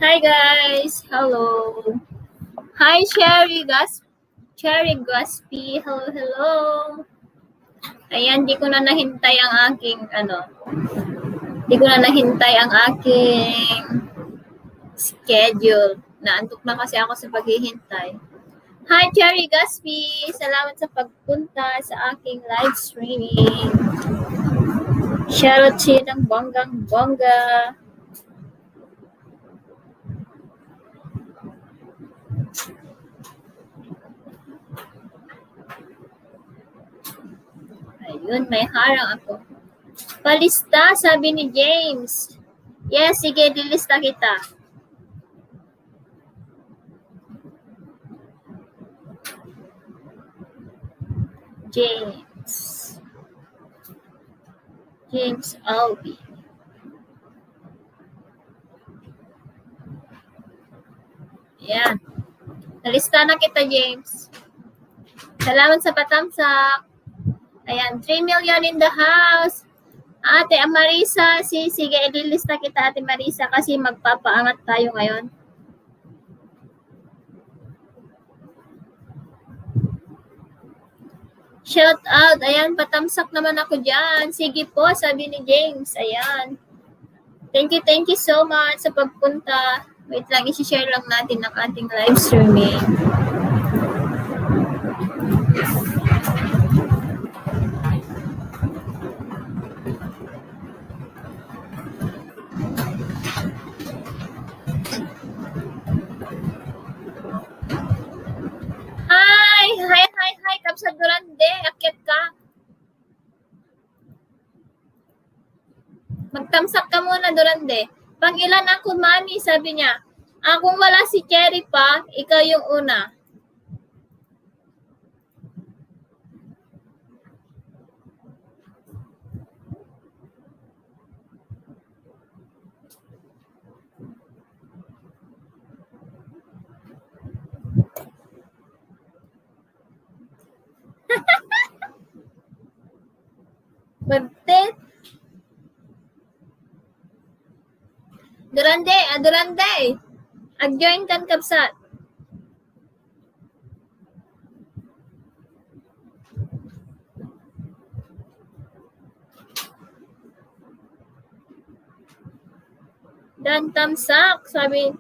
Hi guys! Hello! Hi Cherry Gusby! Hello, hello! Ayan, di ko na nahintay ang aking, di ko na nahintay ang aking schedule. Naantok na kasi ako sa paghihintay. Hi Cherry Gusby! Salamat sa pagpunta sa aking live streaming. Shoutout siya ng bonggang-bongga. Ayun, may harang ako. Palista, sabi ni James. Yes, sige, dilista kita. James Albi. Ayan. Nalista na kita, James. Salamat sa patamsak. Ayan, 3 million in the house. Ate Marisa, sige, ililista kita, Ate Marisa, kasi magpapaangat tayo ngayon. Shout out. Ayan, patamsak naman ako dyan. Sige po, sabi ni James. Ayan. Thank you so much sa pagpunta. Wait lang, isi-share lang natin ang ating live streaming. Hi, Kapsa Durande. Akyat ka. Magtamsak ka muna, Durande. Pag ilan ako, mami, sabi niya. Kung wala si Cherry pa, ikaw yung una. Bagtit. Durande. Ag-join kan Kapsat. Dan tamsak, sabi.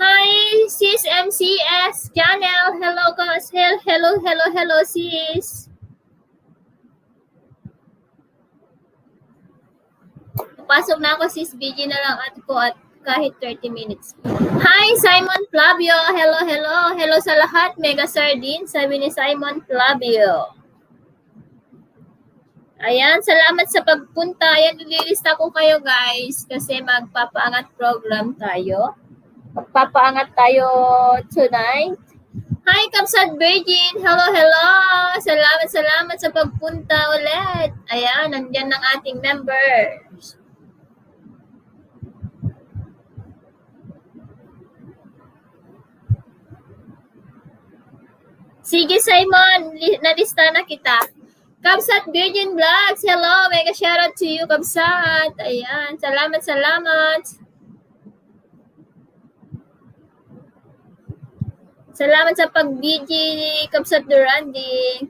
Hi, sis MCS channel. Hello, guys. Hello, sis. Pasok na ako, sis. BG na lang at ko at kahit 30 minutes. Hi, Simon Flavio. Hello. Hello sa lahat. Mega Sardine, sabi ni Simon Flavio. Ayan, salamat sa pagpunta. Ayan, nililista ko kayo, guys, kasi magpapaangat program tayo. Magpapaangat tayo tonight. Hi, Kapsat Virgin. Hello. Salamat sa pagpunta ulit. Ayan, nandyan ng ating members. Sige, Simon, nalista na kita. Kapsat Virgin Vlogs, hello. Mega shoutout to you, Kapsat. Ayan, salamat. Salamat sa pag-BG, Kapsat Durandi.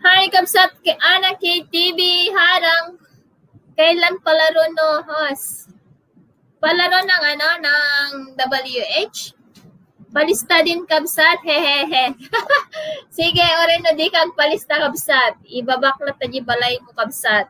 Hi, Kapsat Ana KTV, harang. Kailan palaro no, host? Palaro ng WH? Palista din, Kapsat, hehehe. Sige, orin na di kag palista, Kapsat. Ibabaklat na di balay mo, Kapsat.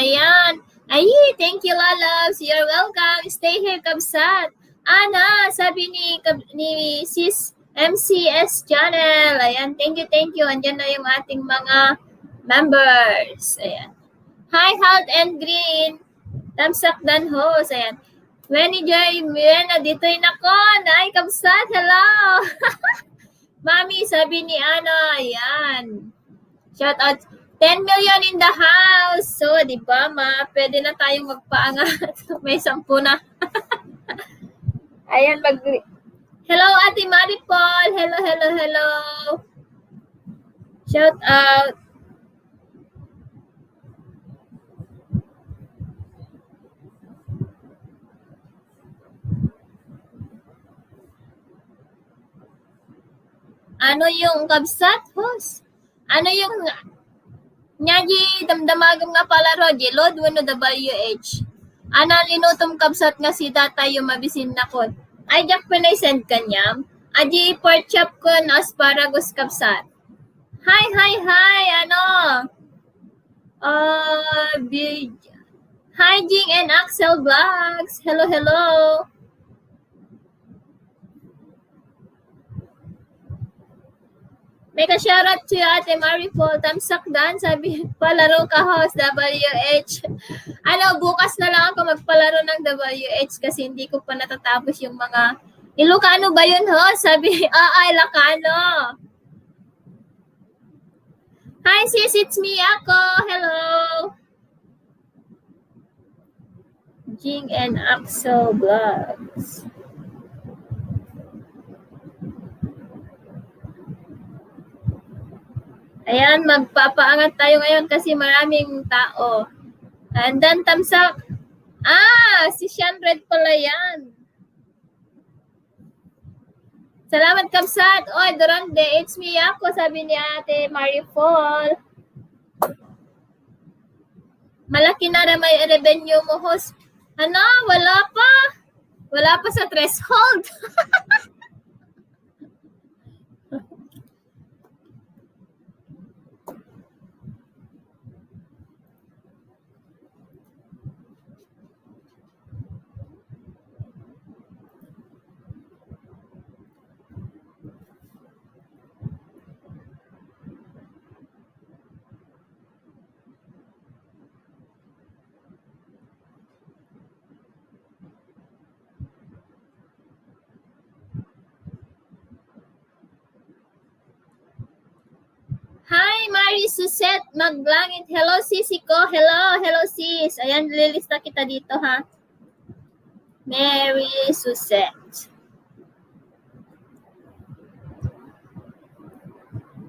Ayan. Ay, thank you, Lalabs. You're welcome. Stay here, Kabsat. Ana, sabi ni Sis MCS Channel. Ayan, thank you. Andyan na yung ating mga members. Ayan. Hi, Health and Green. Tamsak dan host. Ayan. Wenny Joy Mirena, dito'y nako. Nay, Kabsat. Hello. Mami, sabi ni Ana. Ayan. Shout out. 10 million in the house. So, di ba, pwede na tayong magpaangat. May 10 na. Ayan, hello, Ate Maripol. Hello. Shout out. Ano yung Kabsat, host? Ano yung Nyaji damdamagam nga palaro, Lod wano WH. Ana linutom Kabsat nga si data yung mabisin na kon. Ay, jak pinay send kanyam. Aji pork chop kon asparagus Kabsat. Hi, ano? Hi, Jing and Axel Vlogs. Hello. May ka-shoutout to Ate Maripol. Tamsak dan, sabi, palaro ka host, WH. Ano, bukas na lang ako magpalaro ng WH kasi hindi ko pa natatapos yung mga, Ilocano ba yun host? Sabi, Ilocano. Hi sis, it's me ako. Hello. Jing and Axel Vlogs. Ayan, magpapaangat tayo ngayon kasi maraming tao. And then, tamsak. Si Sean Red pala yan. Salamat, Kabsat. Oy, Durande, it's me ako, sabi ni Ate Maripol. Malaki na may revenue mo, host. Ano? Wala pa. Wala pa sa threshold. Hi, Mary Suset Maglangit. Hello, sisi ko. Hello, sis. Ayan, lilista kita dito, ha. Mary Suset.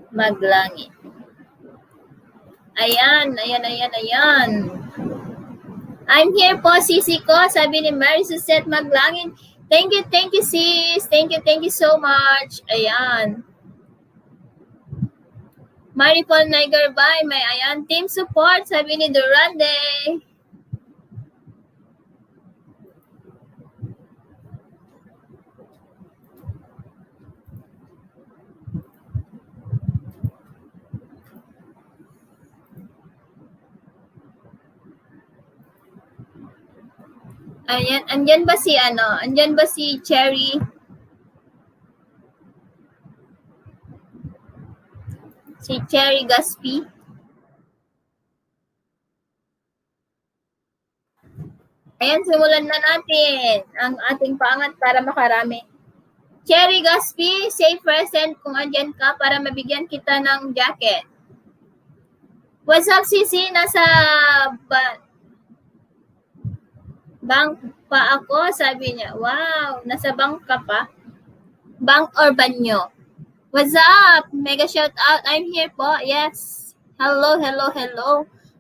Maglangit. Ayan. I'm here po, sisi ko. Sabi ni Mary Suset Maglangit. Thank you, sis. Thank you so much. Ayan. Maripol Nigerbay, may ayan. Team support, sabi ni Durande. Ayan, andyan ba si Cherry? Si Cherry Gaspi. Ayan, simulan na natin ang ating paangat para makarami. Cherry Gaspi, say present kung andyan ka para mabigyan kita ng jacket. What's up, Sisi? Nasa bank pa ako, sabi niya. Wow, nasa bank ka pa? Bank or banyo? What's up? Mega shout out. I'm here po. Yes. Hello.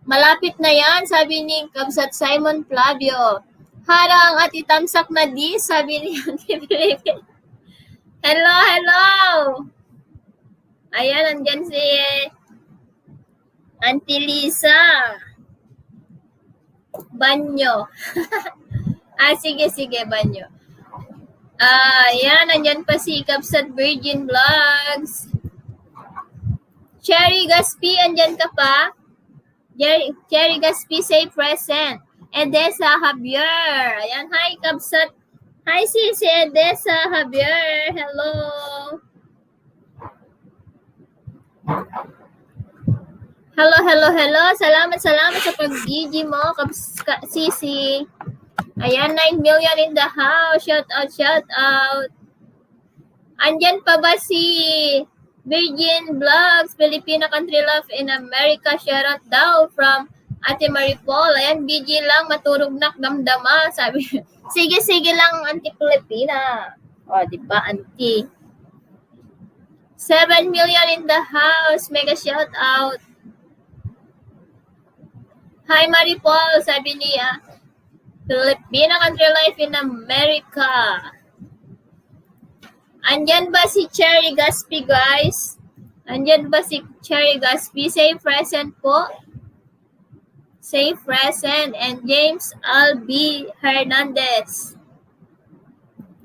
Malapit na yan, sabi ni Kabsat Simon Flavio. Harang at itamsak na di, sabi ni Auntie Philippine. Hello. Ayan, andyan si Auntie Lisa. Banyo. Sige, banyo. Ayan, andyan pa si Kabsat Virgin Vlogs. Cherry Gaspi, andyan ka pa? Cherry Gaspi, say present. Edessa Javier. Ayan, hi, Kabsat. Hi, si Edessa Javier. Hello. Hello. Salamat sa pag-gigi mo, Sisi. Ayan, 9 million in the house. Shout out. Andyan pa ba si Virgin Vlogs, Filipina Country Love in America? Shout out daw from Ate Maripol. Ayan, BG lang, maturog na damdama. Sabi, sige lang, Auntie Filipina. O, diba, Auntie? 7 million in the house. Mega shout out. Hi, Maripol. Sabi niya, Filipina Country Life in America. Andyan ba si Cherry Gaspi, guys? Andyan ba si Cherry Gaspi? Say present po. Say present. And James Albi Hernandez.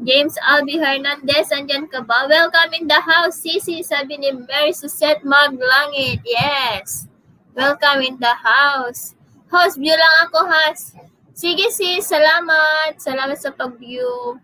James Albi Hernandez, andyan ka ba? Welcome in the house, Sisi. Sabi ni Mary Susette Maglangit. Yes. Welcome in the house. Host, view lang ako, has. Sige, sis. Salamat. Salamat sa pag-view.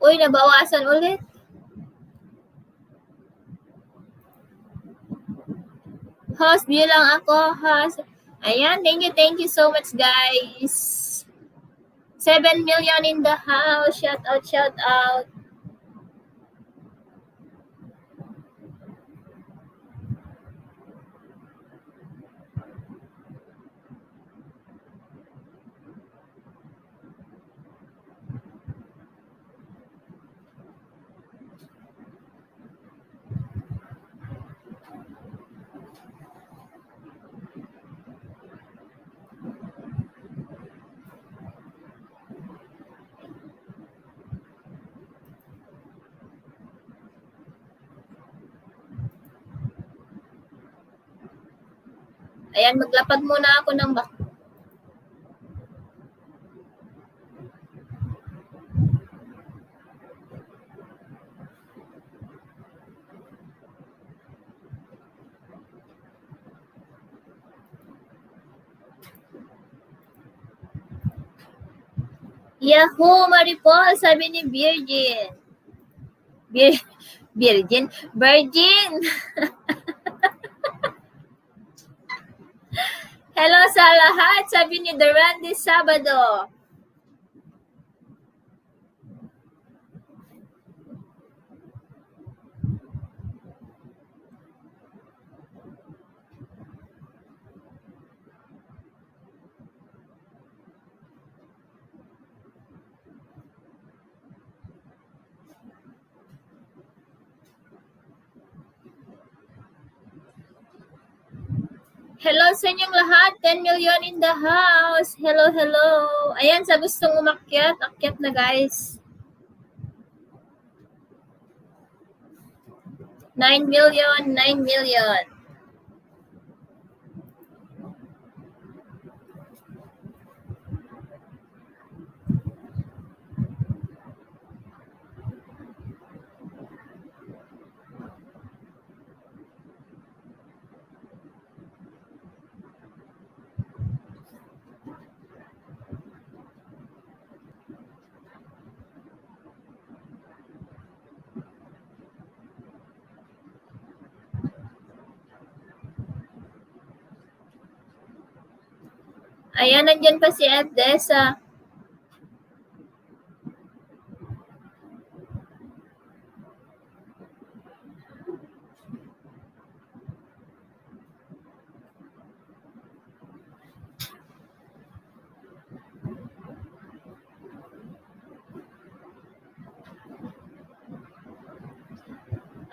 Uy, nabawasan ulit. Host, view lang ako, host. Ayan, thank you so much, guys. 7 million in the house. Shout out. Ayan, maglapag muna ako ng Yahoo, Maripol, sabi ni Virgin. Virgin. Hello sa lahat, sabi ni Durandi Sabado. Hello sa inyong lahat. 10 million in the house. Hello. Ayan, sa gustong umakyat, akyat na guys. 9 million. Ayan, nandyan pa si Edessa.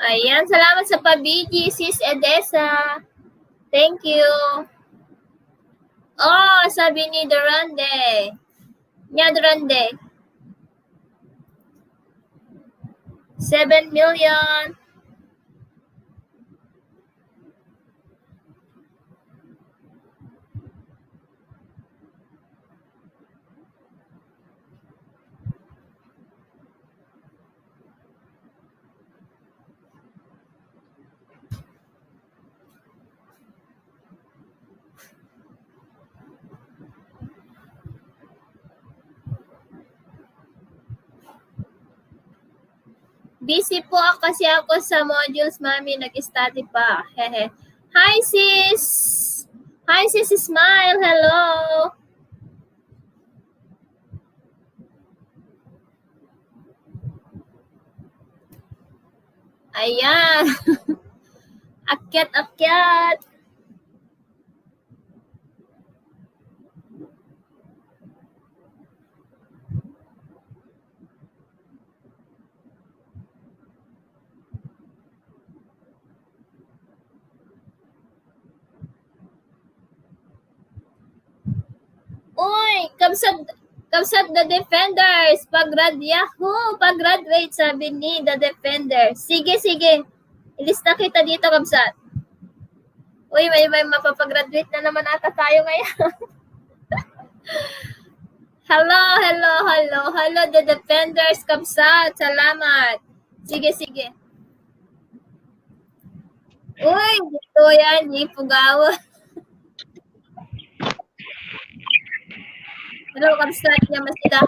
Ayan, salamat sa pabigi, Sis Edessa. Thank you. Oh, sabi ni Durande. Durande. 7 million. Busy po kasi ako sa modules, mami. Nag-study pa. Hehe. Hi, sis! Hi, sis Smile. Hello! Ayan. Akyat. Uy, kamsat the Defenders. Pag-graduate, sabi ni the Defenders. Sige. Ilista kita dito, kamsat. Uy, may mapapag-graduate na naman ata tayo ngayon. Hello, the Defenders, kamsat. Salamat. Sige. Uy, dito yan, Ipugawa. Hello, kamsat niya masila.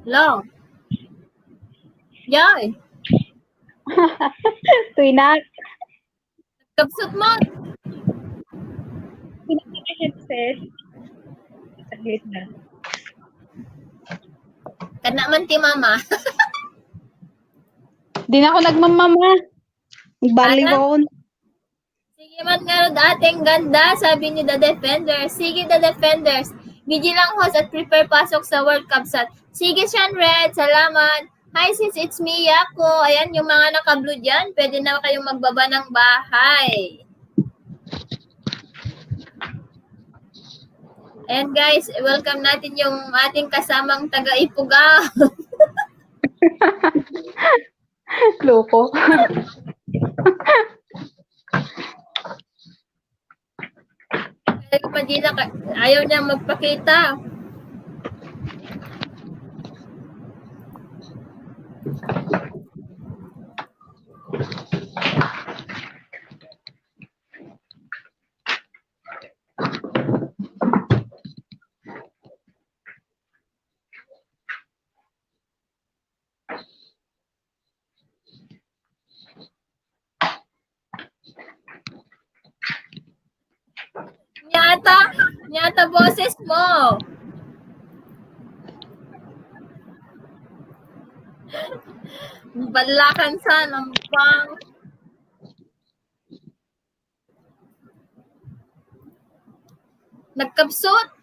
Hello. Yoy. Tuinak. Kapsat mo. Headset. Saglit na. Kana man ti mama. Di na ako nagmamama. Nagbalik ako. Sige man nga dating ganda, sabi ni The Defenders. Sige, The Defenders. Gigi lang host at prepare pasok sa World Cup set. Sige, Sean Red. Salamat. Hi sis, it's me, Yako. Ayan, yung mga naka-blue dyan, pwede na kayong magbaba ng bahay. And guys, welcome natin yung ating kasamang taga-Ipugaw. Loko. Ayaw niya magpakita. Nyata boses mo. Balakan sa lampang. Nagkapsot.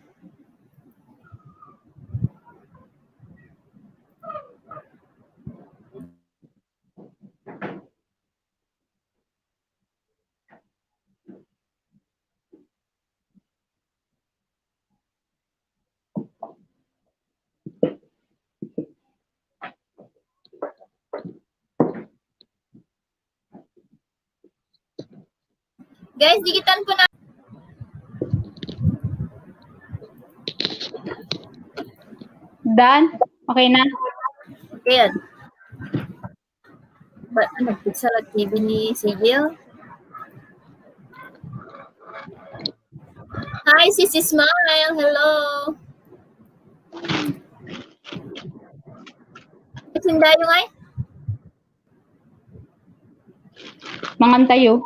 Guys, dikitan po na. Dan, okay na? Okay. Ba't nagpizza lang TV ni Sigil? Hi, sis Smile. Hello. Sindayo nga eh. Mangan tayo.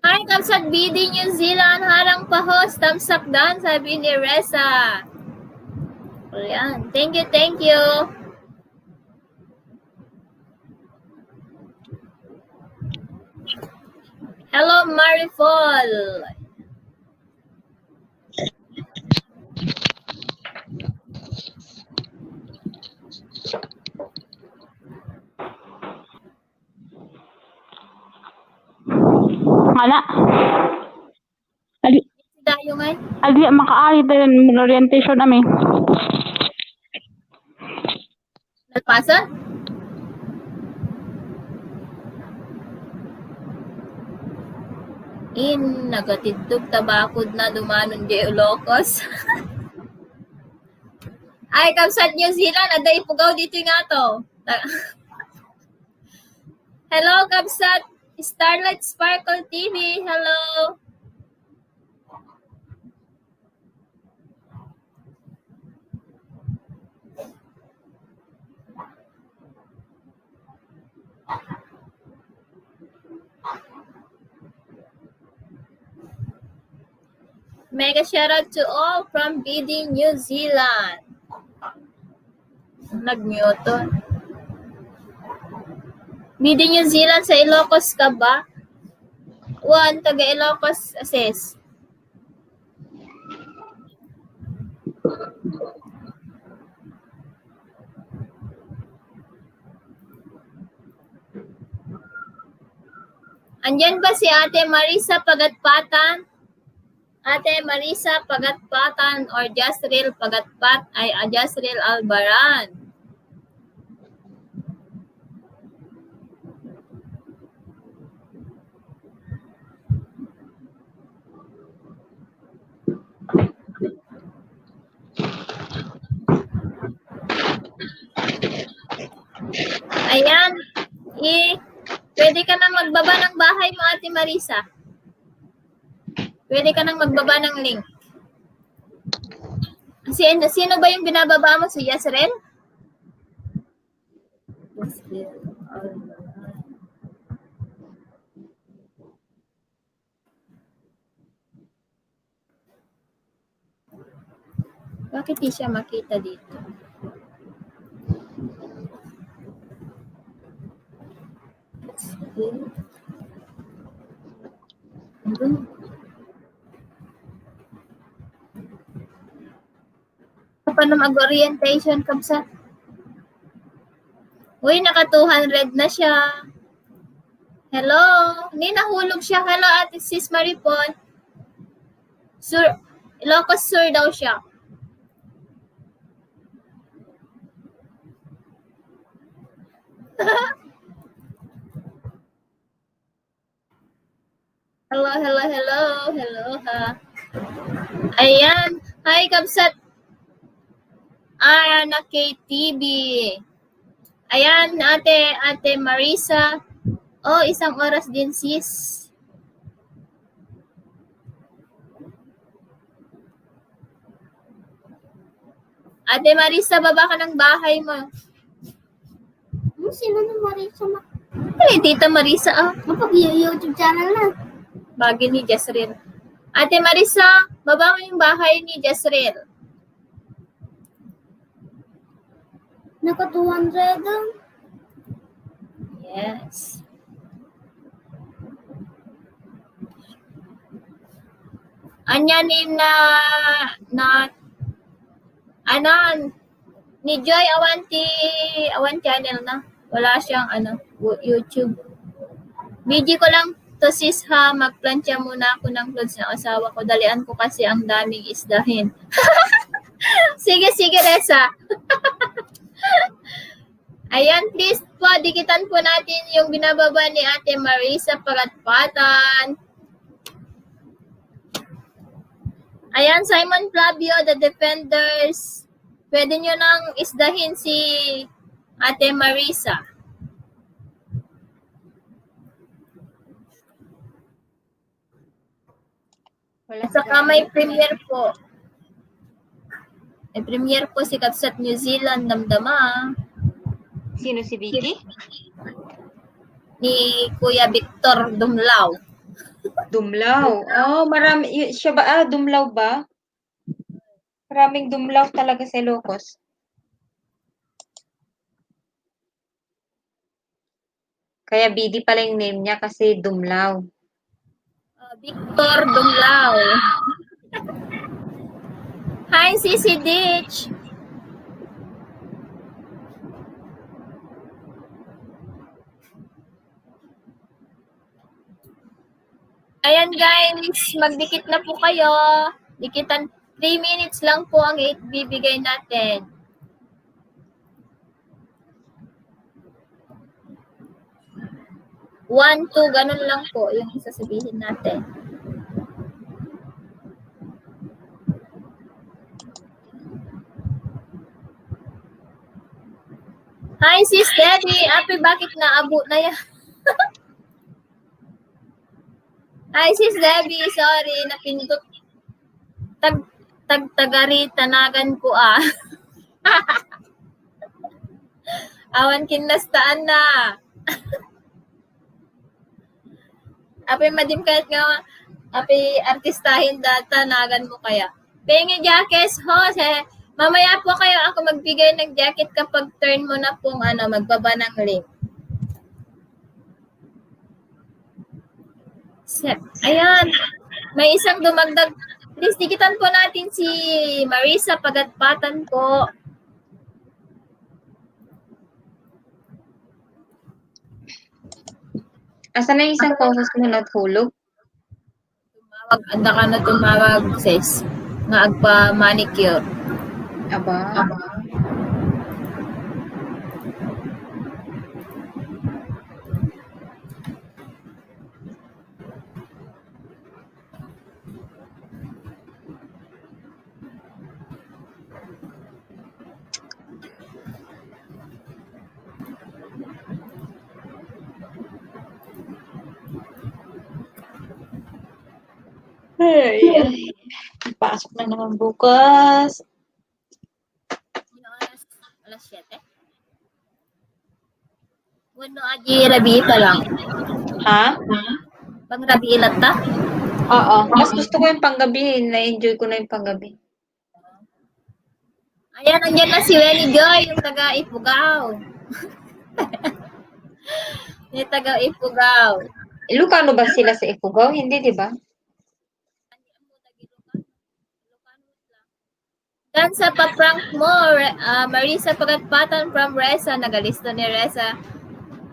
Hi, Kamsat BD New Zealand. Harang pa host. Thumbs up down, sabi ni Reza. Ayan. Thank you. Hello, Marifol. Ngana. Adi, Dayo ngay. adi makaari din orientation nami. Nalpasan? Nagatidtog tabakod na dumanon di Ilocos. Ay, kamsat New Zealand, ada ipugaw dito nga to. Hello, kamsat Starlight Sparkle TV. Hello. Mega shout out to all from BD New Zealand. Nag-mute to. BD New Zealand sa Ilocos ka ba? One, taga Ilocos assess. Andyan ba si Ate Marisa Pagatpatan? Ate Marisa Pagatpatan or Jasril Pagatpat ay Jasril Albaran. Ayan. Pwede ka nang magbaba ng bahay mo, Ate Marisa. Pwede ka nang magbaba ng link. Sino ba yung binababa mo? Si Yasrel? Bakit di siya makita dito? Paano mag-orientation, Kamsa? Uy, naka 200 na siya. Hello? Hindi, nahulog siya. Hello, Ate Sis Maripon. Sur, Ilocos Sur daw siya. Hello, ha. Ayan. Hi, Kamsat. Na KTV. Ayan, Ate Marisa. Oh, 1 oras din, sis. Ate Marisa, baba ka ng bahay mo. Sino na Marisa? Tita Marisa, Kapag-YouTube channel na. Bagi ni Jasril. Ate Marisa, baba mo yung bahay ni Jasril. Naka 200 daw. Yes. Anya ni Joy Awan channel na. Wala siyang YouTube. Video ko lang to sis ha, magplantya muna ako ng clothes ng asawa ko. Dalian ko kasi ang daming isdahin. Sige, Resa. Ayan, please po, dikitan po natin yung binababa ni Ate Marisa Pagatpatan. Ayan, Simon Flavio, The Defenders. Pwede nyo nang isdahin si Ate Marisa. Saka may premiere po. May premiere po si Kapsat New Zealand, damdama. Sino si Vicky? Ni Kuya Victor Dumlao. Dumlaw. Oh, marami. Siya ba? Dumlaw ba? Maraming dumlaw talaga sa Ilocos. Kaya BD pala yung name niya kasi Dumlaw. Victor Dumlao. Hi, Sisi Ditch. Ayan guys, magdikit na po kayo. Dikitan, 3 minutes lang po ang ibibigay natin. 1, 2, ganun lang po yung sasabihin natin. Hi, Sis Debbie. Ape, bakit naabot na yan? Hi, Sis Debbie. Sorry, napindot. Tagari, tanagan ko ah. Awan kinastaan na. Ape, madim kahit nga, ape, artistahin data, nagan mo kaya. Pengi jackets, Jose. Mamaya po kayo ako magbigay ng jacket kapag turn mo na pong magbaba ng link. Ayan. May isang dumagdag. Please, dikitan po natin si Marisa Pagatpatan po. Asan na yung isang kausos mo natulog? Anda ka na tumawag, sis. Nga agpa-manicure. Aba. Ay. Pasok na naman bukas. Alas 7. Wano aji rabi pa lang. Ha? Pang rabi ilat ta? Oo. Mas gusto ko yung panggabi. Na-enjoy ko na yung panggabi. Ayan, nandiyan na si Wenny Joy, yung taga-Ifugao. Yung taga-Ifugao. Ilocano ba sila sa Ifugao? Hindi, di ba? Dan sa pa-prank mo, Marisa Pagatpatan from Reza. Nagalisto ni Reza.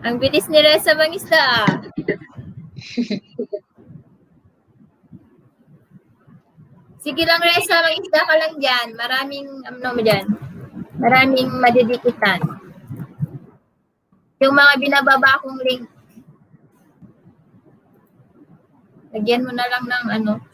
Ang bilis ni Reza mangisda. Sige lang Reza, mangisda ka lang dyan. Maraming, mo dyan. Maraming madidikitan. Yung mga binababa kong link. Lagyan mo na lang ng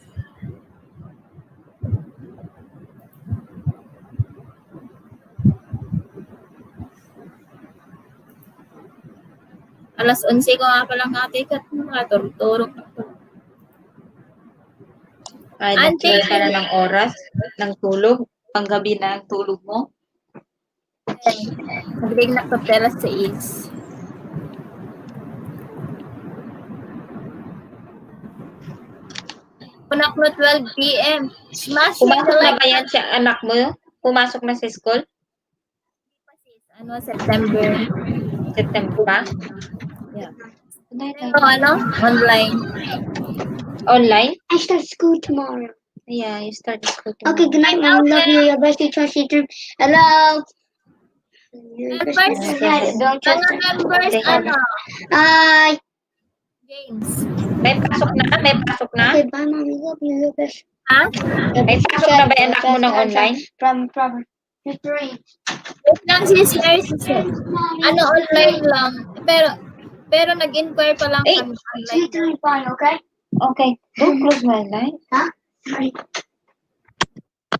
Alas 11 ko nga palang atikat mga turuturo. Ay, nag-clear ka na ng oras ng tulog. Panggabi na ang tulog mo. Nagring na kapela sa is. Punak na 12 p.m. Smash Pumasok na ba yan siya, anak mo? Pumasok na sa school? September. September pa? Yeah. Online. Online? I start school tomorrow. Yeah, you start school tomorrow. Okay, good night, Mom. Love you. Your best teacher. Hello. Members, Don't trust mga members, James. May pasok na? May pasok na? Okay, bye, Mom. Love you. Your best. Ha? May pasok na ba yung anak mo ng online? From history. Wait lang sis, online lang. Pero nag-inquire pa lang Eh, kami online. Fine, okay? Okay. Don't close my line. Huh? Sorry.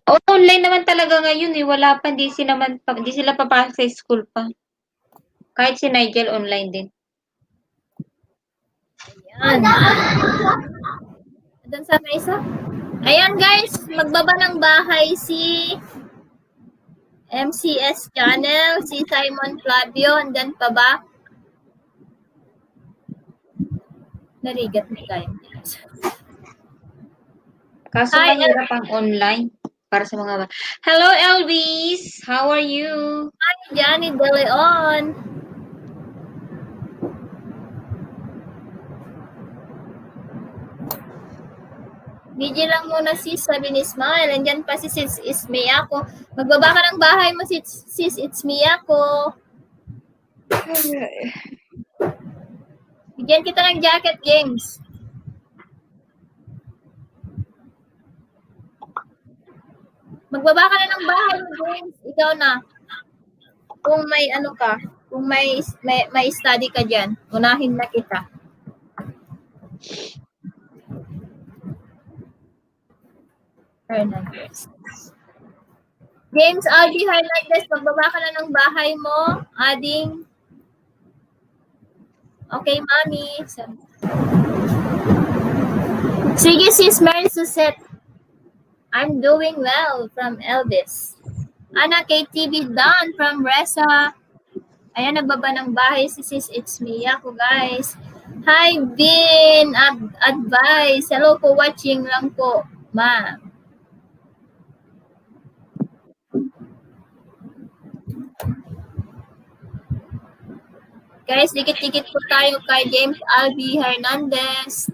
Oh, online naman talaga ngayon eh. Wala pa, hindi sila papasok sa school pa. Kahit si Nigel online din. Ayan. Doon sa may isa. Ayan guys, magbaba ng bahay si MCS Channel, si Simon Flavio, andyan pa ba? Narigat na tayo. Kaso Hi, mahirap ang online para sa mga... Hello, Elvis! How are you? Hi, Johnny De Leon. Video lang muna sis, sabi ni Smile. Andyan pa si sis, it's me ako. Magbaba ka ng bahay mo sis, it's me ako. Bigyan kita ng jacket, James. Magbaba ka na ng bahay mo, James. Ikaw na. Kung may ano ka, kung may study ka dyan, unahin na kita. Hernandez. James Aldi Hernandez, magbaba ka na ng bahay mo. Adding. Okay, mami. Sige, sis Mary Susette. I'm doing well from Elvis. Ana KTV Don from Resa. Ayan, nagbaba ng bahay si sis. It's me. Ako, guys. Hi, Vin. Advice. Hello po, watching lang po, ma'am. Guys, dikit-dikit po tayo kay James Albi Hernandez.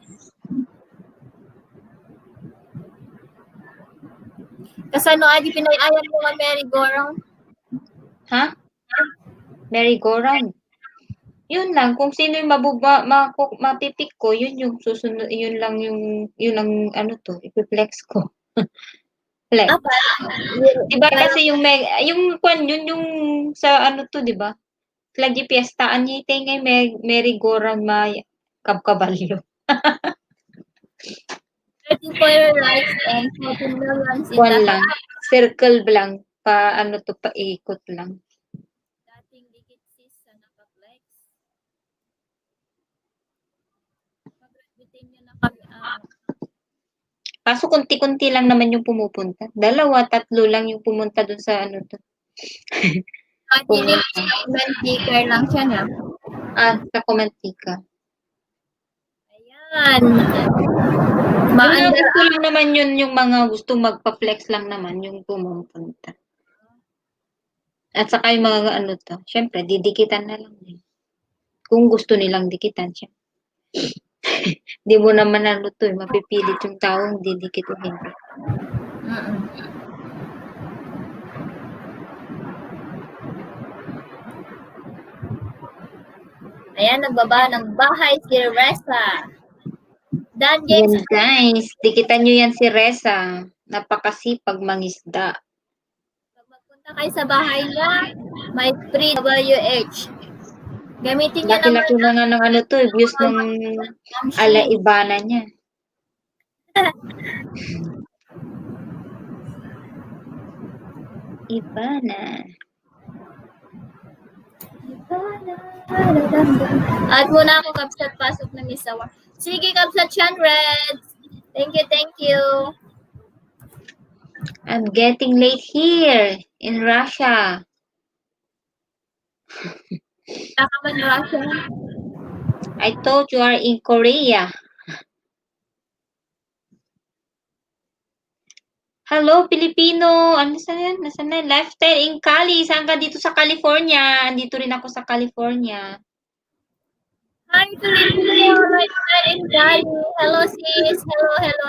Kasano adi pinayayan mo nga Mary Gorong? Ha? Merry-go-round. Yun lang, kung sino yung mapipik ko, yun yung susunod, yun lang yun ang ano to, i-flex ko. Flex. Diba kasi yung yung sa ano to, diba? Lagi piyestaan niya ito ngay merry-go-round kabkabalyo. 34 likes and 14 millions in One the lang. Circle lang. Ano to, paikot lang. dating dikit sis sa napag-flex. Pag-bitin niyo na kami. Kaso kunti-kunti lang naman yung pumupunta. 2, 3 lang yung pumunta dun sa ano to. Hindi comment sticker lang siya na. Sa commentika. Ayan. Mga gusto lang naman yun, yung mga gustong magpa-flex lang naman yung pumupunta. At saka yung mga ano to, syempre, didikitan na lang. Kung gusto nilang dikitan siya. Di mo naman ano to, mapipilit yung taong didikit o hindi. Ayan, nagbaba ng bahay si Resa. Dan Yan James, guys, dikitan nyo yan si Resa. Napakasipag mangisda. pag magpunta kayo sa bahay niya, may free WH. Gamitin niyo naman Laki-laki na nga ng ano to, views ng alaibana niya. Ibana. At muna ako, Kapsat, pasok na Miss Awar. Sige, Kapsat Chan Red. Thank you. I'm getting late here in Russia. Nakaman Russia. I thought you are in Korea. Hello, Pilipino. Ano saan yan? Nasaan na? Lifestyle in Cali. Saan ka dito sa California? Andito rin ako sa California. Hi, Filipino. Lifestyle in Cali. Hello, sis. Hello.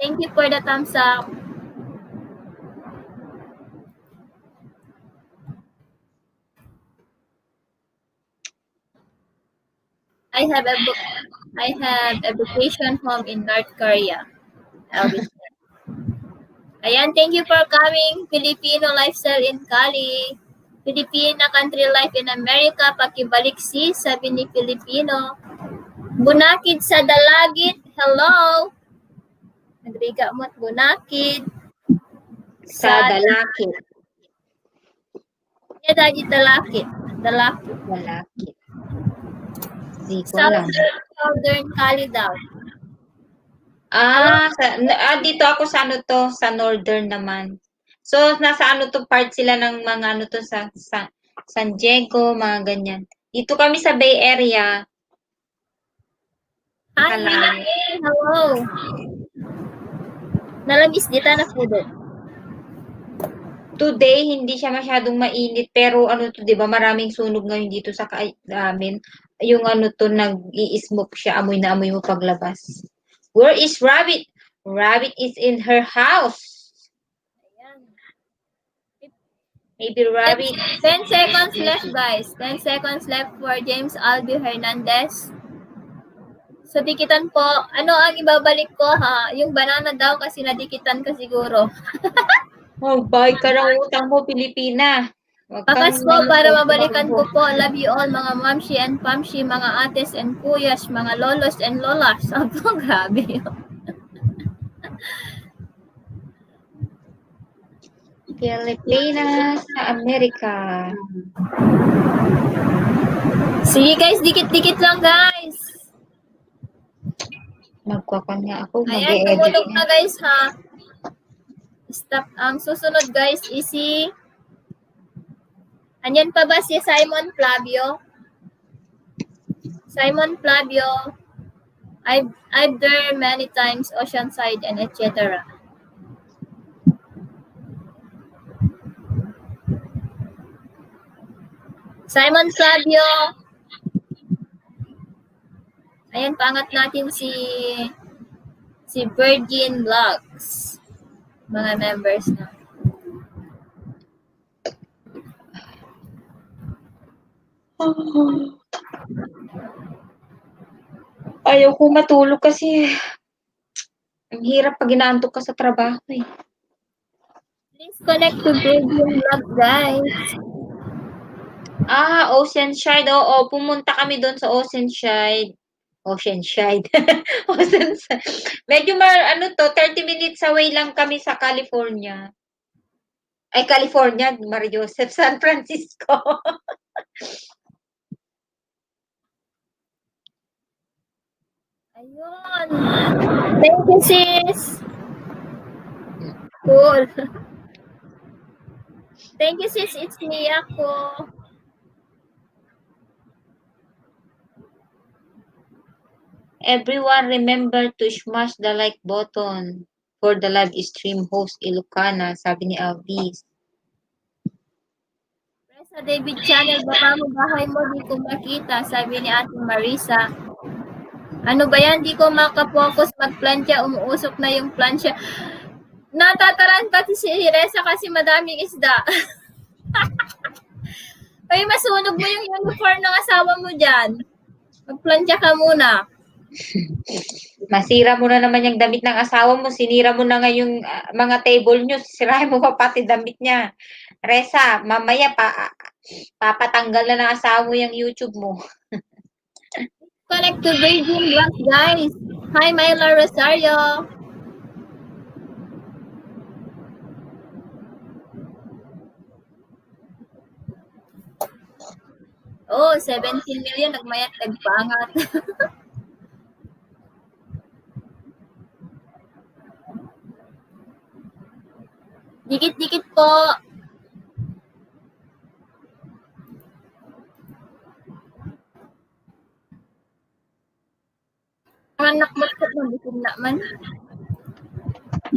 Thank you for the thumbs up. I have a vacation home in North Korea. Elvis. Ayan, thank you for coming. Filipino lifestyle in Cali. Filipina country life in America. Pakibalik sis, sabi ni Filipino. Bunakid sa dalagit. Hello. Nagriga mo't bunakid. Sa Dalakit. Yeah, dagi dalakit. Dalakit. Dalakit. Di ko alam. Southern Cali daw. Dito ako sa ano to, sa northern naman. So, nasa ano to, part sila ng mga ano to, sa San Diego, mga ganyan. Dito kami sa Bay Area. Hi, hello. Nalabis dito na po doon. Today, hindi siya masyadong mainit, pero ano to, di ba, maraming sunog ngayon dito sa amin. Yung ano to, nag-i-smoke siya, amoy na amoy mo paglabas. Where is Rabbit? Rabbit is in her house. Ayan. Maybe Rabbit. 10 seconds left, guys. 10 seconds left for James Albi Hernandez. So, dikitan po. Ano ang ibabalik ko, ha? Yung banana daw kasi nadikitan ka siguro. Magbayad ka ng utang mo, Pilipina. Huwag kang Bakas po para manloko, mabalikan ko tumakbo. po. Love you all mga mamshi and pamshi, mga ates and kuyas, mga lolos and lolas. Opo, grabe yun. Pilipinas sa Amerika. Sige guys, dikit-dikit lang guys. Magkwakan nga ako, Ayan, mag-e-edit tumulog nga. na guys ha. Stop. Ang susunod guys is si... Andyan pa ba si Simon Flavio? Simon Flavio. I've there many times, Oceanside and etc. Simon Flavio. Ayan, pangat natin si Virgin Vlogs. Mga members na. Ayaw ko matulog kasi ang hirap pag inaantok ka sa trabaho eh. Please connect to Virgin Vlogs, guys. Oceanside. Oo, pumunta kami doon sa Oceanside. Oceanside. Oceanside. Medyo 30 minutes away lang kami sa California. Ay, California, Mar Joseph, San Francisco. Ayun. Thank you, sis. Cool. Thank you, sis. It's me, ako. Everyone remember to smash the like button for the live stream host Ilocana, sabi ni Alvis. Sa David Channel, baka mo bahay mo, di ko makita, sabi ni Ate Marisa. Ano ba yan? Di ko makapokus magplansya, umuusok na yung plansya. Natataran pati si Reza kasi madaming isda. Ay, masunog mo yung uniform ng asawa mo dyan. Magplansya ka muna. Masira mo na naman yung damit ng asawa mo, sinira mo na nga yung mga table nyo, sirahin mo pa pati damit niya. Reza, mamaya papatanggal na ng asawa mo yung YouTube mo. Connect to Virgin Vlogs, guys. Hi, Myla Rosario. Oh, 17 million, nagmayat, nagpangat. Dikit-dikit po. Anak mo ko mabitin naman.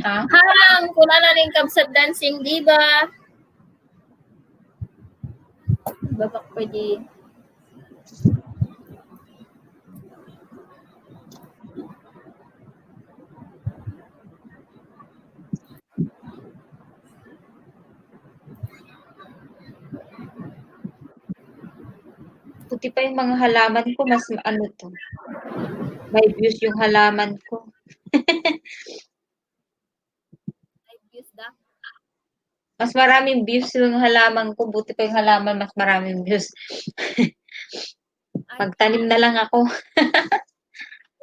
Ha? Harang, kung na rin kabsat dancing, di ba? Babak pwede. Puti pa yung mga halaman ko, mas ano to. May views yung halaman ko. Mas maraming views yung halaman ko. Buti pa yung halaman, mas maraming views. Magtanim na lang ako.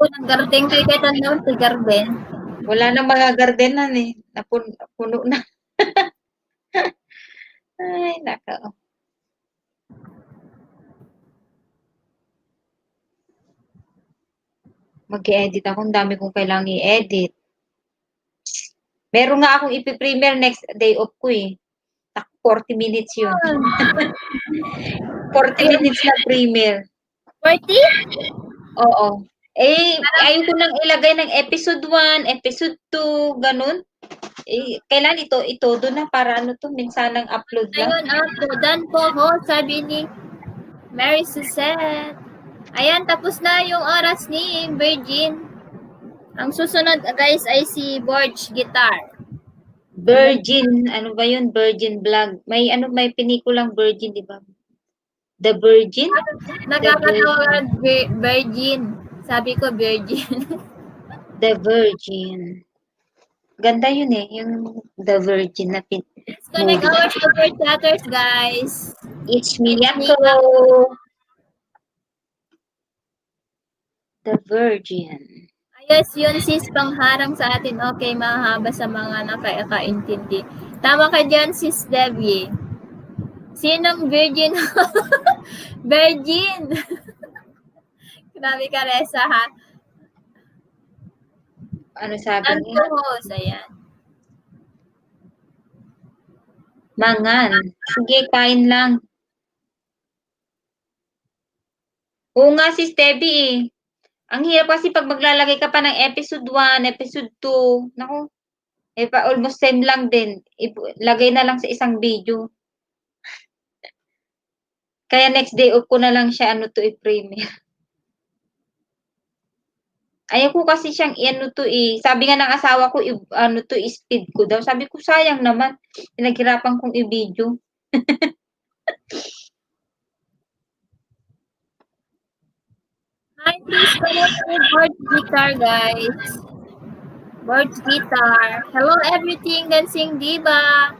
Kung nag-garden kayo kahit ano, sa garden. Wala nang mga gardenan eh. Puno na. Ay, nako. Mag-i-edit ako. Ang dami kong kailangang i-edit. Meron nga akong ipi-premiere next day off ko eh. 40 minutes yun. 40 minutes na premiere. 40? Oo. Eh, ayaw ko nang ilagay ng episode 1, episode 2, ganun. Eh, kailan ito doon na para ano to, minsanang upload lang. Ayun, uploadan po ho, sabi ni Mary Suzette. Ayan, tapos na yung oras ni Virgin. Ang susunod, guys, ay si Borge Guitar. Virgin, ano ba yun? Virgin Vlog. May pinikulang Virgin, di ba? The Virgin? Nagkakatawagan Virgin. Sabi ko Virgin. The Virgin. Ganda yun eh, yung The Virgin na Let's connect our super chatters, guys. It's me, It's me, Yako. The Virgin. Ayos yun, sis, pangharang sa atin. Okay, mahaba sa mga nakakaintindi. Tama ka dyan, sis Debbie. Sinong virgin? Virgin! Grabe ka, Reza, ha? Ano sabi Ang niya? co-host, ayan. Mangan. Sige, kain lang. Oo nga, sis Debbie eh. Ang hirap kasi pag maglalagay ka pa ng episode 1, episode 2. Naku, almost same lang din. Lagay na lang sa isang video. Kaya next day off ko na lang siya i-premiere. Ayoko kasi siyang sabi nga ng asawa ko speed ko daw. Sabi ko sayang naman, pinaghirapan kong i-video. Hi, please connect with Bird's Guitar, guys. Bird's Guitar. Hello, everything dancing diva.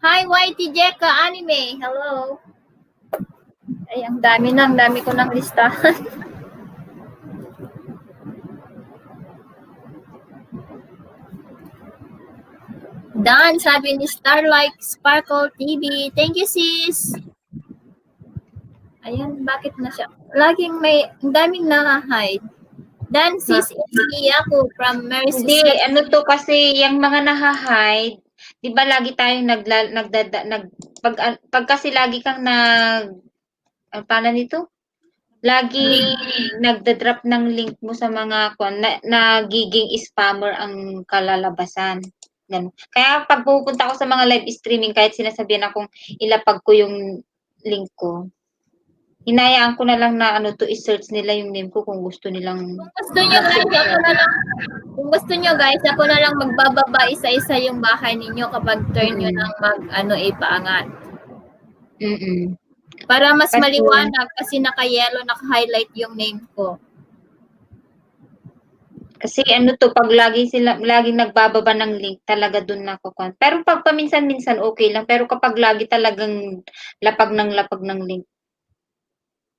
Hi, Whitey Jeka Anime. Hello. Ay, ang dami ko ng listahan. Dan, sabi ni Starlight Sparkle TV. Thank you, sis. Ayan, bakit na siya? Laging ang daming nakahide. Dan, sis, it's me ako from Mercy. Hindi, kasi yung mga nahahide, di ba lagi tayong pag kasi lagi kang paano nito? Lagi nagda-drop ng link mo sa mga nagiging spammer ang kalalabasan. Ganun. Kaya pag pupunta ako sa mga live streaming, kahit sinasabihan akong ilapag ko yung link ko, hinayaan ko na lang na i-search nila yung name ko kung gusto nilang. Kung gusto nyo guys, ako na lang magbababa isa-isa yung bahay ninyo kapag turn nyo nang ipaangat. Para mas maliwanag kasi naka-yellow, naka-highlight yung name ko. Kasi pag laging nagbababa ng link, talaga dun nakukuha. Pero pag paminsan-minsan, okay lang. Pero kapag lagi talagang lapag ng link.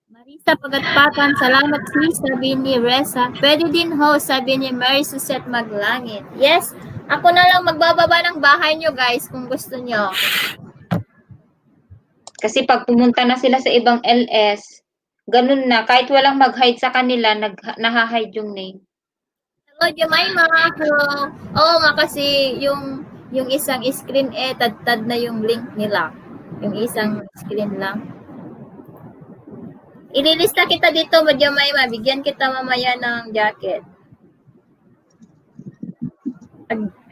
Marisa Pagatpatan, salamat sis, sabi ni Reza. Pwede din host, sabi ni Mary Suset Maglangit. Yes, ako na lang magbababa ng bahay nyo guys kung gusto nyo. Kasi pag pumunta na sila sa ibang LS, ganun na. Kahit walang mag-hide sa kanila, naha-hide yung name. Hello, Jemima. Hello. Oo nga kasi yung isang screen tad-tad na yung link nila. Yung isang screen lang. Ililista kita dito, Jemima. Bigyan kita mamaya ng jacket.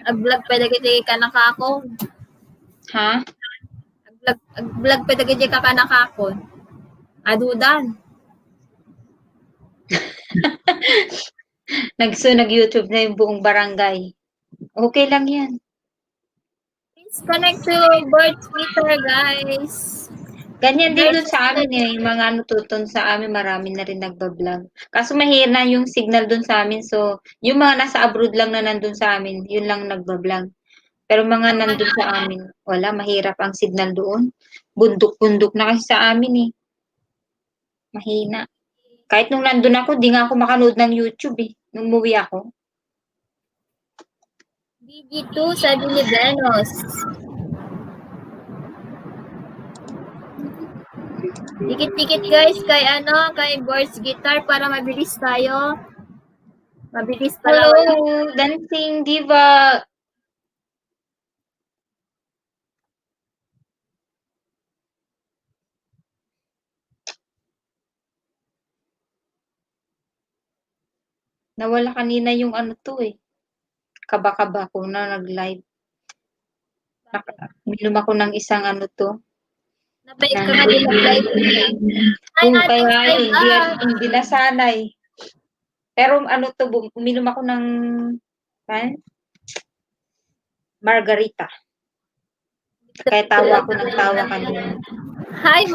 Ag-vlog pedagiti ka nakako. Ha? Ag-vlog pedagiti ka nakakon. Adudan. Nag-YouTube na yung buong barangay. Okay lang yan. Please connect to Bird's Guitar, guys. Ganyan din dun sa amin yung mga tutun sa amin, marami na rin nagbablog. Kaso mahina yung signal dun sa amin, so yung mga nasa abroad lang na nandun sa amin, yun lang nagbablog. Pero mga nandun sa amin, wala, mahirap ang signal doon. Bundok-bundok na kasi sa amin eh. Mahina. Kahit nung nandun ako, di nga ako makanood ng YouTube eh. Nung umuwi ako. BG2, sabi ni Venus. Dikit-dikit guys kay Bird's Guitar para mabilis tayo. Mabilis pala. Hello, dancing diva. Nawala kanina yung kaba-kaba ko na nag-live. Minum ako ng isang Nabait ka na din mag-live. Kaya yun, hindi nasanay. Pero uminom ako ng margarita. Kaya tawa ako ng tawa kanina. Hi,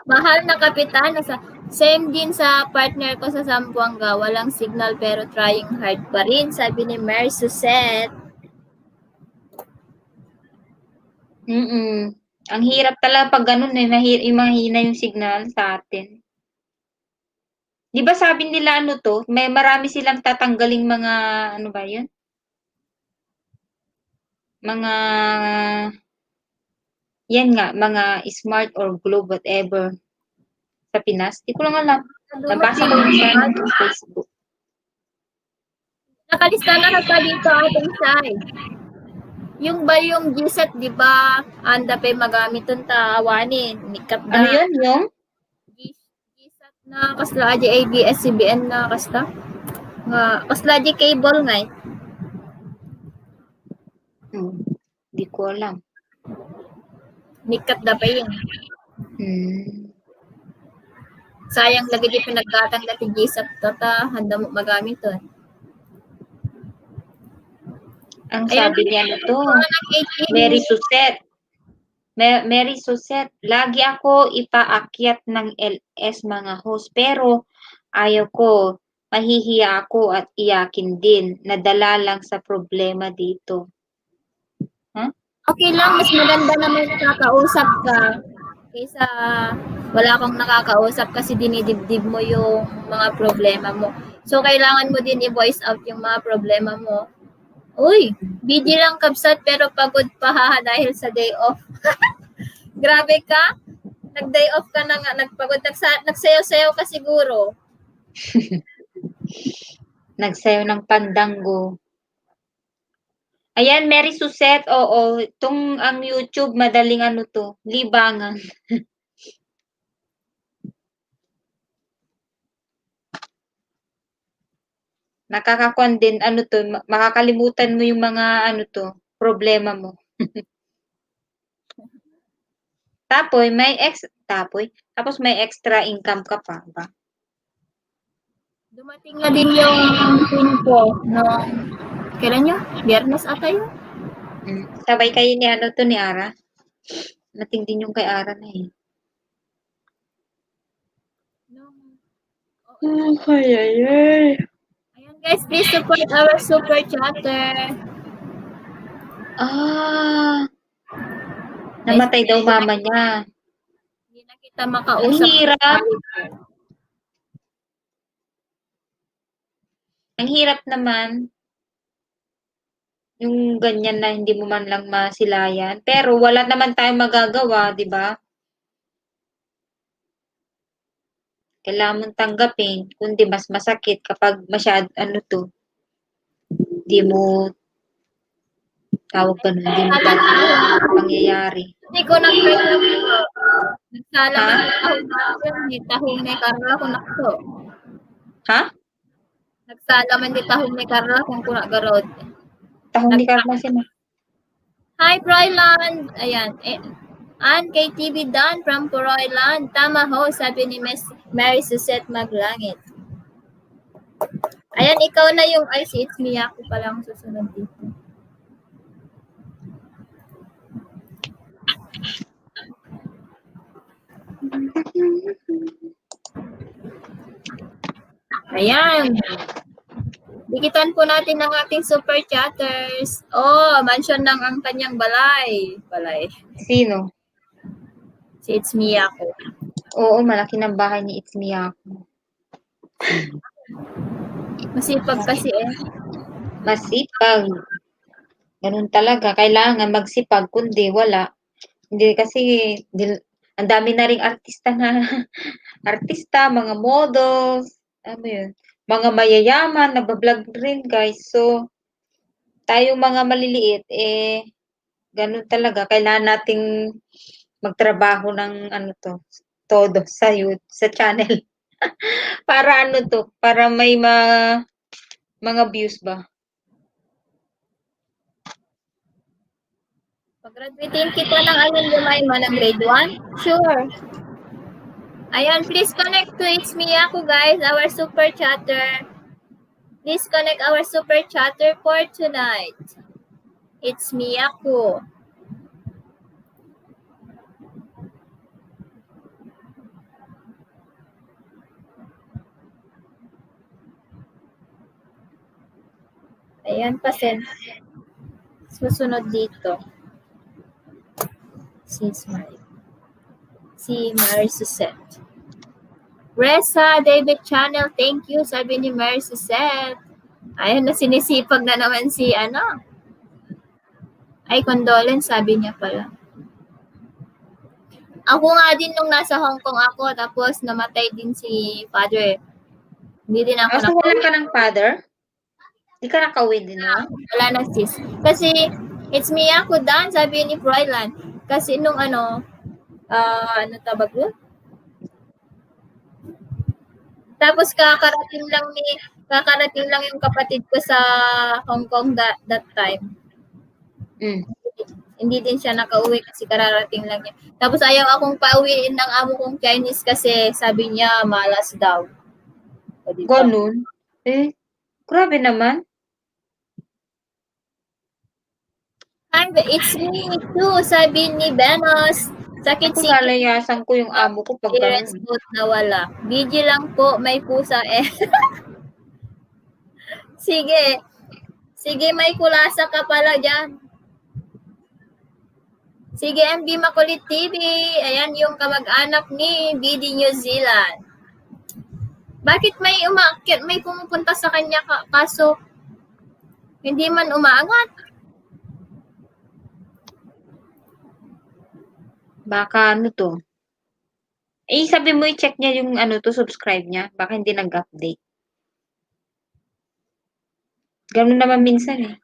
mahal na kapitan. Same din sa partner ko sa Zamboanga. Walang signal pero trying hard pa rin, sabi ni Mary Suset. Ang hirap talaga pag ganun eh, mahina yung signal sa atin. Di ba sabi nila ano to, may marami silang tatanggaling mga, ano ba yun? Mga, yan nga, mga smart or globe, whatever, sa Pinas. Di ko lang alam. Nabasa ko lang sa Facebook. Nakalista na ka pa dito ating side. Yung ba yung GSAT, di ba? Anda pa magamit itong taawanin. Nikap Ano na. yun? Yung? GSAT na kasla aja ABS-CBN na kasta. Nga, kasla aja cable nga eh. Di ko alam. Nikap na pa yun. Sayang lagi di pinagkatang dati GSAT tata. Handa mo magamit to. Ang sabi niya na to, Mary Suset. Mary Suset, lagi ako ipaakyat ng LS mga host, pero ayaw ko. Mahihiya ako at iyakin din. Nadala lang sa problema dito. Okay lang, mas maganda naman nakakausap ka kaysa wala kang nakakausap kasi dinidibdib mo yung mga problema mo. So, kailangan mo din i-voice out yung mga problema mo. Uy, busy lang kabsat pero pagod pa ha dahil sa day off. Grabe ka? Nag-day off ka na nga, nagpagod, nagsayaw-sayaw ka siguro. Nagsayaw ng pandango. Ayan, Mary Suset, oo. Itong ang YouTube, madaling ano to, libangan. Nakakakuan din, ano to, makakalimutan mo yung mga, ano to, problema mo. Tapos may extra income ka pa, ba? Dumating na din yung pin ko, no? Kailan yun? Biyernes ata yun? Sabay kayo ni ano to, ni Ara. Nating din yung kay Ara na eh. Ay. Ayan guys, please support our super chatter. Namatay daw mama niya. Hindi na kita makausap. Ang hirap. Ang hirap naman. Yung ganyan na hindi mo man lang masilayan. Pero wala naman tayong magagawa, di ba? Kailangan mong tanggapin, kundi mas masakit kapag ano to, di mo tawag ka nun, di mo pangyayari. Hindi ko nagsala man di tahong ni Carla kung nakto. Ha? Nagsala man di tahong ni Carla kung kuna garod. Tahong ni Carla sino? Hi, Froyland! Ayan. Ann KTV Dan from Froyland. Tama ho, sabi ni Miss Mary Suset Maglangit. Ayan, ikaw na yung, ay, si It's Miyako pala ang susunod dito. Ayan. Dikitan po natin ang ating super chatters. Oh, mention ng ang kanyang balay. Sino? Si It's Miyako. Oo, malaki ng bahay ni It's Miyako. Masipag kasi eh. Masipag. Ganun talaga. Kailangan magsipag, kundi wala. Hindi kasi, ang dami na ring artista, mga models, ano yun, mga mayayaman, nagbablog rin guys. So, tayong mga maliliit, ganun talaga. Kailangan nating magtrabaho ng ano to, todo sa sa channel. Para ano to, para may mga views ba? Pag-graduating kita ng Lumayma ng grade 1? Sure. Ayan, please connect to It's Miyako guys, our super chatter. Please connect our super chatter for tonight. It's Miyako. Ayan, pasen. Susunod dito. Si Mary Suzette. Reza David Channel, thank you, sabi ni Mary Suzette. Ayun na, sinisipag na naman si Ay, condolence, sabi niya pala. Ako nga din nung nasa Hong Kong ako, tapos namatay din si father. Hindi din ako So, wala ka ng father? Hindi ka nakauwi din, no? Wala na, sis. Kasi, it's me ako dan, sabi ni Froilan. Kasi nung ano tawag yun? Tapos kakarating lang yung kapatid ko sa Hong Kong that time. Hindi din siya nakauwi kasi kararating lang niya. Tapos ayaw akong pauwiin ng amo kong Chinese kasi sabi niya malas daw. O, diba? Ganun? Grabe naman. And it's me too, sabi ni Benos. Sakit Kung si lalayasan ko yung amo ko pag parents ganun. both nawala. BG lang po, may pusa eh. Sige. Sige, may kulasa ka pala dyan. Sige, MB Makulit TV. Ayan yung kamag-anak ni BD New Zealand. Bakit may umakyat? May pumupunta sa kanya kaso hindi man umaangat? Baka ano to? Sabi mo i-check niya yung subscribe niya. Baka hindi nag-update. Ganun naman minsan eh.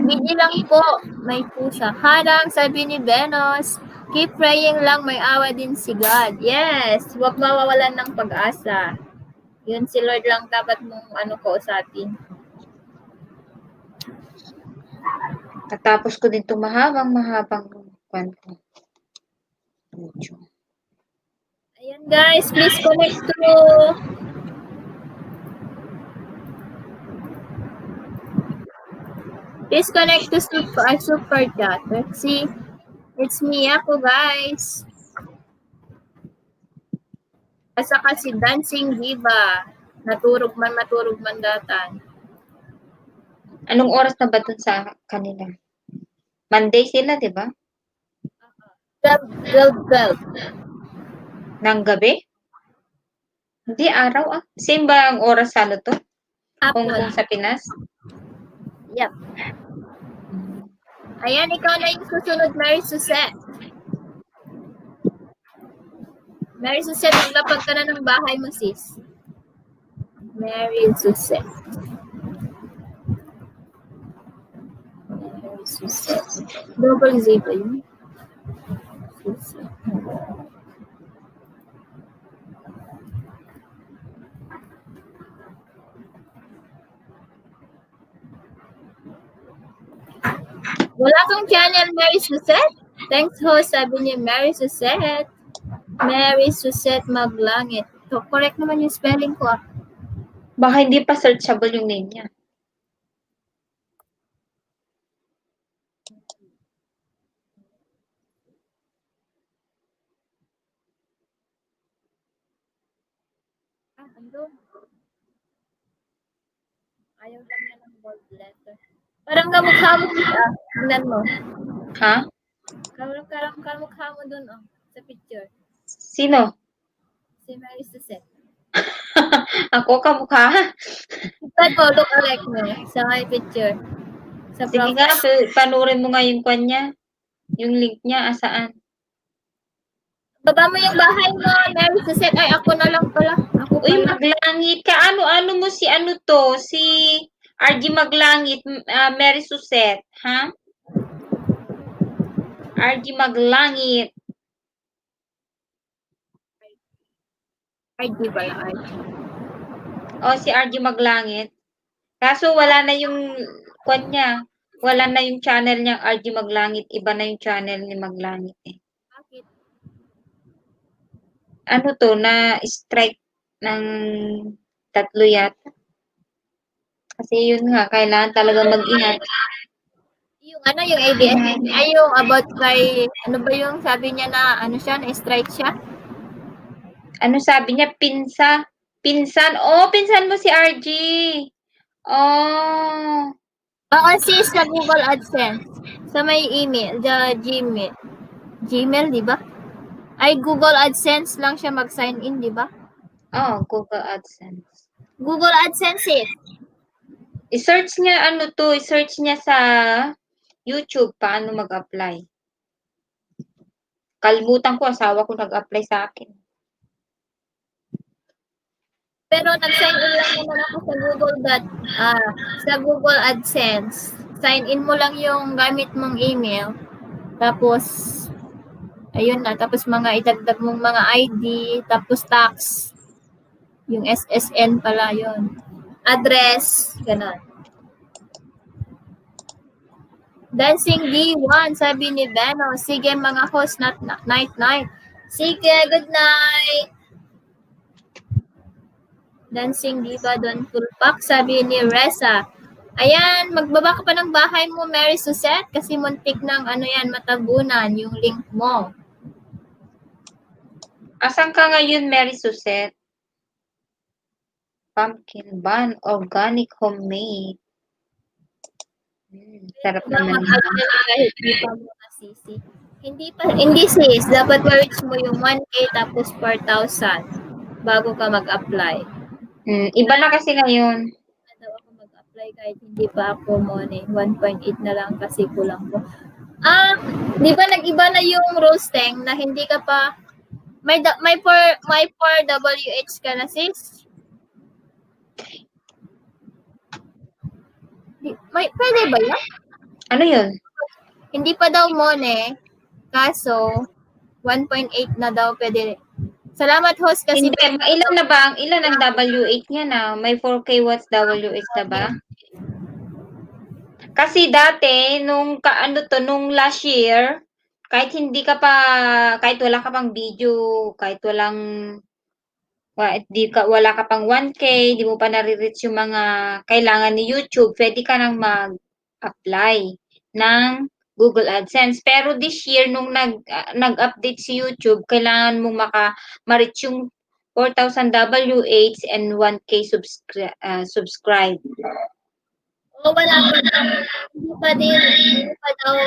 Hindi lang po, may pusa. Harang, sabi ni Benos, keep praying lang, may awa din si God. Yes, huwag mawawalan ng pag-asa. Yun si Lord lang dapat mong kausapin. Tatapos ko din itong mahabang kwento. Ayan guys, please connect to super chat. Let's see. It's me ako guys. Asa kasi Dancing Diva. Maturog man datan. Anong oras na ba dun sa kanila? Monday sila, di ba? 12. Ng gabi? Hindi, araw . Same ba ang oras sa to? Hong Kong sa Pinas? Yep. Ayan, ikaw na yung susunod, Mary Suzette. Mary Suzette, maglapag ka na ng bahay mo, sis. Mary Suzette. Mary Suzette. Double Z ba yun? Suzette. Wala kang channel, Mary Suzette? Thanks, host, sabi niya, Mary Suzette. Mary Suzette Maglangit. So, correct naman yung spelling ko . Baka hindi pa searchable yung name niya. Andun. Ayaw lang niya ng bold letter. Parang kamukha mo siya. Tingnan mo. Ha? Kamukha mo dun, sa picture. Sino? Si Mary Suzette. Ako kamukha? Tingnan mo, look alike mo sa my picture. Sa Sige nga, panurin mo nga yung kwan niya. Yung link niya, saan? Baba mo yung bahay mo, Mary Suzette. Ay, ako na lang pala. Ako pala. Uy, Maglangit ka. Ano mo si Si RG Maglangit, Mary Suzette, ha? RG Maglangit. RG pala, RG. Si RG Maglangit. Kaso wala na yung kwan niya. Wala na yung channel niya, RG Maglangit. Iba na yung channel ni Maglangit eh. Bakit? Ano to, na-strike ng 3 yata. Kasi yun nga, kailangan talaga mag-ingat. Yung yung ABS, ay yung about kay, ano ba yung sabi niya na, na-strike siya? Ano sabi niya? Pinsan. Pinsan mo si RG. Oo, sis, sa Google AdSense. Sa may email, the Gmail. Gmail, di ba? Ay, Google AdSense lang siya mag-sign in, di ba? Oh, Google AdSense. Google AdSense eh. I-search niya i-search niya sa YouTube paano mag-apply. Kalimutan ko, asawa ko nag-apply sa akin. Pero nag-sign in lang naman ako sa Google AdSense. Sign in mo lang yung gamit mong email. Tapos, ayun na. Tapos mga idagdag mong mga ID. Tapos tax. Yung SSN pala yun. Address. Ganun. Dancing D1, sabi ni Beno. Sige mga host, night. Sige, good night. Dancing Diva Don Tulpak, sabi ni Reza. Ayan, magbaba ka pa ng bahay mo, Mary Suzette, kasi muntik ng matabunan, yung link mo. Asan ka ngayon, Mary Suzette? Pumpkin bun, organic homemade. Sarap naman. Kahit di pa mo nasisi. Hindi sis, dapat ma-reach mo yung 1K tapos 4,000 bago ka mag-apply. Iba na kasi ngayon. Daw ako mag-apply kahit hindi pa ako money. 1.8 na lang kasi kulang ko. Di ba nag-iba na yung rules, Teng, na hindi ka pa may 4WH ka na, sis? Pwede ba yan? Ano yun? Hindi pa daw money. Kaso 1.8 na daw pwede. Salamat host kasi Hindi, ilan ang W8 niya na? May 4K watts W8 na ba? Kasi dati, nung last year, kahit wala ka pang video, kahit wala ka pang 1K, di mo pa nare-reach yung mga kailangan ni YouTube, pwede ka nang mag-apply ng Google AdSense. Pero this year, nung nag-update si YouTube, kailangan mong ma-reach yung 4,000 W8 and 1K subscribe. wala pa daw. Hindi pa daw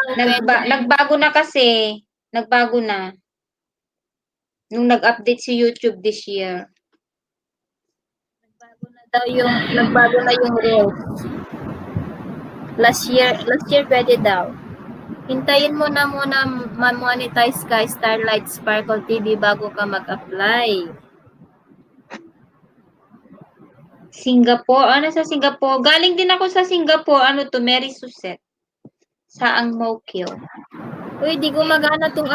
pwede. Nagbago na. Nung nag-update si YouTube this year. Nagbago na yung rules. Last year pwede daw. Hintayin mo na muna ma-monetize ka Starlight Sparkle TV bago ka mag-apply. Singapore? Ano sa Singapore? Galing din ako sa Singapore. Mary Suzette. Sa Ang Mo Kio. Uy, di gumagana tong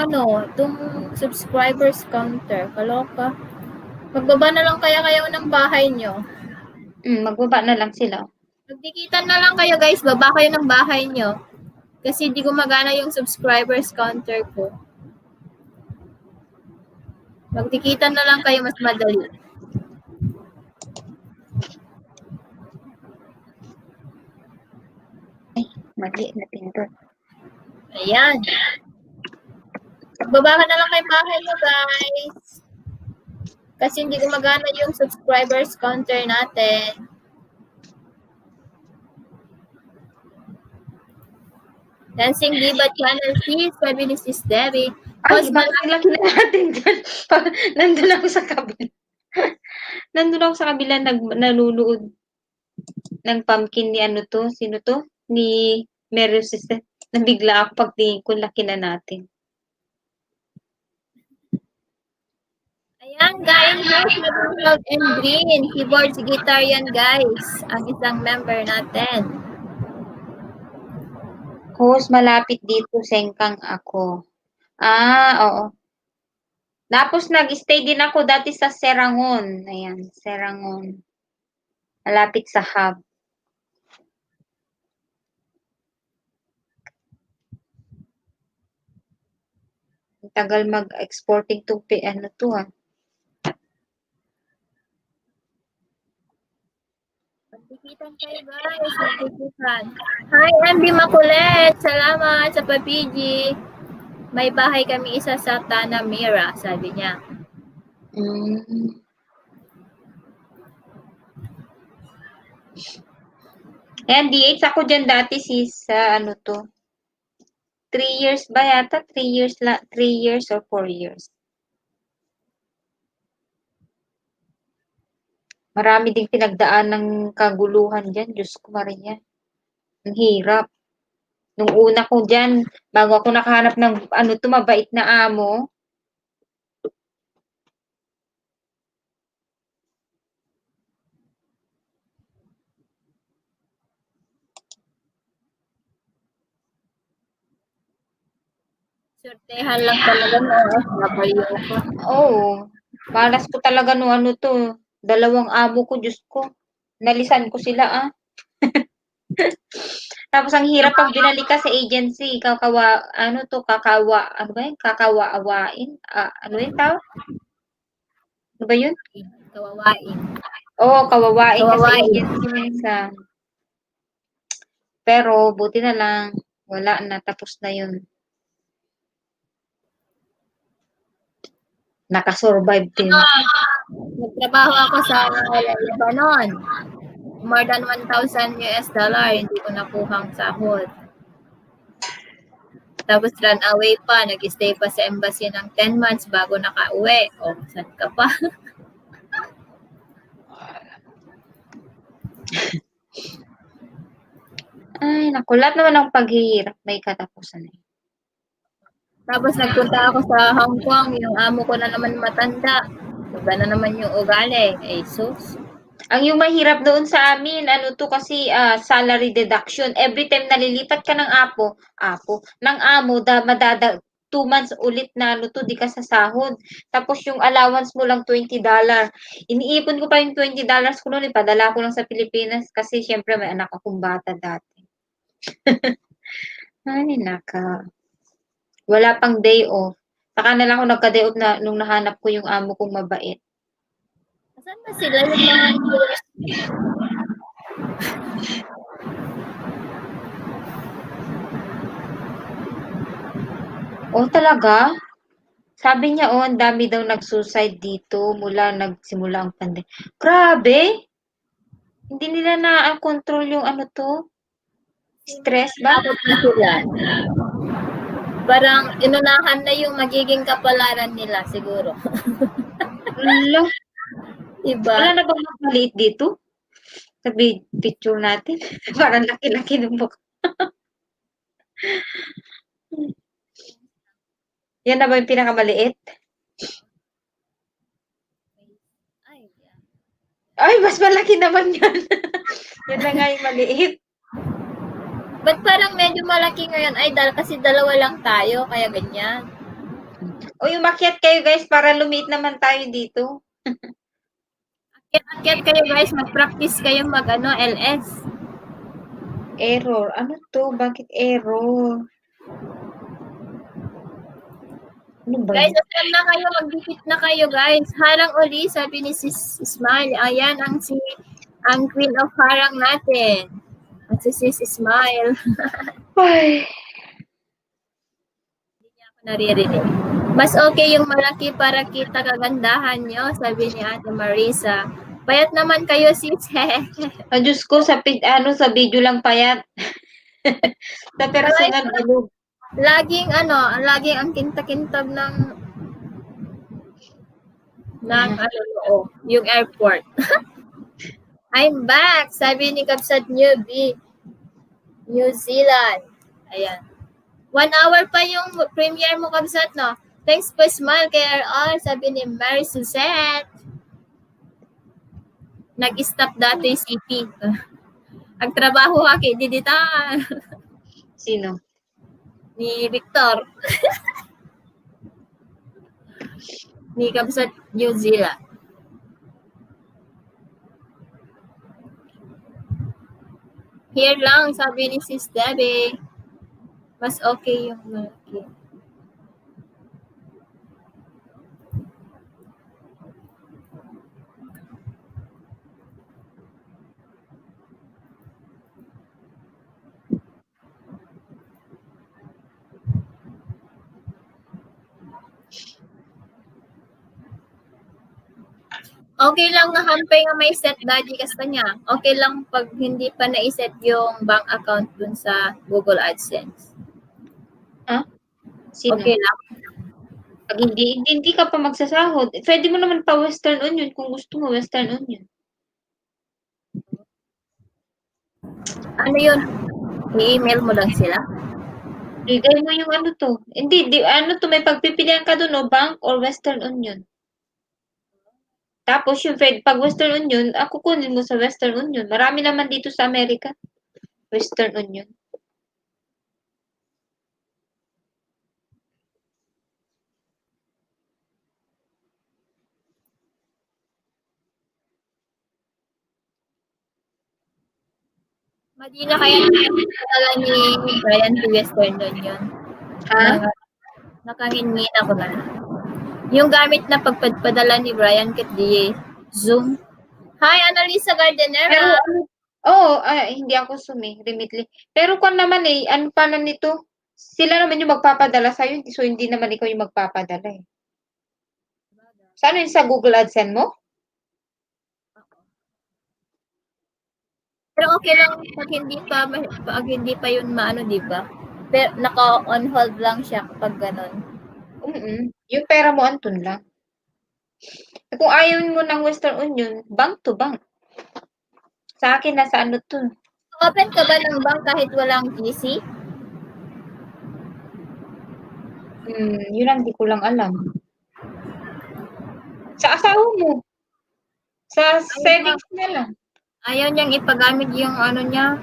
subscribers counter. Kaloka. Magbaba na lang kaya kayo ng bahay nyo. Magbaba na lang sila. Magdikitan na lang kayo guys. Baba kayo ng bahay nyo. Kasi di gumagana yung subscribers counter ko. Magdikitan na lang kayo mas madali. Mali na pindot. Ayan. Magbaba ka na lang kay bahay nyo guys. Kasi hindi gumagana yung subscribers counter natin. Dancing Diva Channel Sis, sabi ni Sis Debbie. Ay, bakit laki na natin dyan? Nandun ako sa kabila. Nanunood ng pumpkin ni sino to? Ni Mary Suzette. Nabigla ako pagtingin ko, laki na natin. Ayan guys, Gold and Green. Keyboards, guitar yan guys. Ang isang member natin. Host, malapit dito, Sengkang ako. Oo. Tapos nag-stay din ako dati sa Serangon. Ayan, Serangon. Malapit sa hub. Tagal mag-exporting to Magdikitan kayo guys, magdikitan. Hi, MB Makulet. Salamat sa papigi. May bahay kami isa sa Tanamira, sabi niya. Ayan, DH ako dyan dati sa 3 years ba yata? 3 years or 4 years. Marami ding pinagdaan ng kaguluhan dyan. Diyos ko, Maria. Ang hirap. Nung una ko dyan, bago ako nakahanap ng mabait na amo, Sortehan lang talaga ng OFW ko. oo. Malas ko talaga no 2 amo ko, Diyos ko. Nalisan ko sila, Tapos ang hirap pag binalik ka sa agency, ano ba yun? Kakawaawain? Ano yun tawag? Ano ba yun? Kawawain. Oo, kawawain ka sa Kawawain. agency minsan. Pero, buti na lang, wala na, tapos na yun. Nakasurvive din. Nagtrabaho ako sa Lebanon. More than $1,000, hindi ko nakuhang sahod. Tapos run away pa, nag-stay pa sa embassy ng 10 months bago nakauwi. O, saan ka pa? Ay, naku, lahat naman ng paghihirap may katapusan. Tapos nagpunta ako sa Hong Kong, yung amo ko na naman matanda. Iba na naman yung ugali. Eh, sus. Ang yung mahirap doon sa amin, kasi salary deduction. Every time nalilipat ka ng ng amo, 2 months ulit na di ka sasahod. Tapos yung allowance mo lang $20. Iniipon ko pa yung $20 ko noon, ipadala ko lang sa Pilipinas kasi syempre may anak akong bata dati. Ay, naka. Wala pang day off. Saka na lang ako nagka-day off nung nahanap ko yung amo kong mabait. Saan ba sila yung mga Oh, talaga? Sabi niya, ang dami daw nag-suicide dito mula nagsimula ang pandemya. Grabe! Hindi nila na-control yung stress ba? takot na sila? Parang inunahan na yung magiging kapalaran nila siguro. Wala. Diba? Wala na bang mas maliit dito? Sa picture natin. Parang laki-laki ng mukha. Yan na ba yung pinakamaliit? Ay, mas malaki naman yan. Yan na nga yung maliit. Ba't parang medyo malaki ngayon? Ay, kasi dalawa lang tayo, kaya ganyan. O yung makiat kayo guys, para lumiit naman tayo dito. Akyat kayo guys, mag-practice kayo LS. Error. Ano to? Bakit error? Ano ba Guys, yun? asal na kayo, magdikit na kayo guys. Harang uli, sabi ni Sis Smile. Ayan, ang queen of harang natin. At si Sis Smile. Ay. Hindi niya ako naririnig. Mas okay yung malaki para kita kagandahan nyo, sabi ni Ate Marisa. Payat naman kayo, sis. Ang Diyos ko, sa video lang payat. Sa personal, bilog. Laging ang kinta-kintab ng yung airport. I'm back, sabi ni Kapsat Newbie. New Zealand. Ayan. 1 hour pa yung premiere mo, Kapsat, no? Thanks po, Smile, KRR, sabi ni Mary Suzette. Nag-stop dati yung CP. Ang trabaho haki, didita. Sino? Ni Victor. Ni Kapsat New Zealand. Here lang, sabi ni Sis Debbie. Mas okay yung malaki. Okay lang na hampay nga may set daddy kanya. Okay lang pag hindi pa na-set yung bank account dun sa Google AdSense. Sino? Okay lang. Pag hindi ka pa magsasahod, pwede mo naman pa Western Union kung gusto mo Western Union. Ano yun? I-email mo lang sila? Bigay mo yung ano to. Hindi, may pagpipilian ka doon, no? Bank or Western Union. Tapos yung pag Western Union, kukunin mo sa Western Union. Marami naman dito sa Amerika. Western Union. Madina kaya nakakala ni Brian to Western Union. Ha? Nakangin ako na. Yung gamit na pagpadala ni Brian kit di Zoom. Hi, Annalisa Pero Gardenera. hindi ako remitly. Pero kung naman ano pa na nito? Sila naman yung magpapadala sa'yo, so hindi naman ikaw yung magpapadala eh. Saan yun sa Google AdSense mo? Pero okay lang pag hindi pa yun maano, di ba? Pero naka-on hold lang siya kapag ganun. Yung pera mo antun lang. Kung ayaw mo ng Western Union, bank to bank. Sa akin, nasa ano to? Open ka ba ng bank kahit walang GC? Yun ang di ko lang alam. Sa asawa mo. Sa savings na lang. Ayaw niyang ipagamit yung ano niya.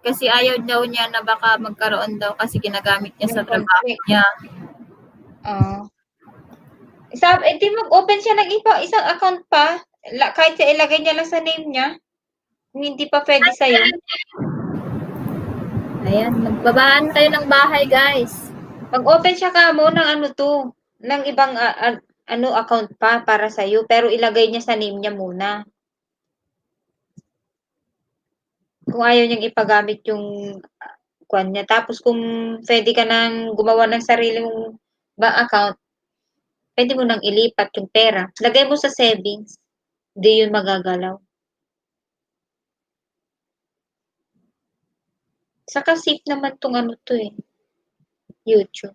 Kasi ayaw daw niya na baka magkaroon daw kasi ginagamit niya sa trabaho niya. Di mag-open siya ng isang account pa. Kahit sa ilagay niya lang sa name niya. Hindi pa pwede sa'yo. Ayan, magbabaan tayo ng bahay, guys. Mag-open siya ka mo ng ng ibang account pa para sa'yo. Pero ilagay niya sa name niya muna. Kung ayaw niyang ipagamit yung kwan niya. Tapos kung pwede ka nang gumawa ng sarili mong bank account, pwede mo nang ilipat yung pera. Lagay mo sa savings. Hindi yun magagalaw. Saka safe naman tong YouTube.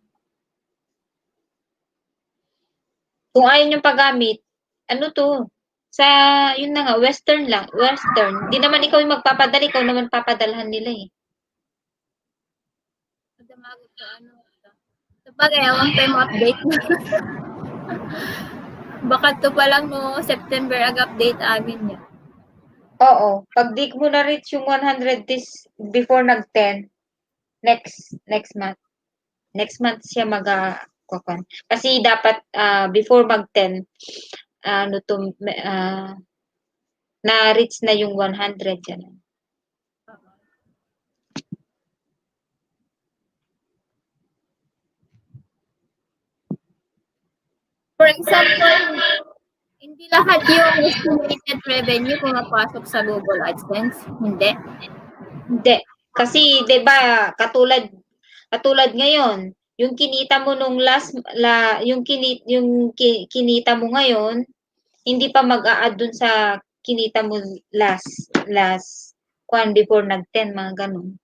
Kung ayaw niyong paggamit, yun na nga, Western lang. Western. Di naman ikaw yung magpapadala, ikaw naman papadalhan nila eh. Sabagay, awang tayo update na. Baka to pa lang September update amin niya. Oo. Pag di mo na-reach yung 100 days before nag-10, next month. Next month siya kasi dapat before mag-10, na-reach na yung 100 yan. For example, hindi lahat yung estimated revenue pumapasok sa Google AdSense. Hindi. Kasi 'di ba katulad ngayon, yung kinita mo nung yung kinita mo ngayon, hindi pa mag-a-add dun sa kinita mo last before nag-10, mga ganun.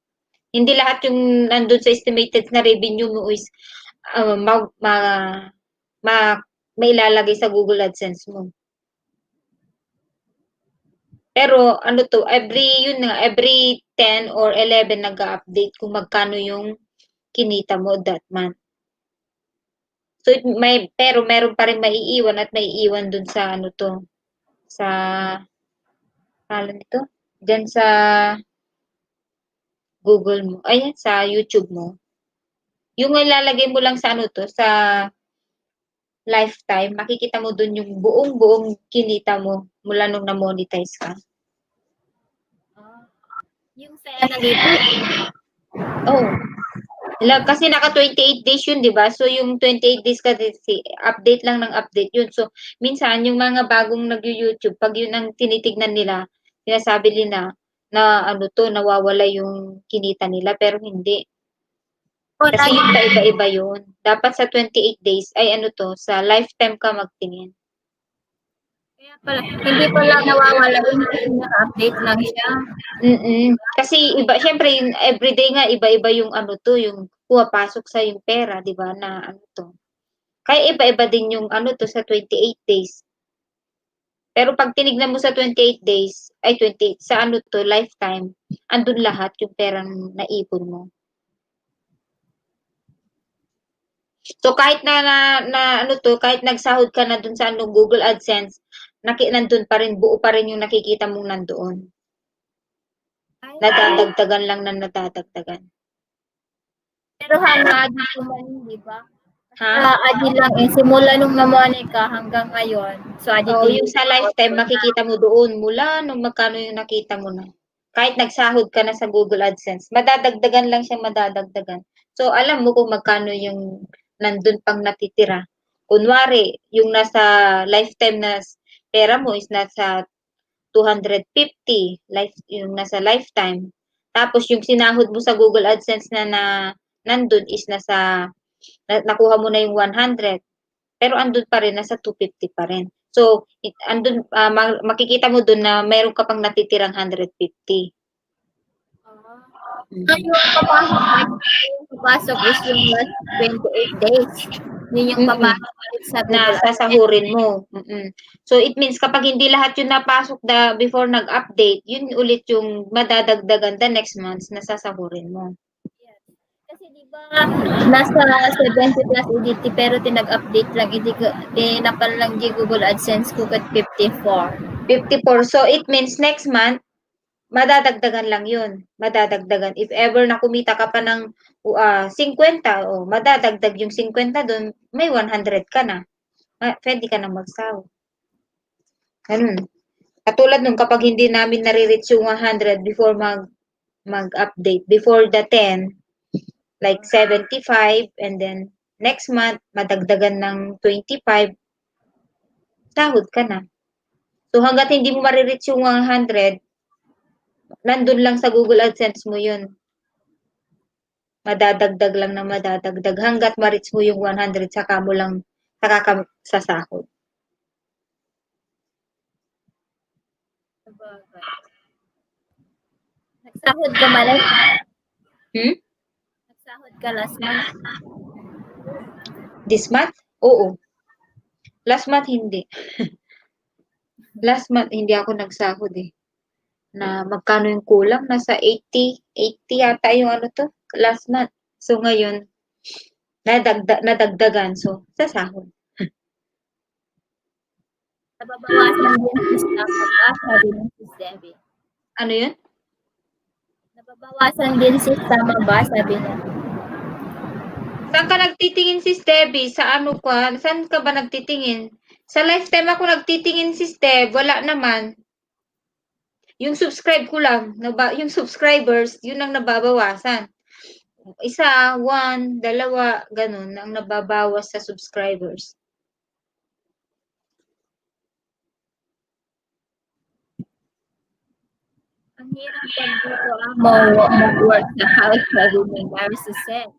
Hindi lahat yung nandun sa estimated na revenue mo is mailalagay sa Google AdSense mo. Pero every 10 or 11 nag-update kung magkano yung kinita mo that month. So pero meron pa rin maiiwan at maiiwan dun sa sa nito, diyan sa Google mo, sa YouTube mo. Yung ilalagay mo lang sa sa lifetime, makikita mo dun yung buong kinita mo mula nung na-monetize ka. Yung sa analytics. Kasi naka 28 days yun, di ba? So, yung 28 days kasi, update lang ng update yun. So, minsan, yung mga bagong nag-YouTube, pag yun ang tinitignan nila, sinasabi nila na nawawala yung kinita nila, pero hindi. Kasi yung iba-iba yun. Dapat sa 28 days, sa lifetime ka magtingin. Kaya pala, hindi pala nawawala yung update lang siya. Kasi syempre, everyday nga, iba-iba yung yung pumapasok sa yung pera, 'di ba, na ano 'to. Kaya iba-iba din yung ano 'to sa 28 days. Pero 'pag tinignan mo sa 28 days, ay 28 sa ano 'to, lifetime, andun lahat yung perang naipon mo. So kahit na ano 'to, kahit nagsahod ka na dun sa ano, Google AdSense, nandun pa rin, buo pa rin yung nakikita mong nandoon. Ay, Nadadagdagan lang ng nadadagdagan. pero hangad naman, di ba? Ha? Adi lang eh, simula nung namoney ka hanggang ngayon. So, adi Oo, din yung sa lifetime, makikita mo doon mula nung magkano yung nakita mo na. Kahit nagsahod ka na sa Google AdSense, madadagdagan lang siya, madadagdagan. So, alam mo kung magkano yung nandun pang natitira. Kunwari, yung nasa lifetime na pera mo is nasa 250, yung nasa lifetime. Tapos, yung sinahod mo sa Google AdSense na nandun is nakuha mo na yung 100. Pero andun pa rin, nasa 250 pa rin. So, andun, makikita mo dun na mayroon ka pang natitirang 150. Yung papasok is yung last 28 days. Yun yung papasok ulit sa Google Na sasahurin mo. So, it means kapag hindi lahat yung napasok before nag-update, yun ulit yung madadagdagan the next month na sasahurin mo. Kasi di ba nasa 70 plus EDT pero tinag-update lang tinapal lang di Google AdSense ko kat 54. 54. So, it means next month, madadagdagan lang yun. Madadagdagan. If ever na kumita ka pa ng 50, madadagdag yung 50 doon, may 100 ka na. Pwede ka na mag-sahod. Ganun. Katulad nung kapag hindi namin nare-reach yung 100 before mag-update, before the 10, like 75, and then next month, madagdagan ng 25, sahod ka na. So, hanggat hindi mo marireach yung 100, nandun lang sa Google AdSense mo yun. Madadagdag lang na madadagdag. Hanggat ma-reach mo yung 100, saka ka sasahod. Nagsahod ka malay? Nagsahod ka last month? This month? Oo. Last month, hindi. Last month, hindi ako nagsahod eh. Na magkano yung kulang? Nasa 80 yata yung ano to, last month. So, ngayon, nadagdagan. So, sasahod. Nababawasan din si Tama ba? Sabi ng Sis Debbie. Ano yun? Nababawasan din si Tama ba? Sabi niya. Saan ka nagtitingin, Sis Debbie? Sa ano ka? Saan ka ba nagtitingin? Sa lifetime ako nagtitingin, Sis Deb. Wala naman. Yung subscribe ko lang. Yung subscribers, yun ang nababawasan. Isa, 1, 2, ganun ang nababawas sa subscribers. Ang hirap pag dito mag-work sa house, sabi ni Marissa said.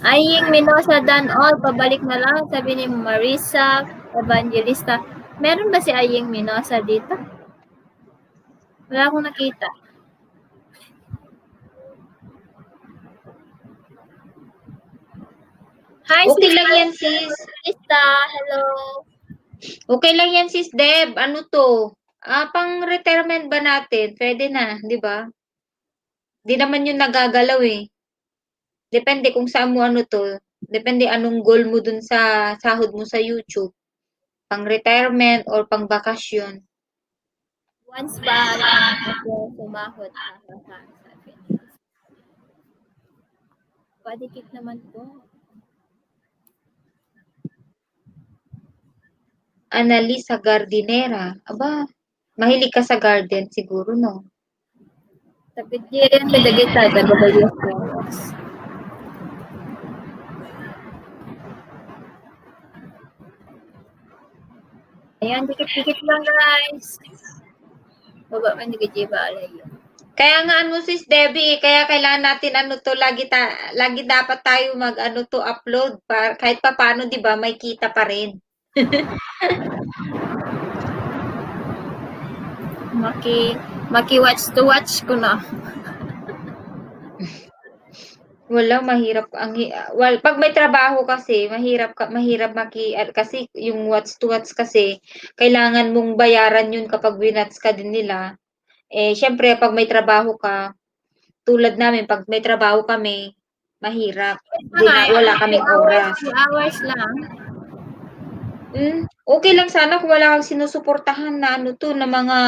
Aying Minosa dan all, pabalik na lang, sabi ni Marissa Evangelista. Meron ba si Aying Minosa dito? Wala akong nakita. Hi, Okay sis. lang yan, sis. Evangelista, hello. Okay lang yan, sis Deb. Ano to? Pang retirement ba natin? Pwede na, di ba? Di naman yun nagagalaw eh. Depende kung saan mo ano to. Depende anong goal mo dun sa sahod mo sa YouTube. Pang retirement or pang bakasyon. Once ba lang ako sumahod sa padikit naman po. Annalisa Gardinera. Aba, mahilig ka sa garden siguro, no? Tapit din sa dagita, dagabayos ko. Ayan, dikit-dikit lang guys. Baba man dikit ba alay. Kaya nga ano sis Debbie, kaya kailangan natin ano to lagi dapat tayo upload para kahit papaano 'di ba may kita pa rin. Maki watch to watch ko na. Wala, mahirap well, 'pag may trabaho kasi mahirap kasi yung watch to watch kasi kailangan mong bayaran yun kapag winatch ka din nila. Eh, siyempre 'pag may trabaho ka, tulad namin 'pag may trabaho kami, mahirap. Wala kaming 2 hours, oras. 2 hours lang. Okey lang sana kung wala kang sinusuportahan na na mga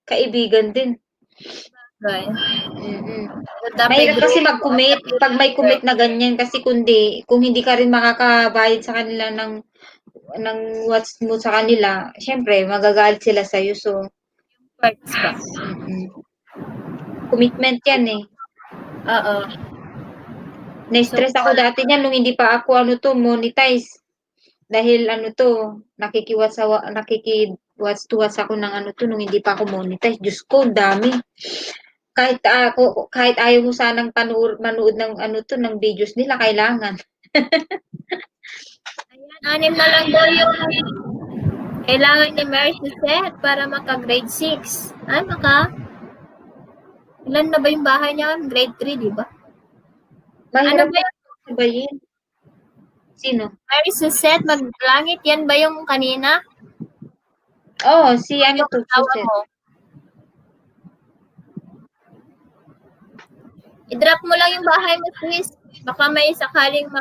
kaibigan din. Right. Mm. Dapat may Mahirap kasi group. mag-commit 'pag may commit na ganyan kasi kung hindi ka rin makakabayad sa kanila ng watch mo sa kanila, siyempre magagalit sila sa'yo. So, Perks ba? commitment 'yan, eh. Oo. Na-stress ako dati niyan nung hindi pa ako monetize. Dahil nakiki-watch to watch ako ng nung hindi pa ako monetize. Diyos ko, ang dami. Kahit ayaw mo sanang manood ng ng videos nila, kailangan. Ayan, 6 na lang daw yung kailangan ni Mary set para maka-grade 6. Ilan na ba yung bahay niya? Grade 3, di ba? Mahirap Ano ba yun? sabayin. Sino? Mary set, maglangit yan ba yung kanina? Oo, si Yung asawa Suset. mo. I-drop mo lang yung bahay mo, sis. Baka may sakaling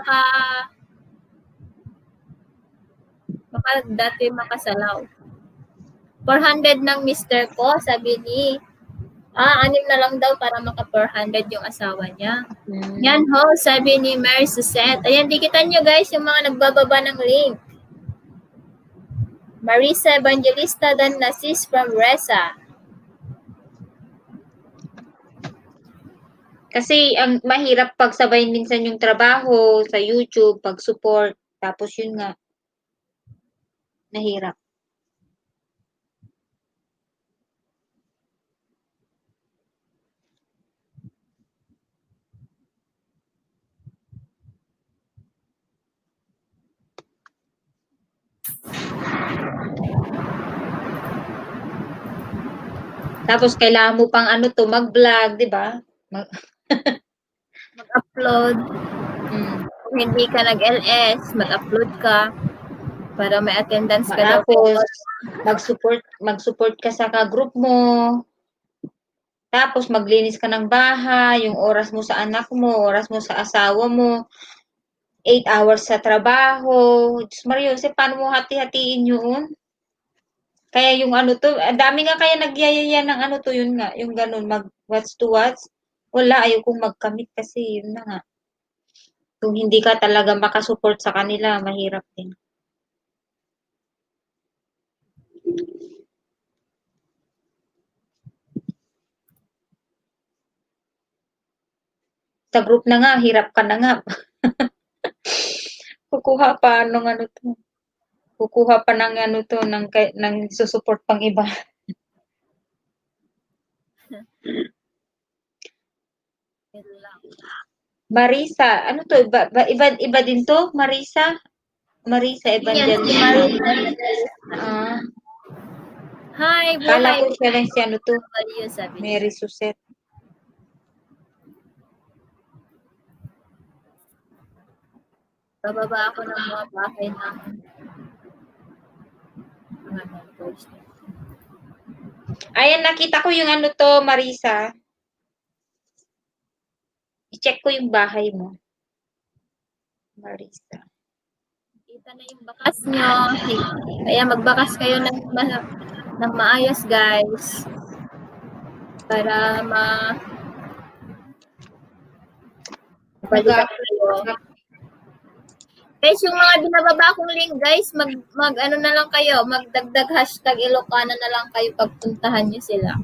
dati makasalaw. 400 ng mister ko, sabi ni 6 na lang daw para maka 400 yung asawa niya. Yan ho, sabi ni Mary Suset. Ayan, dikitan nyo guys yung mga nagbababa ng link. Marisa Evangelista dan Nasis from Resa. Kasi ang mahirap pagsabayin minsan yung trabaho sa YouTube, pag-support, tapos yun nga, nahirap. Tapos kailangan mo pang mag-vlog, 'di ba? Mag-upload. Kung hindi ka nag-LS, mag-upload ka para may attendance ka daw. Tapos mag-support ka sa ka-group mo. Tapos maglinis ka ng bahay, yung oras mo sa anak mo, oras mo sa asawa mo, 8 hours sa trabaho. Diyos Maria Jose, paano mo hati-hatiin yun? Kaya yung dami nga kaya nagyayaya ng yun nga, yung ganun, mag-watch to watch. Wala, ayaw kong mag-commit kasi yun na nga. Kung hindi ka talaga makasupport sa kanila, mahirap din. Sa group na nga, hirap ka na nga. Kukuha pa Kukuha pa ng susuport pang iba. Marisa, iba din to? Marisa Evangelista. Hi, Kala buhay. ko siya lang si Sabi niya. Mary Suset. Bababa ako ng mga bahay ng mga neighbors. Ayan, nakita ko yung Marisa. I-check ko yung bahay mo. Marisa. Kita na yung bakas nyo. Kaya magbakas kayo ng maayos, guys. Para balikan kayo. Guys, yung mga binababa kong link, guys, mag-ano na lang kayo, magdagdag hashtag Ilocana na lang kayo pagpuntahan nyo sila.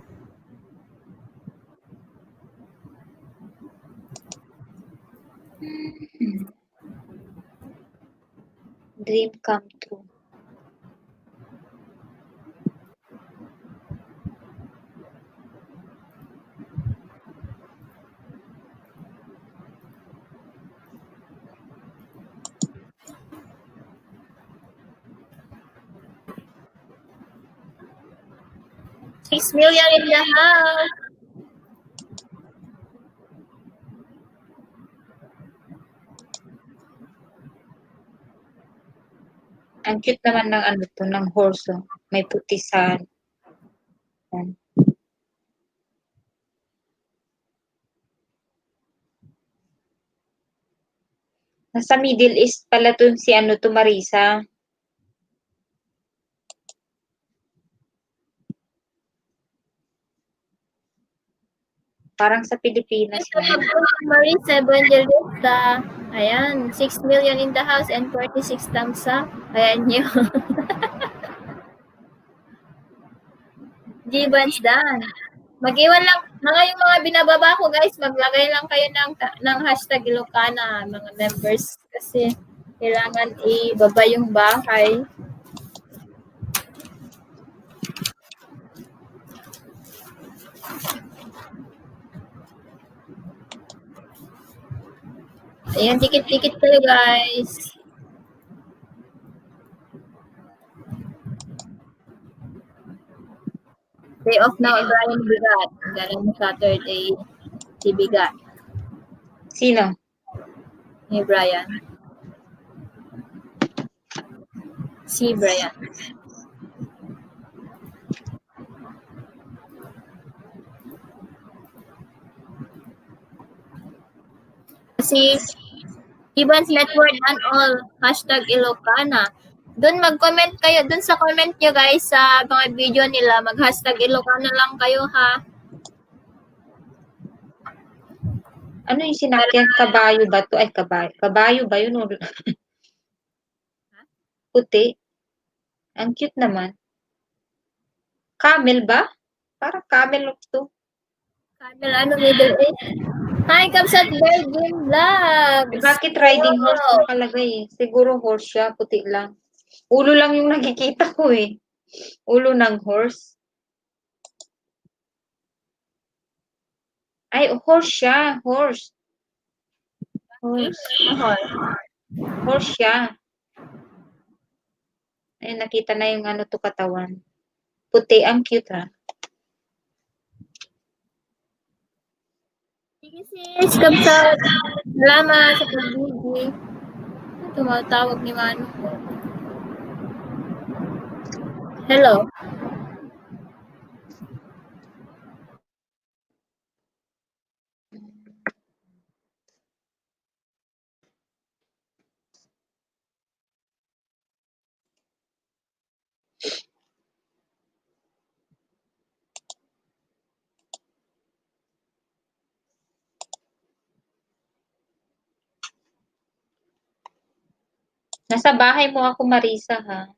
Dream come true. $6 million in the house. Ang cute naman ng ano to, ng horse. Oh. May puti sa... Yan. Nasa Middle East pala to si ano to, Marisa. Parang sa Pilipinas Sa lang. Marisa Evangelista, ayan, 6 million in the house and 46 thumbs up. Ayan yun. G-Bands Dan. Mag-iwan lang, yung mga binababa ko guys, maglagay lang kayo ng hashtag Ilocana, mga members. Kasi kailangan ibaba yung bahay. Ayan, dikit-dikit kayo guys. Day off na Brian Bigat. Galing mo Saturday, si Bigat. Sino? Ni Brian. Si Brian. Si Gibbons Network and all, hashtag Ilocana. Doon mag-comment kayo, doon sa comment nyo guys sa mga video nila, mag-hashtag Ilocana lang kayo ha. Ano yung sinakyan? Kabayo ba to? Ay, kabayo. Kabayo ba yun? Puti. Ang cute naman. Camel ba? Parang camel to. Camel, ano, Middle East. Hi, Kapsat Virgin Vlogs! Bakit riding horse nakalagay eh? Siguro horse siya, puti lang. Ulo lang yung nakikita ko eh. Ulo ng horse. Ay, horse siya. Horse. Horse. Horse siya. Ay, nakita na yung ano to katawan. Puti, ang cute ha. Sige sis, Kapsat. Salamat sa pag-ibig. Tumatawag ni Manu. Hello. Nasa bahay mo ako, Marisa, ha?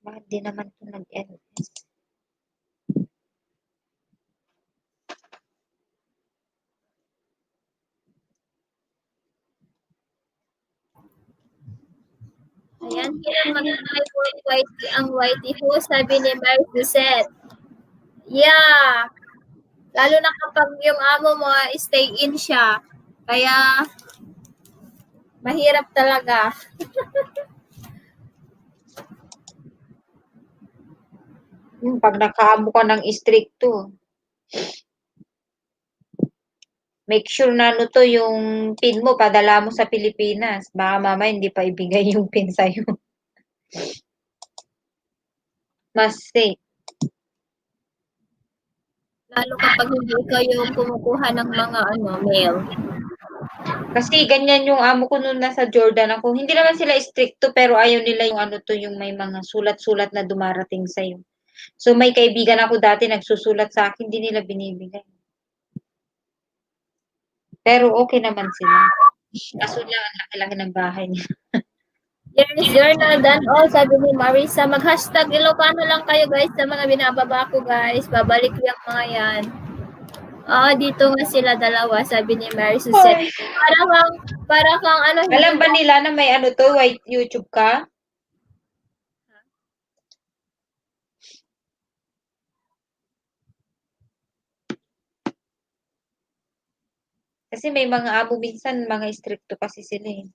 Bakit di naman ito nag-LS? Ayan, mag-white ang whitey ho, sabi ni Mary Suzette. Yeah. Lalo na kapag yung amo mo, stay in siya. Kaya, mahirap talaga. Pag nakaamo ka ng stricto, make sure na ano to, yung pin mo, padala mo sa Pilipinas. Baka mamaya hindi pa ibigay yung pin sa'yo. Mas safe. Lalo kapag hindi ikaw yung kumukuha ng mga mail. Kasi ganyan yung amo ko nung nasa Jordan ako. Hindi naman sila stricto, pero ayaw nila yung ano to, yung may mga sulat-sulat na dumarating sa'yo. So may kaibigan ako dati nagsusulat sa akin, hindi nila binibigay. Pero okay naman sila. Kaso lang, ang laki-laki ng bahay niya. Yes, journal done all, sabi ni Marisa. Mag-hashtag Ilocano lang kayo guys sa mga binababa ko guys. Babalik yung mga yan. Dito nga sila dalawa, sabi ni Mary Suzette. Para kang ano. Alam ba nila na may ano to, white YouTube ka? Kasi may mga amo minsan, mga stricto kasi sila eh.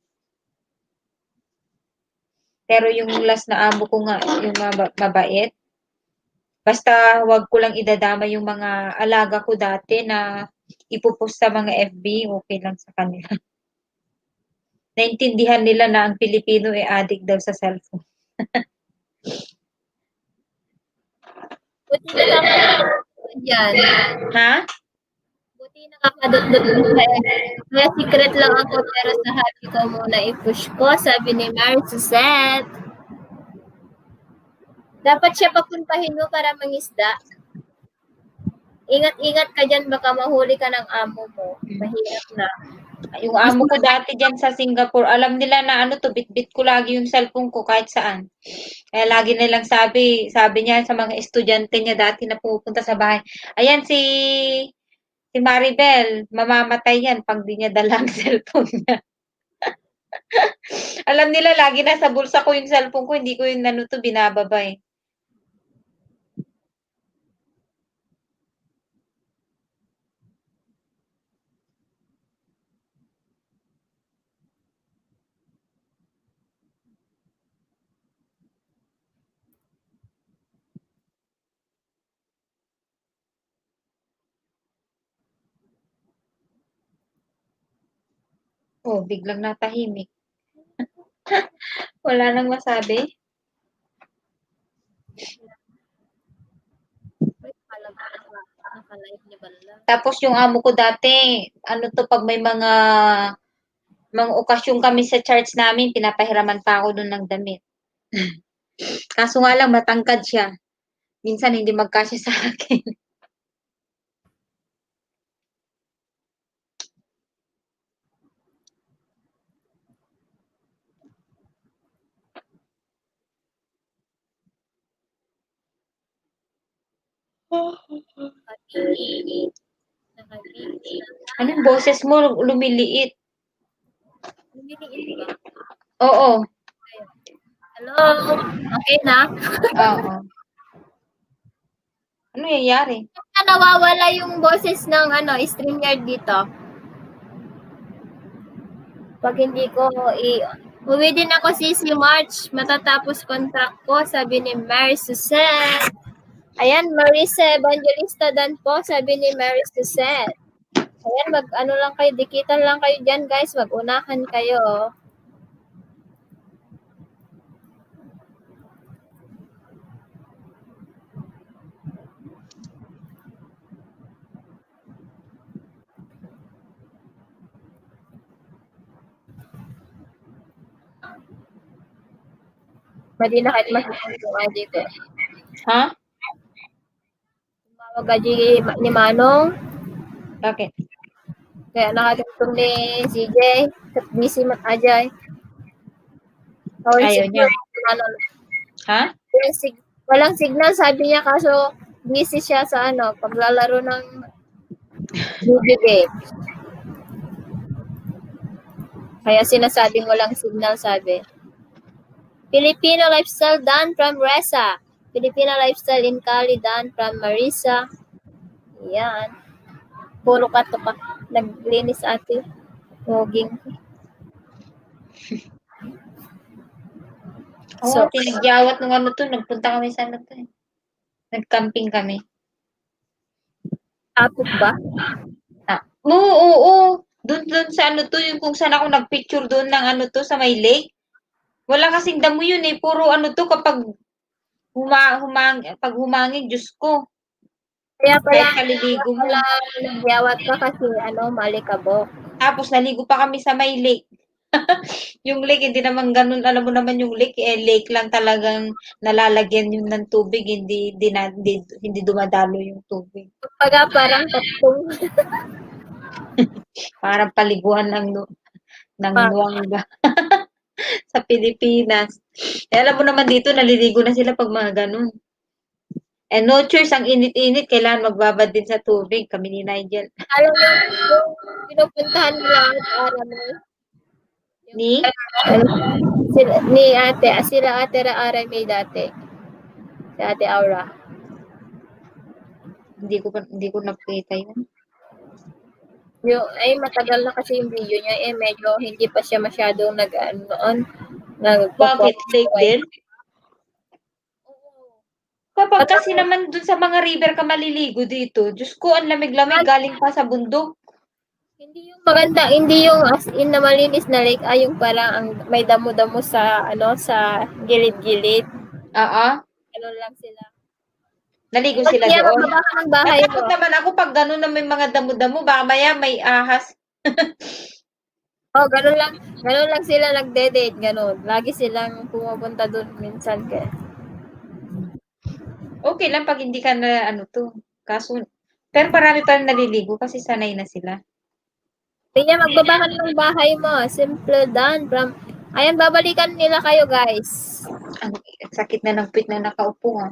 Pero yung last na amo ko nga, yung mabait, basta wag ko lang idadama yung mga alaga ko dati na ipupost sa mga FB, okay lang sa kanila. naintindihan nila na ang Pilipino ay addict daw sa cellphone. Buti nakakadot dyan. Ha? Buti nakakadot-dot ko kaya secret lang ako pero sa hobby ko muna i-push ko, sabi ni Mary Suzette. Dapat siya papuntahin mo para mangisda. Ingat-ingat ka dyan, baka mahuli ka ng amo mo. Mahirap na. Yung amo ko dati dyan sa Singapore, alam nila na ano to, bit-bit ko lagi yung cellphone ko kahit saan. Kaya lagi nilang sabi niya sa mga estudyante niya dati na pupunta sa bahay, ayan si Maribel, mamamatay yan pag di niya dala ang cellphone niya. Alam nila lagi nasa bulsa ko yung cellphone ko, hindi ko yung ano to binababa eh. Oh, biglang natahimik. Wala nang masabi. Nakalive niya ba lang? Tapos yung amo ko dati, ano to, pag may mga okasyon kami sa church namin, pinapahiraman pa ako doon ng damit. Kaso nga lang, matangkad siya. Minsan hindi magkasya sa akin. Anong boses mo lumiliit? Lumiliit ba? Oo. Hello? Okay na? Oo. Ano nangyayari? Nawawala yung boses ng StreamYard dito. Pag hindi ko uwi din ako si March, matatapos contract ko, sabi ni Mary Suzette. Ayan, Marisa Evangelista Dan po, sabi ni Mary Suzette. Ayan, lang kayo, dikitan lang kayo dyan guys, mag-unahan kayo. Madi na kahit masipag yung aji ko. Ha? Tumawag aji ni Manong. Bakit? Kaya nakatugtong ni CJ. Busy man ajay. Ayaw niya. Ha? Walang signal sabi niya kaso busy siya sa paglalaro ng video game. Kaya sinasabing walang signal sabi. Filipino lifestyle done from Reza. Filipino lifestyle in Cali done from Marisa. Yan. Puro ka to pa. Naglinis ate. Huging. So, tinagyawat nung nagpunta kami sa nag-camping kami. Tapos ba? Oo. Doon sa yung kung saan ako nagpicture doon ng sa may lake. Wala kasing damo yun eh. Puro kapag pag humangin, Diyos ko. Kaya pala, kahit kaliligo mo. nagyawat ka kasi malikabok. Tapos naligo pa kami sa may lake. Yung lake, hindi naman ganun. Alam mo naman yung lake, lake lang talagang nalalagyan yun ng tubig. Hindi dumadalo yung tubig. Pagka parang tatlong. Parang paliguan ng nuwangga. Sa Pilipinas. Alam mo naman dito, naliligo na sila pag mga ganun. No choice, ang init-init, kailangan magbabad din sa tubig. Kami ni Nigel. Alam mo, yung pinupuntahan nila at Aramay. Sila ate Aramay dati. Si ate Aura. Hindi ko nakita yun. Matagal na kasi yung video niya. Medyo hindi pa siya masyadong noon. Bakit? Lake din? Kapag kasi naman dun sa mga river ka maliligo dito, Diyos ko, ang lamig-lamig galing pa sa bundok. Hindi yung maganda, hindi yung as in na malinis na lake, ay yung parang ang may damo-damo sa ano sa gilid-gilid. Oo. Ganun lang sila. Naligo Kasi sila yan, doon. magbaba ka ng bahay mo. Natakot naman ako pag gano'n na may mga damo-damo. Baka maya may ahas. Oh, ganun lang sila nagde-date, ganun. Lagi silang pumupunta doon minsan kaya. Okay lang pag hindi ka na ano to. Kaso, pero marami pa rin naliligo kasi sanay na sila. Kaya magbaba ka ng bahay mo. Simple done. Ayan, babalikan nila kayo, guys. Ang sakit na ng pit na nakaupo ha.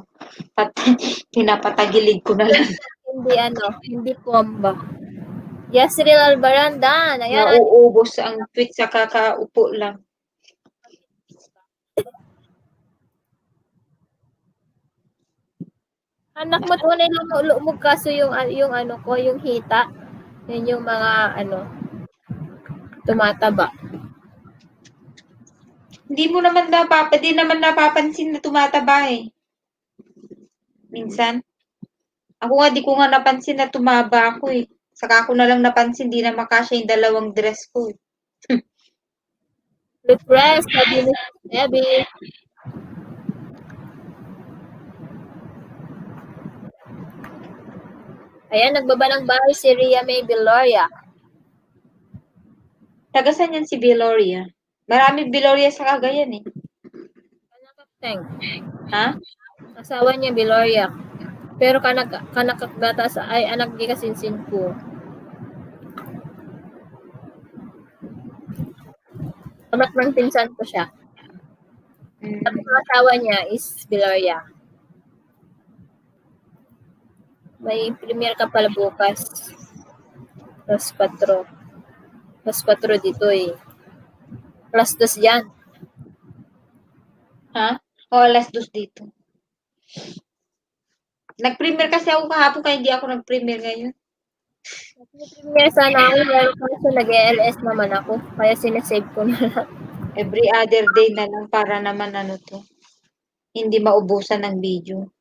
At pinapatagilid ko na lang. Hindi pomba. Yasril Albarandan. Ayan, Nauubos ang pit sa kakaupo lang. anak mo tunay lang lumog kaso yung ano ko, yung hita. Yun yung mga tumataba. Di naman napapansin na tumataba eh. Minsan. Ako nga, di ko nga napansin na tumaba ako eh. Saka ako na lang napansin, di na makasya yung 2 dress ko eh. Refresh, sabi ni Debbie. Ayan, nagbaba ng bahay si Ria May Viloria. Taga saan yan si Viloria? Maraming Viloria sa Cagayan eh. Teng. Ha? Asawa niya Viloria. Pero kanakakbata sa ay anak di kasinsin ko. Anak ng pinsan ko siya. Mm. Ang asawa niya is Viloria. May premier ka pala bukas. Los 4. Los 4 dito eh. Plus 2 yan. Ha? O, alas 2 dito. Nag-premier kasi ako kahapon kaya hindi ako nag-premier ngayon. Premier sana ako pero kaso nag-ELS naman ako. Kaya sinesave ko na lang. Every other day na lang para naman ano to. Hindi maubusan ng video.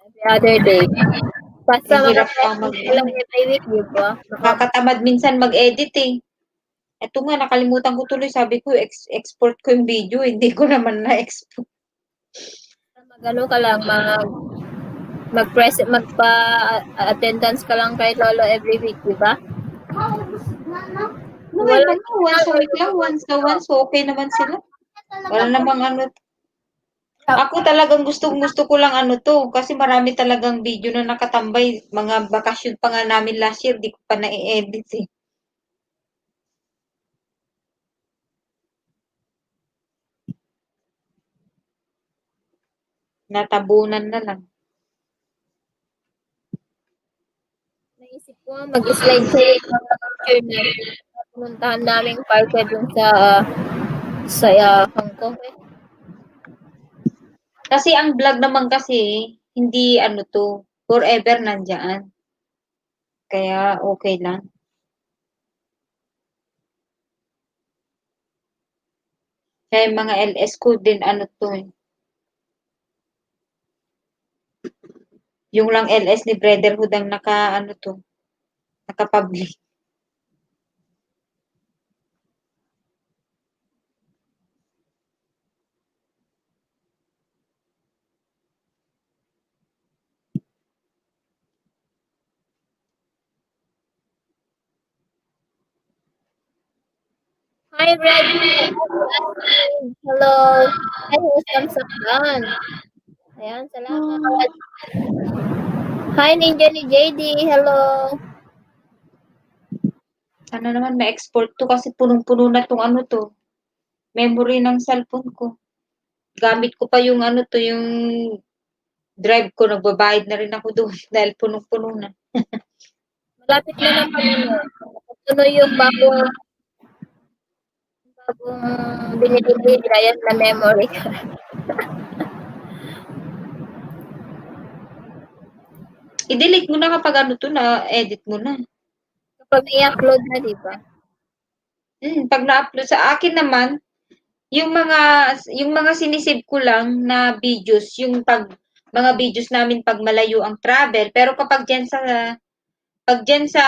Every other day. Basta Hirap pa lang every week, di ba? Nakakatamad minsan mag-edit eh. Ito nga, nakalimutan ko tuloy. Sabi ko, export ko yung video. Hindi ko naman na-export. Magano ka lang, magpa-attendance ka lang kay Lolo every week, di ba? Wala na, once a week lang, once a once, so okay naman sila. Wala namang ano. Ako talagang gusto ko lang ano to, kasi marami talagang video na nakatambay. Mga bakasyon pa nga namin last year, di ko pa na-edit eh. Natabunan na lang. Naisip ko mag-slide sa picture na pununtahan namin parke dun sa Hong Kong eh. Kasi ang vlog naman kasi, hindi ano to, forever nandyan. Kaya okay lang. Kaya yung mga LS ko din ano to eh. Yung lang LS ni Brotherhood ang ano to, naka-public. Hi, Reggie! Hello! Hi, welcome sa kan. Ayan, salamat. Hi, Ninja ni JD. Hello! Sana naman ma-export to kasi punong-puno na tong ano to. Memory ng cellphone ko. Gamit ko pa yung ano to, yung drive ko. Nagbabayad na rin ako doon dahil punong-puno na. Malapit na naman tuloy yung bagong binibili yan na memory card. I-delete mo na kapag ano to na, edit mo na. Kapag i-upload na, di ba? Pag na-upload sa akin naman, yung mga sinisave ko lang na videos, yung mga videos namin pag malayo ang travel. Pero kapag dyan sa Pag dyan sa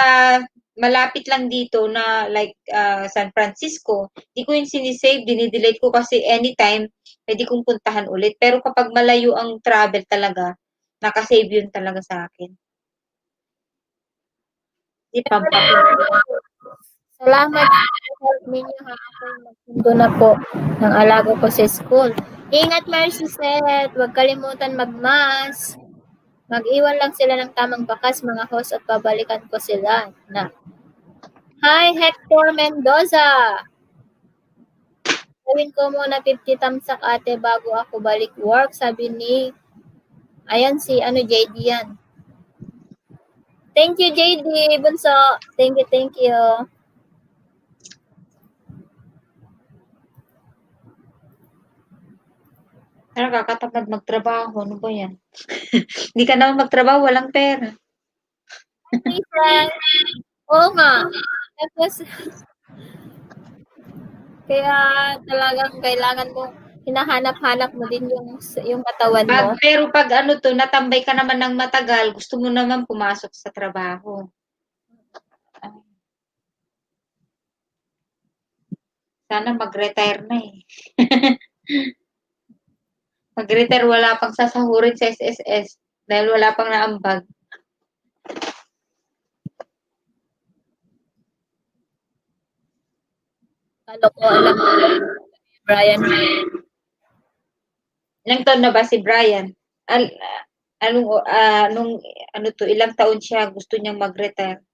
malapit lang dito na like San Francisco, di ko yung sinisave, dinidelete ko kasi anytime pwede kong puntahan ulit. Pero kapag malayo ang travel talaga, nakasave yun talaga sa akin. Di pampapin. Salamat sa help ninyo ha. Ako'y magsundo na po ng alaga ko sa school. Ingat, Mercy Seth. Huwag kalimutan mag-mask. Mag-iwan lang sila ng tamang bakas, mga host, at babalikan ko sila. Na. Hi, Hector Mendoza. Gawin ko muna 50 tamsak ate bago ako balik work. Sabi ni, ayan si JD yan. Thank you, JD. Bunso. Thank you, thank you. Nakakatamad magtrabaho. Ano ba yan? Hindi ka naman magtrabaho, walang pera. Oo nga. Tapos, kaya talagang kailangan mo, hinahanap-hanap mo din yung katawan mo. Pero pag ano to, natambay ka naman ng matagal, gusto mo naman pumasok sa trabaho. Sana mag-retire na eh. Mag-retire, wala pang sasahurin sa SSS dahil wala pang naambag. Kalokohan lang. Brian. Ilang taon na ba si Brian? Ilang taon siya gusto niyang mag-retire?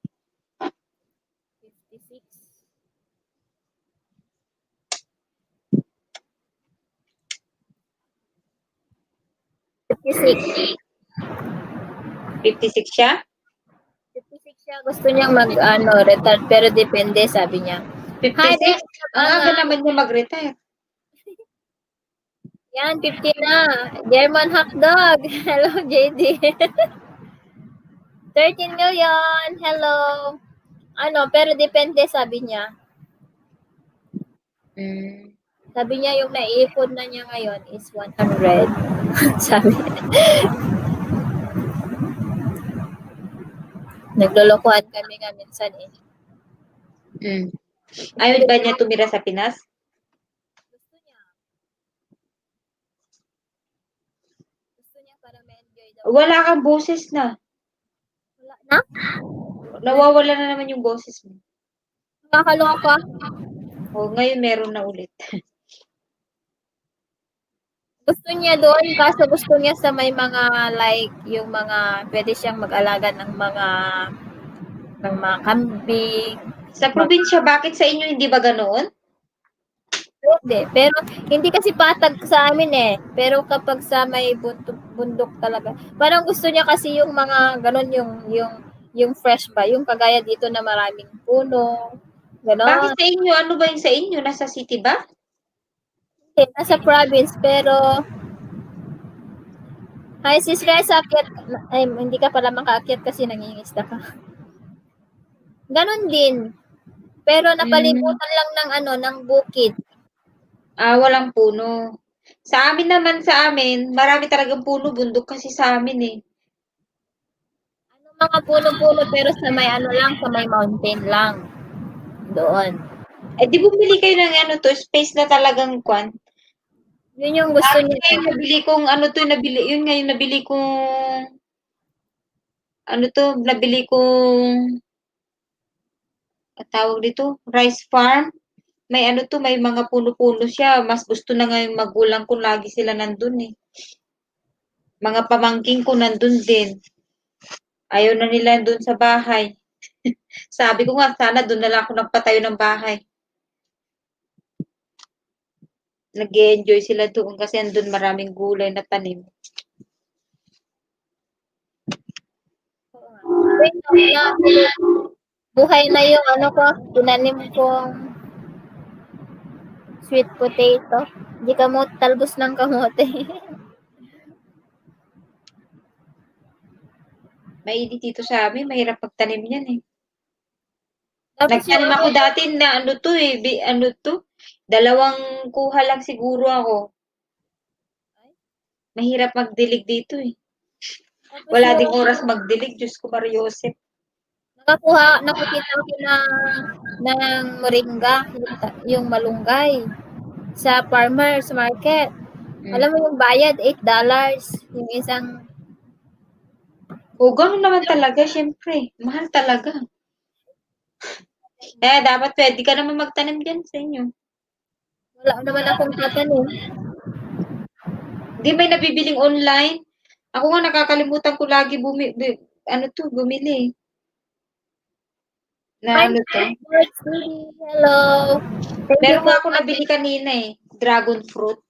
56. 56. 56 siya? 56 siya. Gusto niyang retire pero depende, sabi niya. 56? Ang aga naman niya mag-retire. Yan, 50 na. German hotdog. Hello, JD. 13 million. Hello. Pero depende, sabi niya. Sabi niya yung naiipon na niya ngayon is 100. Sabi. Naglolokohan kami nga minsan eh. Ayaw ba niya tumira sa Pinas? Gusto niya. Gusto niya para ma-enjoy daw. Wala kang boses na. Wala na? Nawawala na naman yung boses mo. Nakakaloka. Ngayon meron na ulit. Gusto niya doon, kaso gusto niya sa may mga yung mga pwede siyang mag-alaga ng mga kambing. Sa probinsya, bakit sa inyo hindi ba ganoon? Pwede, pero hindi kasi patag sa amin eh. Pero kapag sa may bundok talaga, parang gusto niya kasi yung mga ganon, yung fresh ba, yung kagaya dito na maraming puno, ganon. Bakit sa inyo? Ano ba yung sa inyo? Nasa city ba? Hindi, nasa province, pero hi sis Reza, hindi ka pala makaakyat kasi nangingisda ka. Ganon din. Pero napalibutan lang ng bukid. Walang puno. Sa amin, marami talagang puno, bundok kasi sa amin eh. Mga puno-puno pero sa may sa may mountain lang. Doon. Di bumili kayo ng space na talagang kwan. Yun yung gusto niya. Nabili kong tawag dito, rice farm. May may mga puno-puno siya. Mas gusto na nga yung magulang ko, lagi sila nandun eh. Mga pamangking ko nandun din. Ayaw na nila dun sa bahay. Sabi ko nga, sana dun na lang ako nagpatayo ng bahay. Nag-enjoy sila doon kasi andun maraming gulay na tanim. Buhay na yung tinanim kong sweet potato. Hindi talbos ng kamote. Mainit dito sa amin, mahirap magtanim yan eh. Nagtanim ako dati na 2 kuha lang siguro ako. Mahirap magdilig dito eh. Wala ding oras magdilig, Diyos ko Mariosep. Nakakita ako ng moringa, yung malunggay, sa farmer's market. Alam mo yung bayad, $8. Yung isang, O, gano'n naman talaga, syempre. Mahal talaga. Kaya dapat pwede ka naman magtanim dyan sa inyo. wala naman akong tatanim. Hindi may nabibiling online. Ako nga nakakalimutan ko lagi bumili. Na ano to? Hello. Thank you Meron po. nga ako nabili kanina eh. Dragon fruit.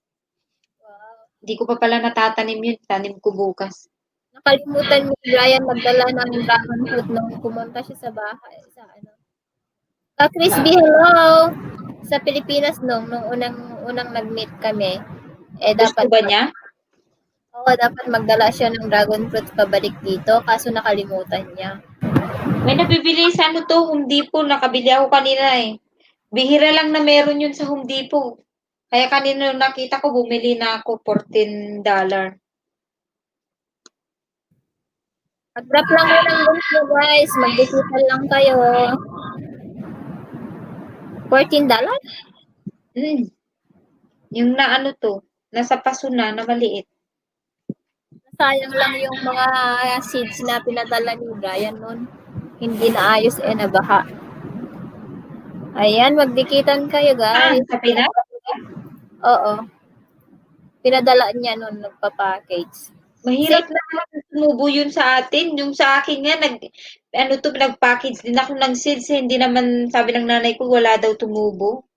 Hindi ko pa pala natatanim yun. Tanim ko bukas. Nakalimutan ni Brian magdala ng dragon fruit nung pumunta siya sa bahay. Sa ano. Crispy, hello! Sa Pilipinas nung unang nag-meet kami, Gusto ba niya? dapat magdala siya ng dragon fruit pabalik dito, kaso nakalimutan niya. May nabibili sa ano to, Home Depot. Nakabili ako kanina eh. Bihira lang na meron yun sa Home Depot. Kaya kanina nung nakita ko, bumili na ako $14. Mag-drop lang mo ng link nyo guys, mag-digital lang kayo. $14? Yung na ano to, nasa paso na maliit. Sayang lang yung mga seeds na pinadala ni Brian nun. Hindi na ayos nabaha. Ayan, magdikitan kayo guys. Sa Pinas? Oo. Pinadala niya nun, nagpa-package. Mahirap na tumubo yun sa atin. Yung sa akin nga, nag-package din ako ng seeds. Hindi naman, sabi ng nanay ko, wala daw tumubo.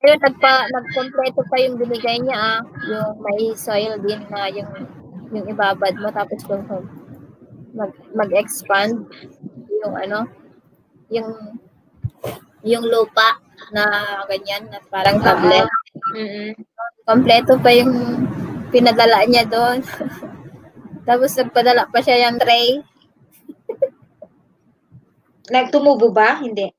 Ayun, nagkompleto pa yung binigay niya yung may soil din na yung ibabad mo tapos kung mag-expand yung yung lupa na ganyan na parang tablet. Kompleto pa yung pinadala niya doon. Tapos nagpadala pa siya yung tray. Nagtumubo ba? Hindi.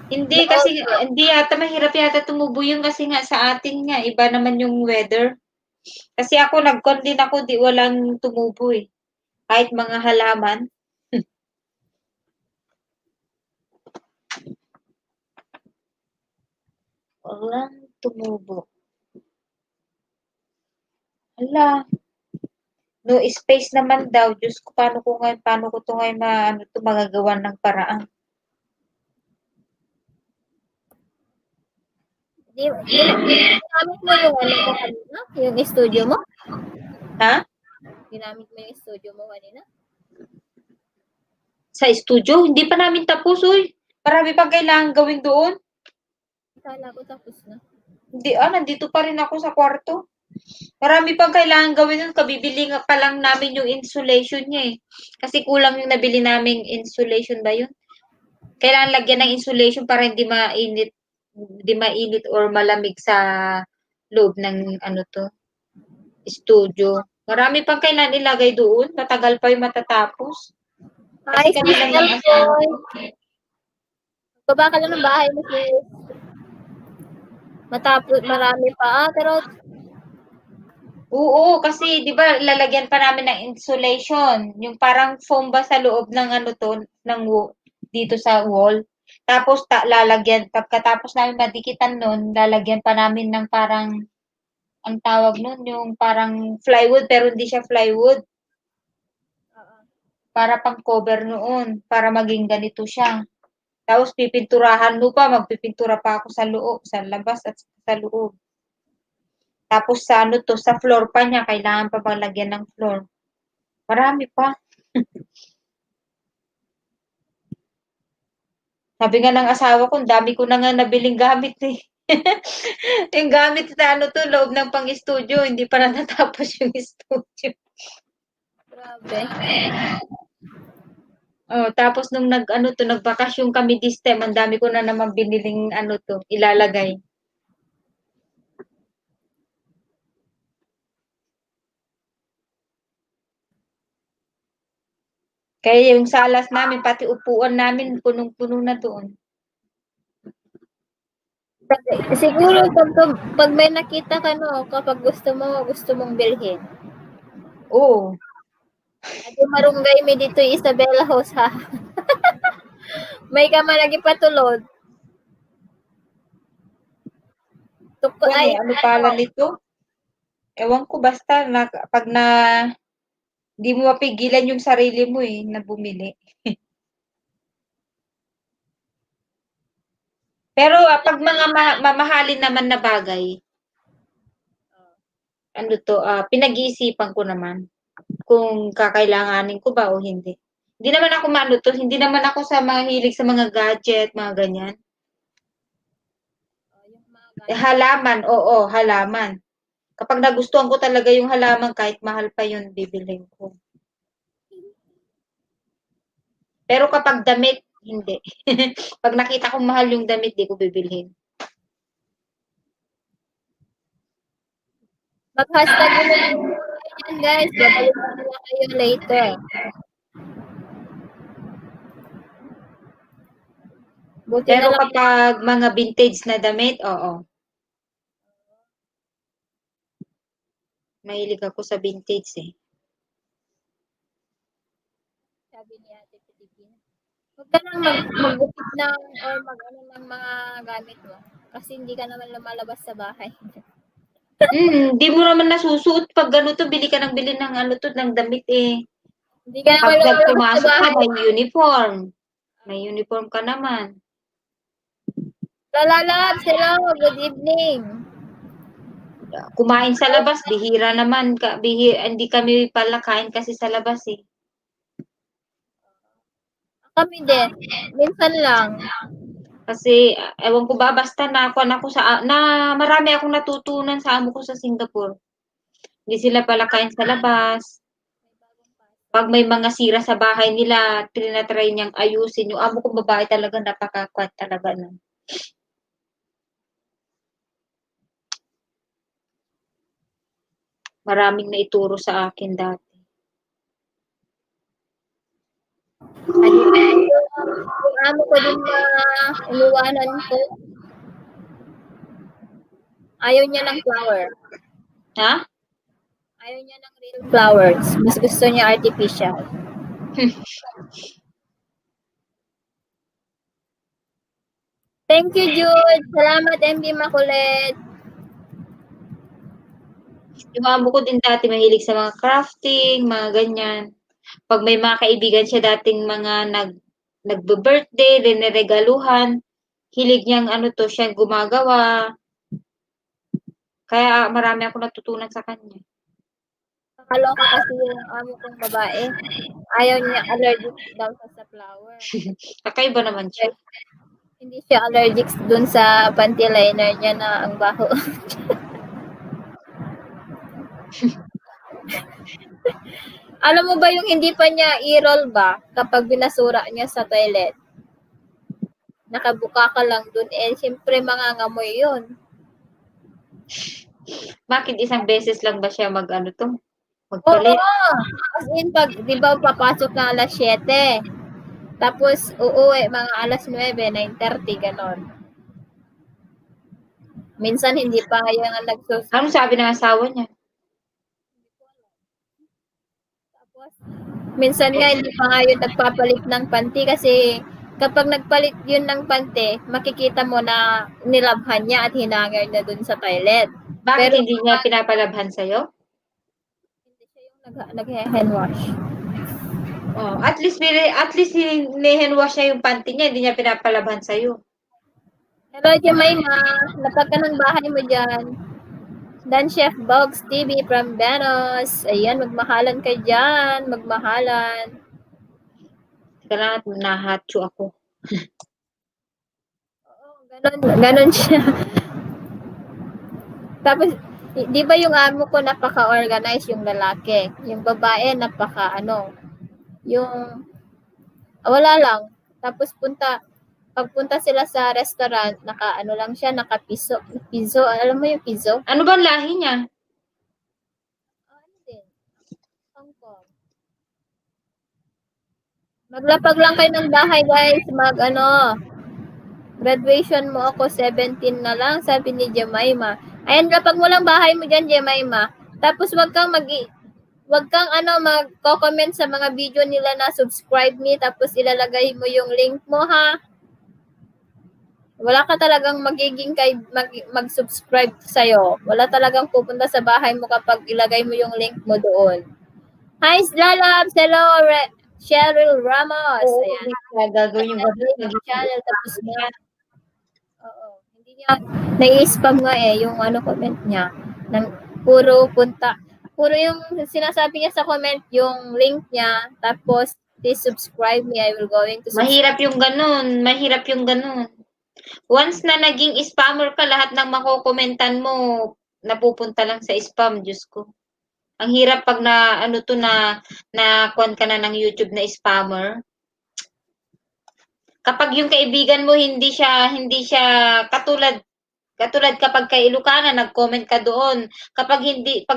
Hindi kasi hindi yata mahirap yata tumubo yun kasi nga sa atin nga iba naman yung weather. Kasi ako nagkon din ako di walang tumubo eh. Kahit mga halaman. Walang tumubo. Hala. No space naman daw. Diyos ko, paano ko to ngayon magagawa ng paraan. Ginamit mo yung mo kanina? Yung studio mo? Ha? Ginamit mo yung studio mo kanina? Sa studio? Hindi pa namin tapos, uy. Marami pang kailangan gawin doon. Kala ko tapos na. Hindi, nandito pa rin ako sa kwarto. Marami pang kailangan gawin nun. Kabibili nga pa lang namin yung insulation niya eh. Kasi kulang yung nabili naming insulation ba yun? Kailangan lagyan ng insulation para hindi mainit or malamig sa loob ng studio. Marami pang kailangan ilagay doon. Matagal pa yung matatapos. Kasi kami lang ng asawa. Baba ka lang ng bahay mo, sis. Matapos, marami pa. Pero Oo, kasi 'di ba lalagyan pa namin ng insulation, yung parang foam ba sa loob ng dito sa wall. Tapos lalagyan pagkatapos namin madikitan nun, lalagyan pa namin ng parang ang tawag nun yung parang plywood pero hindi siya plywood. Para pang cover noon, para maging ganito siya. Tapos pipinturahan mo pa, magpipintura pa ako sa labas at sa loob. Tapos sa floor pa niya, kailangan pa bang lagyan ng floor. Marami pa. Sabi nga ng asawa ko, dami ko na nga nabiling gamit eh. Yung gamit sa loob ng pang-studio, hindi pa na natapos yung studio. grabe. Tapos nung nagbakasyon kami this time, ang dami ko na naman biniling ilalagay. Kaya yung salas namin, pati upuan namin, punong-puno na doon. Siguro pag may nakita ka kapag gusto mong bilhin. Oo. Adi marunggay mi dito Isabela House ha. May ka man lagi patulod. Tuko Wala, ay ano pala nito? Ewan ko, basta pag di mo mapigilan yung sarili mo na bumili. Pero pag mga mamahalin naman na bagay, pinag-iisipan ko naman kung kakailanganin ko ba o hindi. Hindi naman ako hindi naman ako sa mahilig sa mga gadget, mga ganyan. yung mga Halaman, oo, halaman. Kapag nagustuhan ko talaga yung halaman, kahit mahal pa yun, bibilhin ko. Pero kapag damit, hindi. Pag nakita kong mahal yung damit, di ko bibilhin. mag-hashtag nyo yan guys. Babalik ko na kayo later. Buti Pero na lang kapag mga vintage na damit, oo. Mahilig ako sa vintage sabi ni Ate Pilipina. Huwag ka nang maggupit ng or mag-ano ng mga gamit mo. Kasi hindi ka naman lumalabas sa bahay. Di mo naman nasusuot pag ganito, bili ka ng bili ng ng damit Hindi ka naman Pag lumalabas sa pumasok ka, bahay. may uniform. May uniform ka naman. Lalalab, hello, good evening. Kumain sa labas, bihira naman. Hindi kami pala kain kasi sa labas Kami din. Minsan lang. Kasi, ewan ko ba, basta marami akong natutunan sa amo ko sa Singapore. Hindi sila pala kain sa labas. Pag may mga sira sa bahay nila, tinatry niyang ayusin. Yung amo kong babae talaga, napaka-kwat talaga. No? Maraming naituro sa akin dati. Yung amo ko din na iniwanan ko. Ayaw niya ng flower. Ha? Ayaw niya ng real flowers. Mas gusto niya artificial. Thank you, Jude. Salamat, MB Makulit. Yung amo ko din dati mahilig sa mga crafting, mga ganyan. Pag may mga kaibigan siya dating mga nagbe-birthday, niregaluhan, hilig niyang siyang gumagawa. Kaya marami ako natutunan sa kanya. Nakaloka kasi yung amo kong babae. Ayaw niya, allergic daw sa flower. Kakaiba naman siya. Hindi siya allergic dun sa panty liner niya na ang baho. Alam mo ba yung hindi pa niya i-roll ba kapag binasura niya sa toilet? Nakabuka ka lang dun siyempre mangangamoy yun. Bakit isang beses lang ba siya magpalit? Oo. As in, di ba papasok na alas 7. Tapos, uuwi mga alas 9, 9:30, ganon. Minsan, hindi pa yan ang nagsusunod. Anong sabi ng asawa niya? Tapos, minsan nga, hindi pa nga yun nagpapalit ng panty kasi kapag nagpalit yun ng panty, makikita mo na nilabhan niya at hinangay na dun sa toilet. Bakit Pero, hindi niya pinapalabhan sa'yo? hindi siya yung nag-hand wash. Oh, at least ni-hand wash niya yung panty niya, hindi niya pinapalabhan sa'yo. Hello, Jemima. Lapag ka ng bahay mo dyan. Dan Chef Bogs TV from Benos. Ayan, magmahalan ka dyan. Magmahalan. Teka lang, nahatcho ako. Oo, ganon siya. Tapos, di ba yung amo ko napaka-organize yung lalaki? Yung babae yung wala lang. Tapos pagpunta sila sa restaurant, nakapiso. Piso, alam mo yung piso? Ano ba ang lahi niya? Ano din? Hong Kong. Maglapag lang kayo ng bahay, guys. Graduation mo ako 17 na lang, sabi ni Jemima. Ayan, lapag mo lang bahay mo dyan, Jemima. Tapos wag wag kang mag-comment sa mga video nila na subscribe me tapos ilalagay mo yung link mo ha. Wala ka talagang mag-subscribe sa'yo. Wala talagang pupunta sa bahay mo kapag ilagay mo yung link mo doon. Hi, Lalabs! Hello, Cheryl Ramos. Oo, Ayan. gagawin yung Channel, tapos na. Oo. Hindi niya, nai-spam nga yung comment niya. Nang puro yung sinasabi niya sa comment, yung link niya, tapos, please subscribe me, I will going to subscribe. Mahirap yung ganun. Once na naging spammer ka, lahat ng makokomentan mo, napupunta lang sa spam, Diyos ko. Ang hirap pag na-kuan ka na ng YouTube na spammer. Kapag yung kaibigan mo hindi siya katulad kapag kay Ilocana nag-comment ka doon. Pag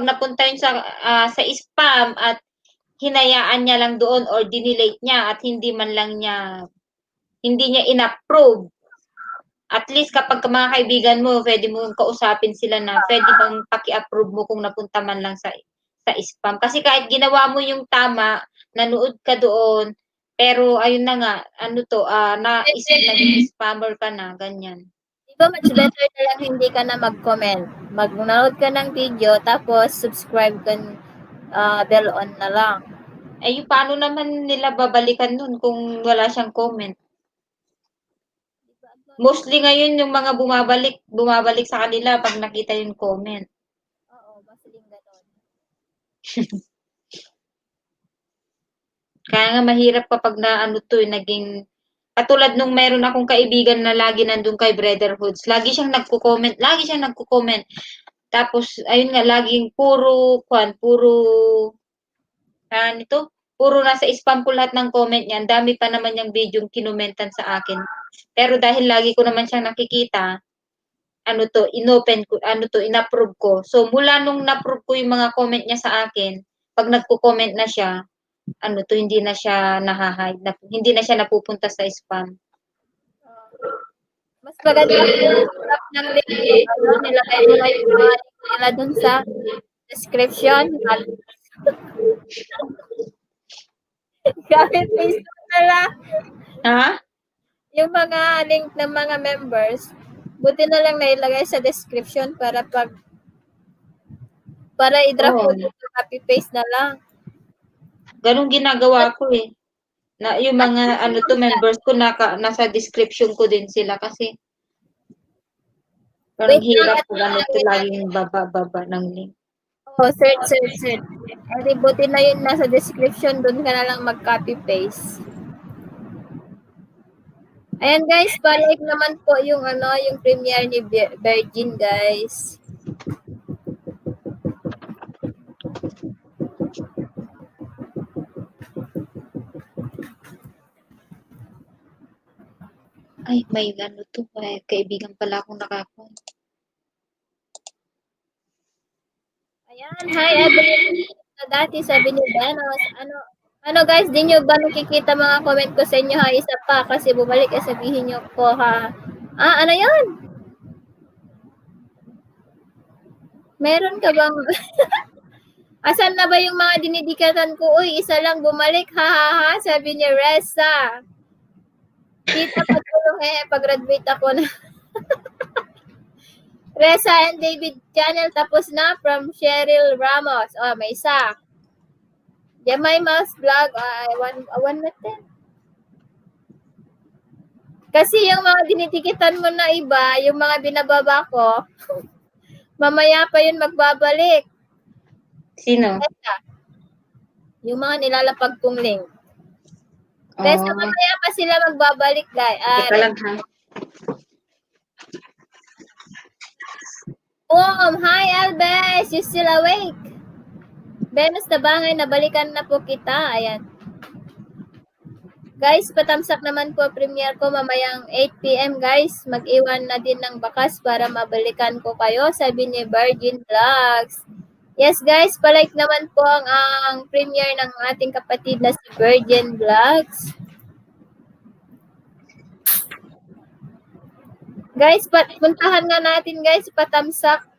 napunta yun sa spam at hinayaan niya lang doon or dinelete niya at hindi niya in-approve. At least kapag mga kaibigan mo, pwede mo kausapin sila na pwede bang paki-approve mo kung napunta man lang sa spam. Kasi kahit ginawa mo yung tama, nanood ka doon, pero ayun na nga, naging spammer ka na, ganyan. Di ba much better na lang hindi ka na mag-comment. Mag-download ka ng video, tapos subscribe ka, bell on na lang. Eh, paano naman nila babalikan nun kung wala siyang comment? Mostly ngayon yung mga bumabalik sa kanila pag nakita yung comment. Oo, masiling ganon. Kaya nga mahirap kapag naging katulad nung meron akong kaibigan na lagi nandun kay Brotherhoods. Lagi siyang nagko-comment. Tapos, ayun nga, laging puro nasa spam ko lahat ng comment niya. Ang dami pa naman yung video kinumentan sa akin. Pero dahil lagi ko naman siyang nakikita, in-approve ko. So, mula nung na-approve ko yung mga comment niya sa akin, pag nagko-comment na siya, hindi na siya na-hide, hindi na siya napupunta sa spam. Mas maganda kung tap ng link. Nilagay mo na yung mga link nila dun sa description. Gamit Facebook na lang. Ha? Yung mga link ng mga members, buti na lang nailagay sa description para i-drop mo dito, copy-paste na lang. Ganun ginagawa ko eh. Na yung mga members ko nasa description ko din sila kasi parang hirap ko laging baba ng link. Oh, search. Edi buti na yun nasa description, doon ka na lang mag-copy-paste. Ayan guys, balik naman po yung yung premiere ni Virgin guys. Ay, may kaibigan pala akong nakakuha. Ayan, hi everyone. Dati sabi ni Benos, guys, di nyo ba nakikita mga comment ko sa inyo ha? Isa pa, kasi bumalik sabihin nyo po ha. Ano yan? Meron ka bang... Asan na ba yung mga dinidikatan ko? Uy, isa lang bumalik, ha? Sabi ni Reza. Tita, patulong pag-graduate ako na. Reza and David channel, tapos na from Cheryl Ramos. Oh, may isa. Jamay Mouse Vlog, one with them. Kasi yung mga dinitikitan mo na iba, yung mga binababa ko, mamaya pa yun magbabalik. Sino? Reza. Yung mga nilalapag kong link. Reza, mamaya pa sila magbabalik, guys. Teka lang ha. Hi Albes, you still awake? Venus na bangay, nabalikan na po kita. Ayan. Guys, patamsak naman po premiere ko mamayang 8 PM guys. Mag-iwan na din ng bakas para mabalikan ko kayo, sabi ni Virgin Vlogs. Yes guys, palike naman po ang premiere ng ating kapatid na si Virgin Vlogs. Guys, puntahan nga natin guys, patamsak.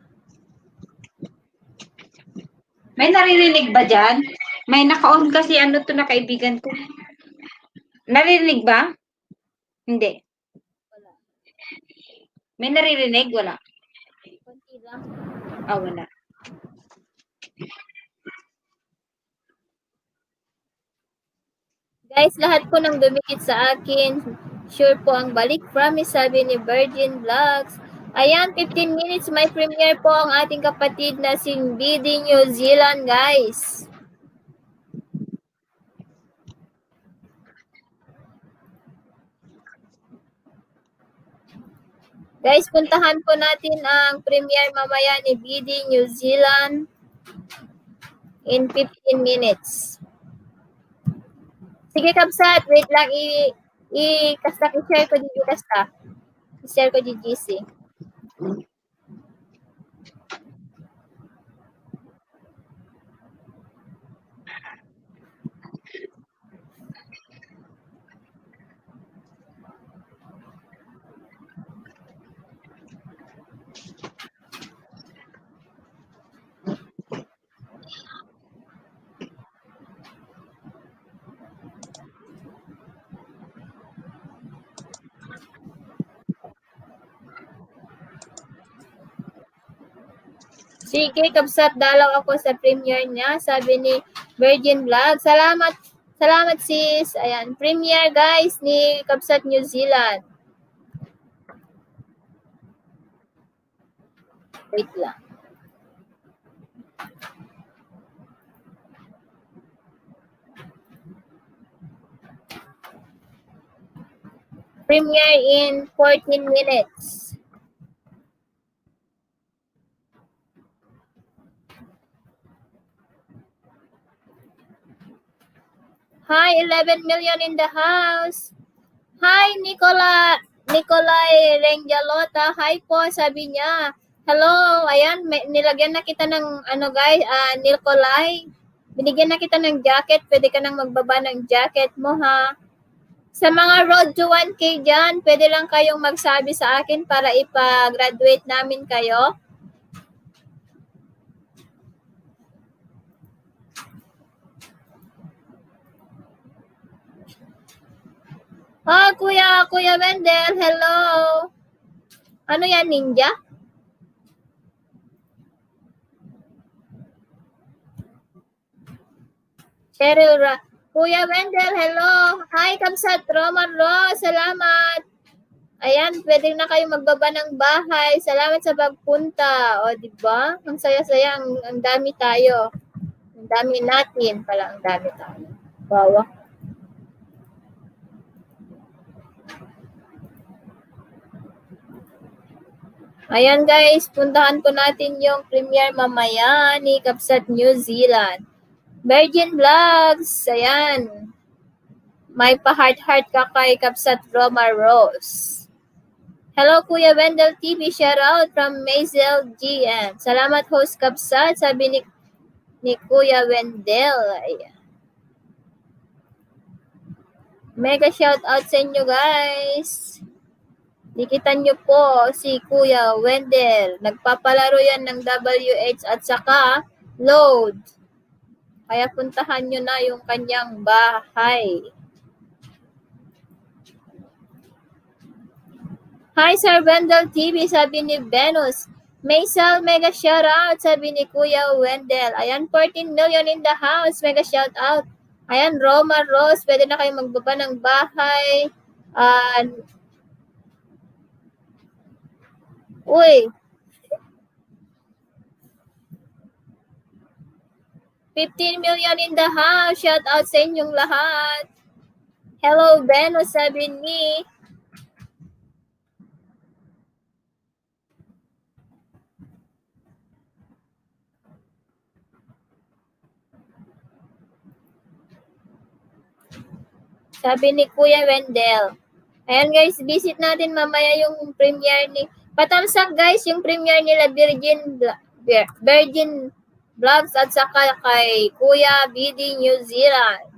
May naririnig ba dyan? May naka-on kasi ano to na kaibigan ko. Naririnig ba? Hindi. Wala. May naririnig? Wala. Konti lang. Wala. Guys, lahat po ng dumikit sa akin, sure po ang balik promise, sabi ni Virgin Vlogs. Ayan, 15 minutes, may premiere po ang ating kapatid na si BD New Zealand, guys. Guys, puntahan po natin ang premiere mamaya ni BD New Zealand in 15 minutes. Sige, Kabsat, wait lang, i-share ko dito kasta. I-share ko di GC. Sige, Kabsat, dalaw ako sa premiere niya, sabi ni Virgin Vlog. Salamat sis. Ayan, premiere guys ni Kabsat New Zealand. Wait lang. Premiere in 14 minutes. Hi, 11 million in the house. Hi, Nicolay Rengalota. Hi po, sabi niya. Hello, ayan, nilagyan na kita ng guys, Nicolay. Binigyan na kita ng jacket. Pwede ka nang magbaba ng jacket mo, ha? Sa mga road to 1K dyan, pwede lang kayong magsabi sa akin para ipa-graduate namin kayo. Kuya Wendell, hello. Ano yan, ninja? Cheryl Kuya Wendell, hello. Hi, Kamsat Roman Ro, salamat. Ayan, pwede na kayo magbaba ng bahay. Salamat sa pagpunta. O, di ba? Ang saya-saya, ang dami tayo. Ang dami natin pala, ang dami tayo. Wow. Ayan guys, puntahan po natin yung premiere mamaya ni Kapsat New Zealand. Virgin Vlogs, ayan. May pa-heart-heart ka kay Kapsat Roma Rose. Hello Kuya Wendell TV, shout out from Maisel GM. Salamat host Kapsat, sabi ni Kuya Wendell. Ayan. Mega shout out sa inyo guys. Dikitan nyo po si Kuya Wendell. Nagpapalaro yan ng WH at saka load. Kaya puntahan nyo na yung kanyang bahay. Hi Sir Wendell TV, sabi ni Venus. Maisel, mega shout out, sabi ni Kuya Wendell. Ayan, 14 million in the house. Mega shout out. Ayan, Roma Rose, pwede na kayo magbaba ng bahay. Uy. 15 million in the house. Shout out sa inyong lahat. Hello, Venus, sabi ni Kuya Wendell. Ayan guys, visit natin mamaya yung premiere ni patamsak guys yung premiere nila Virgin Vlogs at saka kay Kuya BD New Zealand.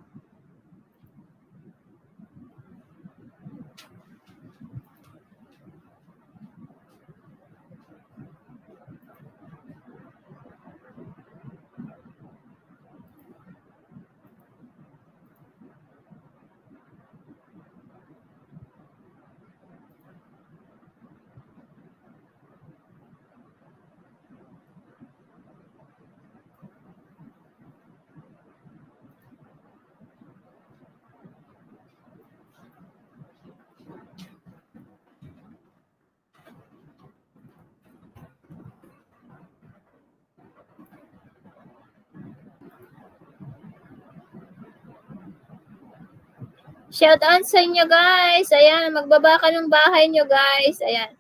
Shout out sa inyo guys. Ayan, magbaba ka ng bahay nyo guys. Ayan.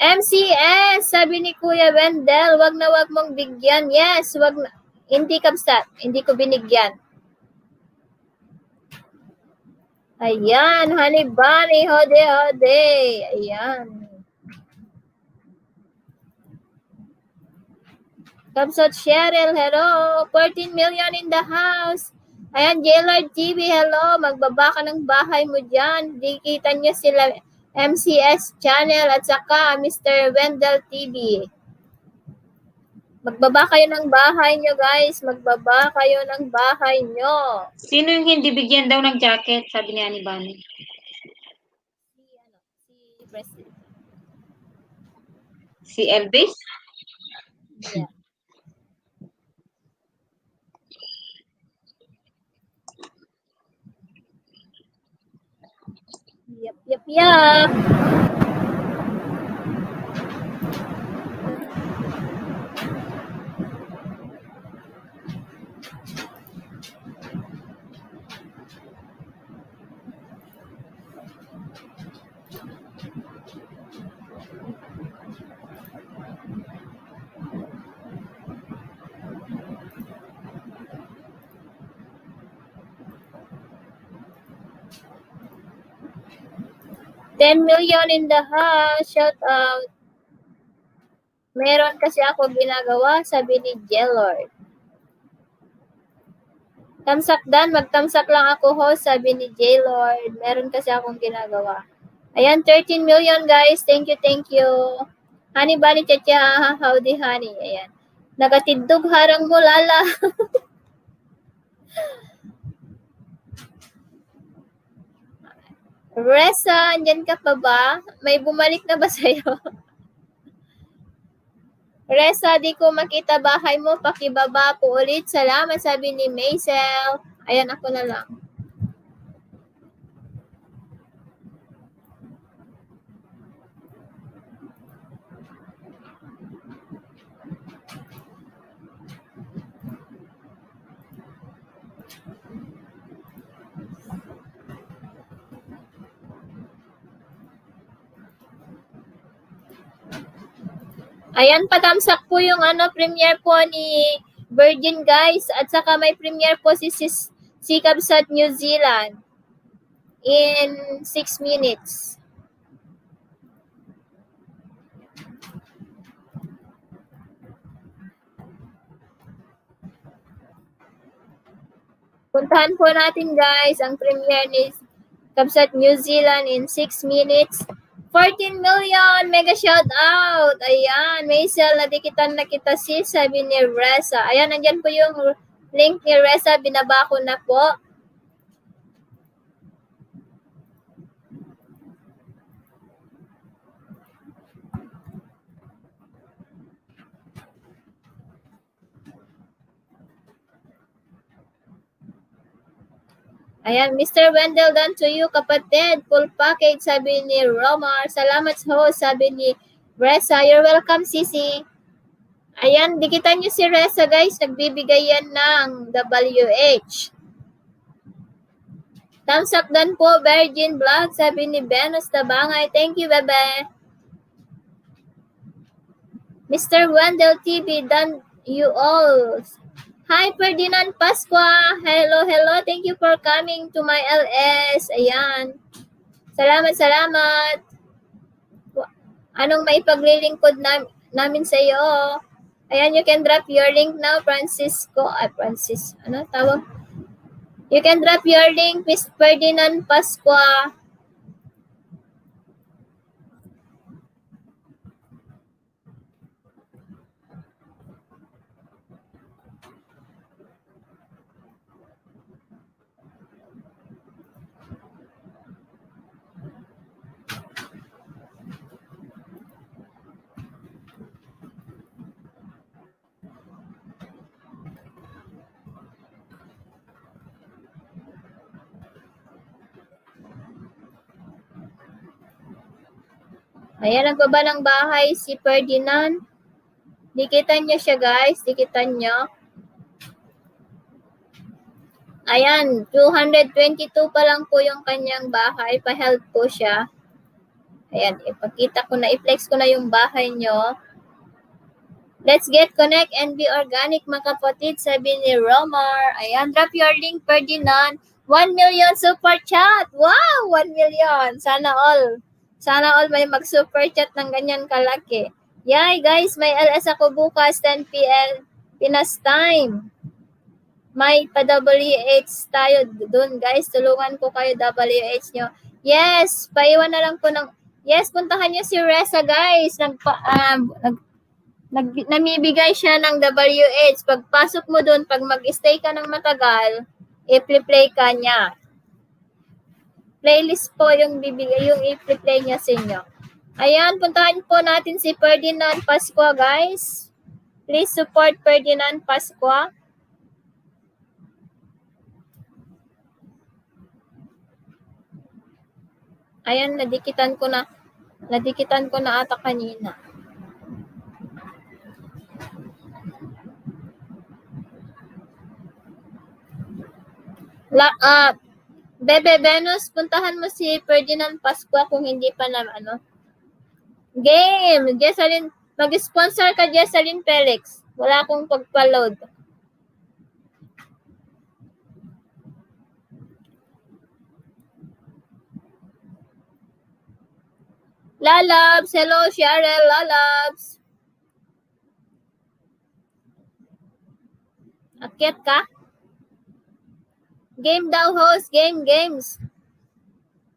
MCS, sabi ni Kuya Wendell, wag na wag mong bigyan. Yes, wag na. Hindi kapsat, hindi ko binigyan. Ayan, Honey Bunny, hode hode. Ayan. Kapsat Cheryl, hello. 14 million in the house. Ayan, Jailard TV, hello. Magbaba ka ng bahay mo dyan. Di kita nyo sila MCS channel at saka Mr. Wendell TV. Magbaba kayo ng bahay nyo, guys. Magbaba kayo ng bahay nyo. Sino yung hindi bigyan daw ng jacket? Sabi ni Ani Bani. Si President. Si Elvis? Yeah. Yep. 10 million in the house. Shout out. Meron kasi ako ginagawa, sabi ni Jelord. Tamsak dan, magtamsak lang ako host, sabi ni J-Lord. Meron kasi akong ginagawa. Ayan, 13 million guys. Thank you. Honey Bunny Chacha, howdy honey. Ayan. Nagatidog harang mo, lala. Resa, andyan ka pa ba? May bumalik na ba sa'yo? Resa, di ko makita bahay mo. Pakibaba po ulit. Salamat, sabi ni Maisel. Ayan, ako na lang. Ayan, patamsak po yung premiere po ni Virgin guys. At saka may premiere po si Kabsat New Zealand in 6 minutes. Puntahan po natin guys ang premiere ni Kabsat New Zealand in 6 minutes. 14 million! Mega shout out! Ayan, Maisel, nadikitan na kita sis, sabi ni Reza. Ayan, nandyan po yung link ni Reza, binaba ko na po. Ayan, Mr. Wendell, done to you, kapatid. Full package, sabi ni Romar. Salamat host, sabi ni Reza. You're welcome, Sisi. Ayan, dikitan nyo si Reza, guys. Nagbibigay yan ng WH. Thumbs up dan po, Virgin Vlog, sabi ni Venus Tabangay. Thank you, bebe. Mr. Wendell TV, done you all. Hi, Ferdinand Pasqua. Hello. Thank you for coming to my LS. Ayan. Salamat. Anong maipaglilingkod namin sa iyo? Ayan, you can drop your link now, Francisco. Francis. Ano tawag? You can drop your link, Miss Ferdinand Pasqua. Ayan, nagbaba ng bahay si Ferdinand. Dikitan nyo siya, guys. Dikitan nyo. Ayan, 222 pa lang po yung kanyang bahay. Pa-help po siya. Ayan, ipakita ko na, i-flex ko na yung bahay nyo. Let's get connect and be organic, mga kapatid, sabi ni Romar. Ayan, drop your link, Ferdinand. 1 million super chat. Wow, 1 million. Sana all. Sana all may mag-super chat ng ganyan kalaki. Yay, guys, may LS ako bukas, 10 p.m. Pinas time. May pa-WH tayo dun, guys. Tulungan ko kayo, WH nyo. Yes, paiwan na lang po ng... Yes, puntahan nyo si Reza, guys. Namibigay siya ng WH. Pagpasok mo dun, pag mag-stay ka ng matagal, i-play ka niya. Playlist po yung bibigay, yung i-play niya sa inyo. Ayan, puntahan po natin si Ferdinand Pascua, guys. Please support Ferdinand Pascua. Ayan, nadikitan ko na ata kanina. Bebe Venus, puntahan mo si Ferdinand Pascua kung hindi pa na Game! Jessalyn, mag-sponsor ka Jessalyn Felix. Wala akong pagpa-load. Lalabs! Hello, Cheryl! Lalabs! Akyat ka? Game daw, host. Games.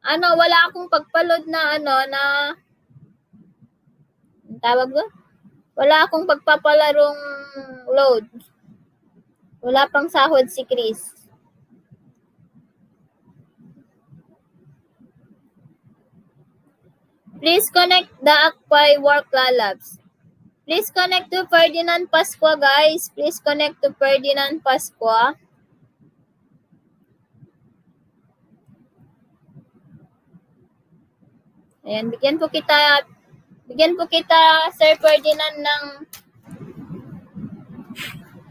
Wala akong pagpa-load na tawag ko? Wala akong pagpapalarong load. Wala pang sahod si Chris. Please connect the Akpay Work Lalabs. Please connect to Ferdinand Pascua, guys. Please connect to Ferdinand Pascua. Ayan, bigyan po kita Sir Ferdinand ng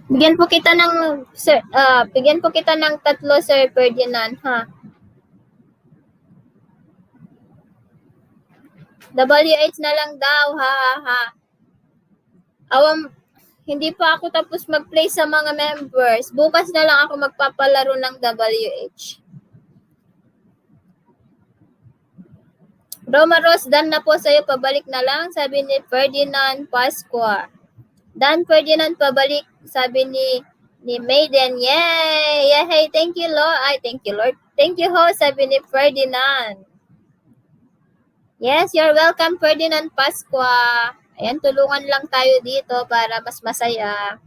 bigyan po kita ng 3 Sir Ferdinand, ha. WH na lang daw, ha. Hindi pa ako tapos mag-play sa mga members. Bukas na lang ako magpapalaro ng WH. Roma Rose, done na po sa'yo, pabalik na lang, sabi ni Ferdinand Pascua. Dan Ferdinand, pabalik, sabi ni Maiden. Yay! Hey, thank you, Lord. Thank you, Lord. Thank you, ho, sabi ni Ferdinand. Yes, you're welcome, Ferdinand Pascua. Ayan, tulungan lang tayo dito para mas masaya.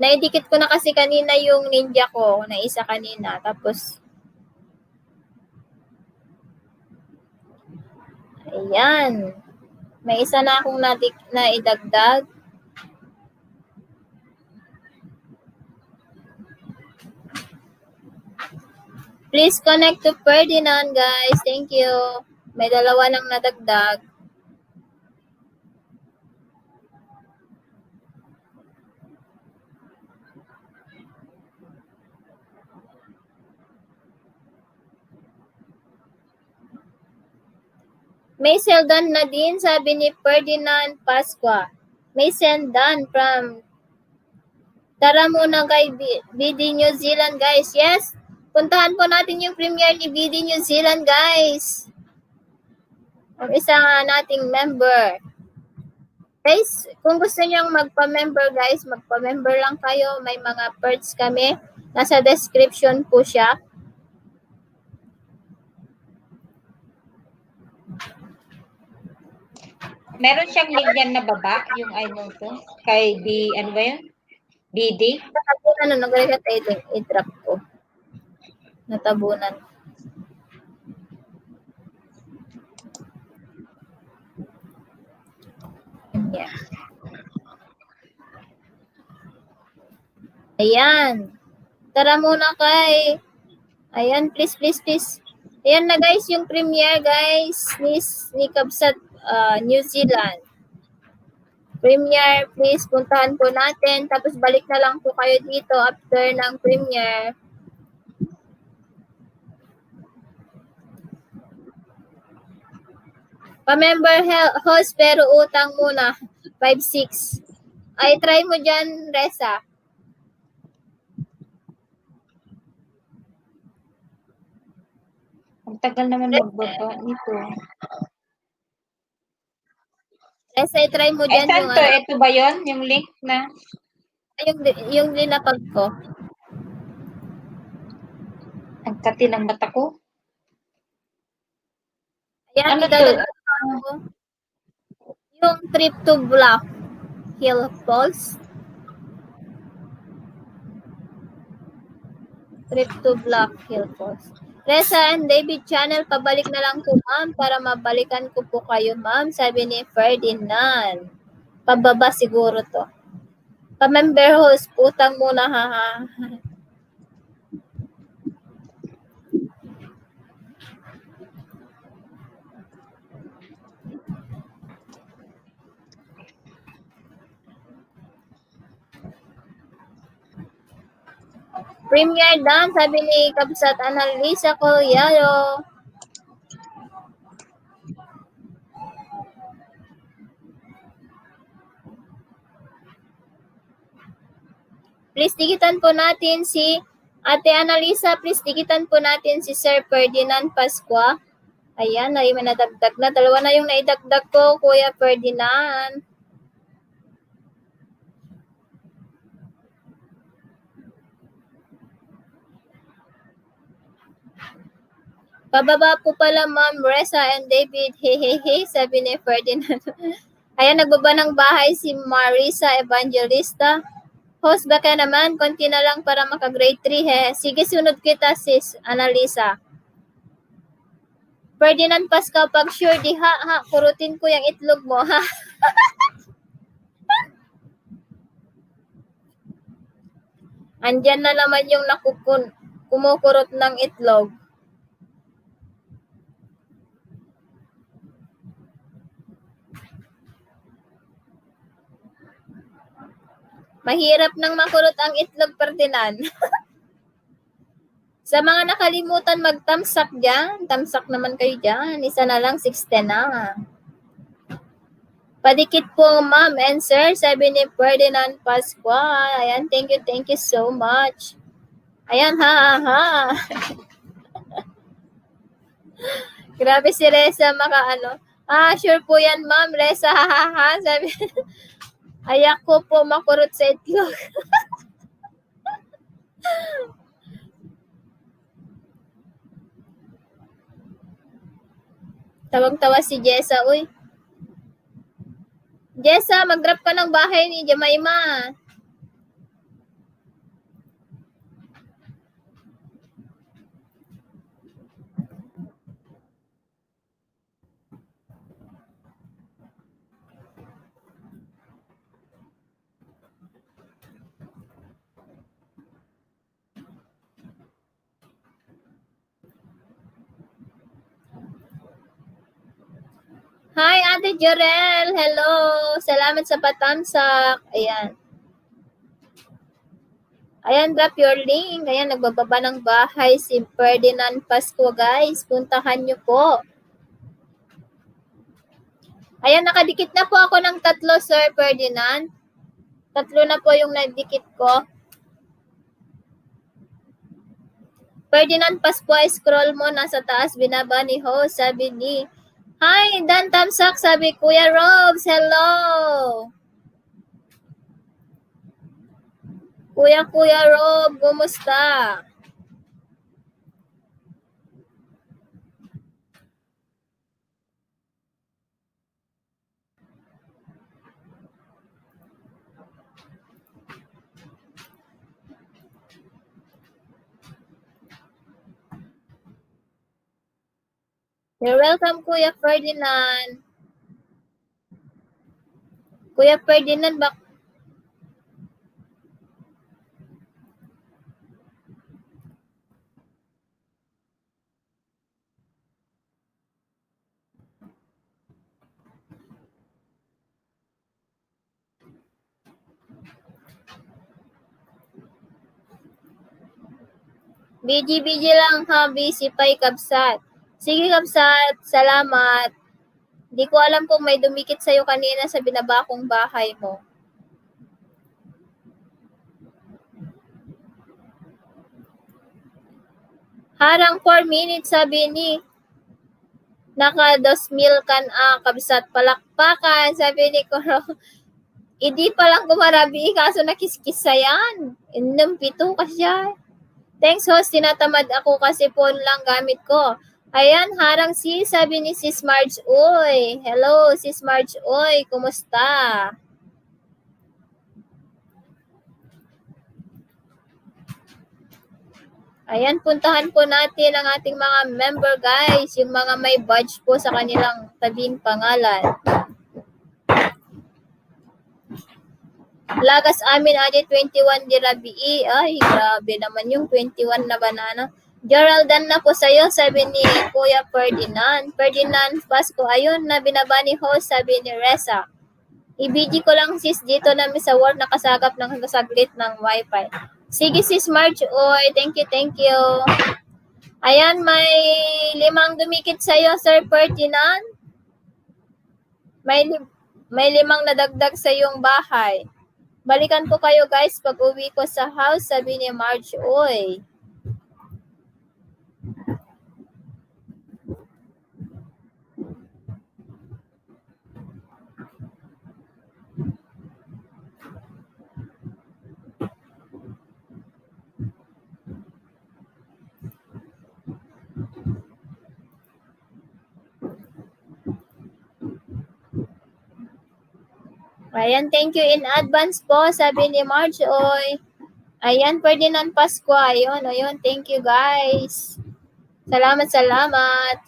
Naidikit ko na kasi kanina yung ninja ko, na isa kanina. Tapos, ayan. May isa na akong naidagdag. Please connect to Ferdinand, guys. Thank you. May 2 nang nadagdag. May sell done na din, sabi ni Ferdinand Pascua. May send done from tara muna kay BD New Zealand, guys. Yes, puntahan po natin yung premiere ni BD New Zealand, guys. Ang isa nating member. Guys, kung gusto niyang magpa-member, guys, magpa-member lang kayo. May mga perks kami. Nasa description po siya. Meron siyang link na baba, yung to, kay ano ba yun? BD? Natabunan, nag-reset i-drop ko. Natabunan. Yeah. Ayan. Tara muna kay... Ayan, please. Ayan na, guys, yung premiere, guys, ni Kabsat New Zealand. Premiere, please puntahan po natin. Tapos balik na lang po kayo dito after ng premiere. Pa-member host pero utang muna. 5-6. Ay, try mo dyan, Reza. Ang tagal naman magbaba nito. Reza, try mo Ay, dyan saan yung, to? Ito ba yon yung link na? yung linapag ko. Ang kati ng mata ko. Ayan, Ano to? idadagdag ko. Yung trip to Black Hill Falls. Trip to Black Hill Falls. Reza and David channel, pabalik na lang po ma'am para mabalikan ko po kayo ma'am, sabi ni Ferdinand. Pababa siguro to. Pa-member host, putang muna ha. Premiere done, sabi ni Kabsat Annalisa Collado. Please dikitan po natin si Ate Annalisa, please dikitan po natin si Sir Ferdinand Pascua. Ayan, ay may nadagdag na. Dalawa na yung naidagdag ko, Kuya Ferdinand. Pababa po pala Ma'am Reza and David. Hehehe, sabi ni Ferdinand. Ayan, nagbaba ng bahay si Marisa Evangelista. Host, baka naman, konti na lang para maka-grade 3, he. Sige, sunod kita, sis, Annalisa. Ferdinand Pascal, pag sure, di ha, kurutin ko yung itlog mo, ha. Andyan na naman yung kumukurot ng itlog. Mahirap nang makurot ang itlog, Ferdinand. Sa mga nakalimutan mag-tamsak dyan, tamsak naman kayo dyan. Isa na lang, 60 na. Padikit po, ma'am and sir, sabi ni Ferdinand Pascual. Ayan, thank you so much. Ayan, ha. Grabe si Reza, makaano. Sure po yan, ma'am. Reza, ha. Sabi, ayak ko po makurot sa itlog. Tawag-tawa si Jessa, uy. Jessa, mag-drop ka ng bahay ni Jemaima. Hi, Ate Jorel. Hello. Salamat sa patamsak. Ayan. Ayan, drop your link. Ayan, nagbababa ng bahay si Ferdinand Pasco, guys. Puntahan nyo po. Ayan, nakadikit na po ako ng 3, Sir Ferdinand. 3 na po yung nadikit ko. Ferdinand Pasco, scroll mo. Nasa taas, binaba ni host. Sabi ni Hi, Dan Tamsak, sabi Kuya Robs, hello. Kuya Rob, kumusta? You're welcome, Kuya Ferdinand. Kuya Ferdinand, Busy lang ha, busy pa'y Kabsat. Sige Kabsat, salamat. Di ko alam kung may dumikit sa'yo kanina sa binaba kong bahay mo. Harang 4 minutes sabi ni. Naka 2,000 kan Kabsat palakpakan sabi ni Koro. Hindi pa lang kumarabi kaso nakiskis yan. Inom pito ka siya. Thanks host, tinatamad ako kasi phone lang gamit ko. Ayan, harang sabi ni Sis Marge. Uy, hello Sis Marge. Uy, kumusta? Ayan, puntahan po natin ang ating mga member guys, yung mga may badge po sa kanilang tabing pangalan. Lagas amin adi 21 di Rabii. Ay, grabe naman yung 21 na banana. Geraldan na po sa'yo, sabi ni Kuya Ferdinand. Ferdinand Pasco, ayun na binaba ni host, sabi ni Reza. I-BG ko lang sis dito namin sa work, nakasagap ng saglit ng wifi. Sige sis Marge, oy, thank you. Ayan, may 5 dumikit sa'yo, Sir Ferdinand. May 5 nadagdag sa iyong bahay. Balikan ko kayo guys pag uwi ko sa house, sabi ni Marge, oy. Ayan, thank you in advance po, sabi ni Marge, oy. Ayan, Ferdinand Pasqua, ayun, thank you guys. Salamat.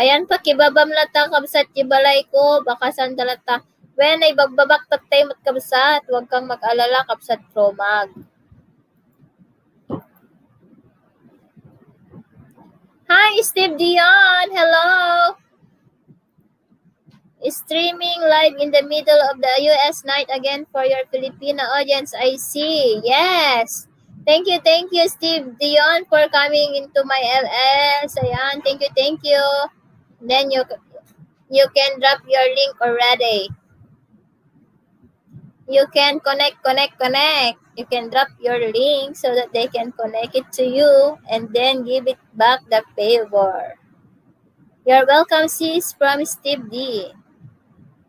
Ayan, pakibabam lata Kabsat ibalay ko, baka sandalata. When ay bagbabaktat tayo mat Kabsat, huwag kang mag-alala Kabsat Promag. Hi, Steve Dion, hello. Streaming live in the middle of the US night again for your Filipino audience, I see. Yes. Thank you, Steve Dion, for coming into my LS. Ayan, thank you. Then you can drop your link already. You can connect. You can drop your link so that they can connect it to you and then give it back the favor. You're welcome, sis, from Steve D.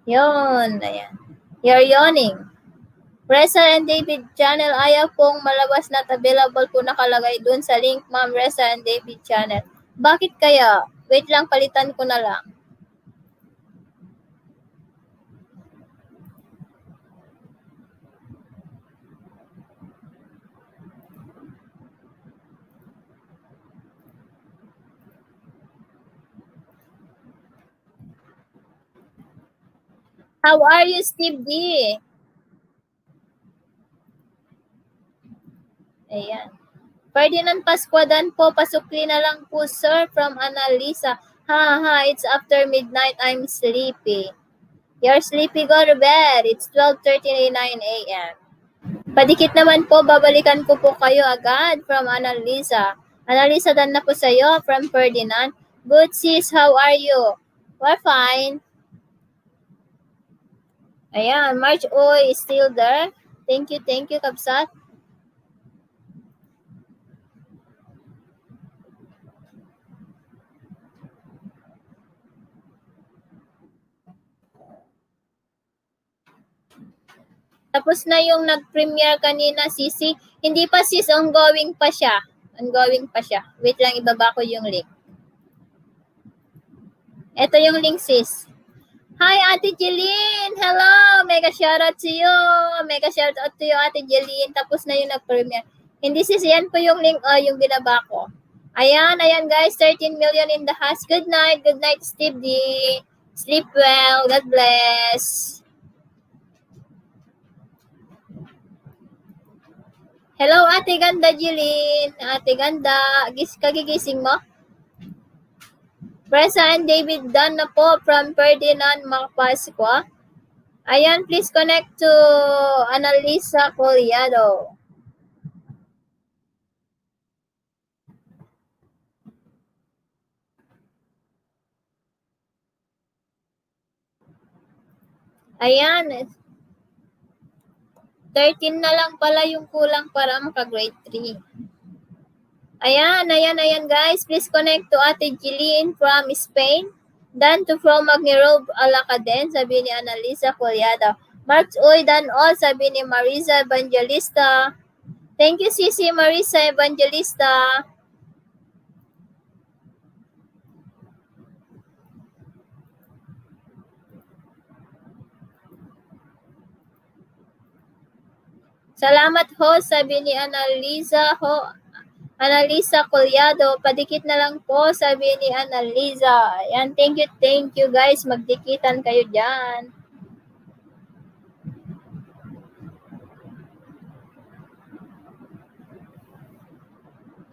Yun, ayan. You're yawning. Reza and David channel, ayaw pong malabas na available po nakalagay dun sa link, ma'am. Reza and David channel. Bakit kaya? Wait lang, palitan ko na lang. How are you, Steve D? Ayan. Ferdinand Pascuadan po, pasukli na lang po, sir, from Annalisa. It's after midnight, I'm sleepy. You're sleepy, go to bed. It's 12:39 a.m. Padikit naman po, babalikan ko po kayo agad from Annalisa. Annalisa, dan na po sa'yo from Ferdinand. Good sis, how are you? We're fine. Ayan, March Oy is still there. Thank you, Kabsat. Tapos na yung nag-premiere kanina, Sisi. Hindi pa sis, ongoing pa siya. Wait lang, ibaba ko yung link. Ito yung link, sis. Hi, Ate Jeline! Hello! Mega shoutout to you! Mega shoutout to you, Ate Jeline. Tapos na yung nag-premiere. Hindi, sis. Yan po yung link, yung binaba ko. Ayan guys. 13 million in the house. Good night, Steve D. Sleep well. God bless. Hello, Ate Ganda Jeline. Ate Ganda, kagigising mo? President David Dan na po from Ferdinand Macpasqua. Ayan, please connect to Annalisa Collado. Ayan. 13 na lang pala yung kulang para maka-grade 3. Ayan guys. Please connect to Ate Jeline from Spain. Dan to from Magnirob Alacaden, sabi ni Annalisa Collado. Marks Uy, Dan all, sabi ni Marisa Evangelista. Thank you, Sisi Marisa Evangelista. Salamat ho, sabi ni Annalisa Collado. Padikit na lang po, sabi ni Annalisa. Ayan, thank you guys. Magdikitan kayo dyan.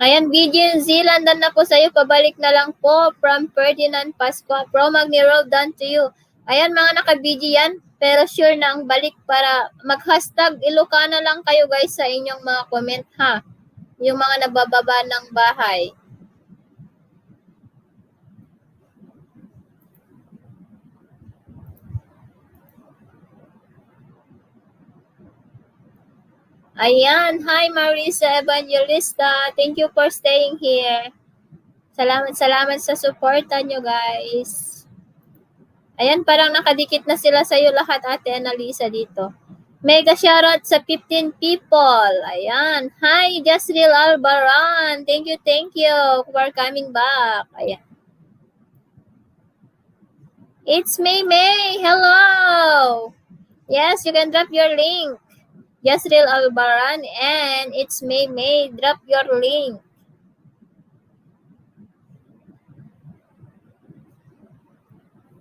Ayan, BG Zealand na po sa'yo. Pabalik na lang po from Ferdinand Pasqua. From Magnirob down to you. Ayan, mga naka-BG yan. Pero sure na ang balik para mag-hashtag Ilocana lang kayo guys sa inyong mga comment ha. Yung mga nabababa ng bahay. Ayan. Hi, Marisa Evangelista. Thank you for staying here. Salamat sa suporta nyo, guys. Ayan, parang nakadikit na sila sa'yo lahat, Ate Annalisa, dito. Mega shoutout sa 15 people. Ayan. Hi, Jasril Albaran. Thank you for coming back. Ayan. It's May. Hello. Yes, you can drop your link. Jasril Albaran and it's May. Drop your link.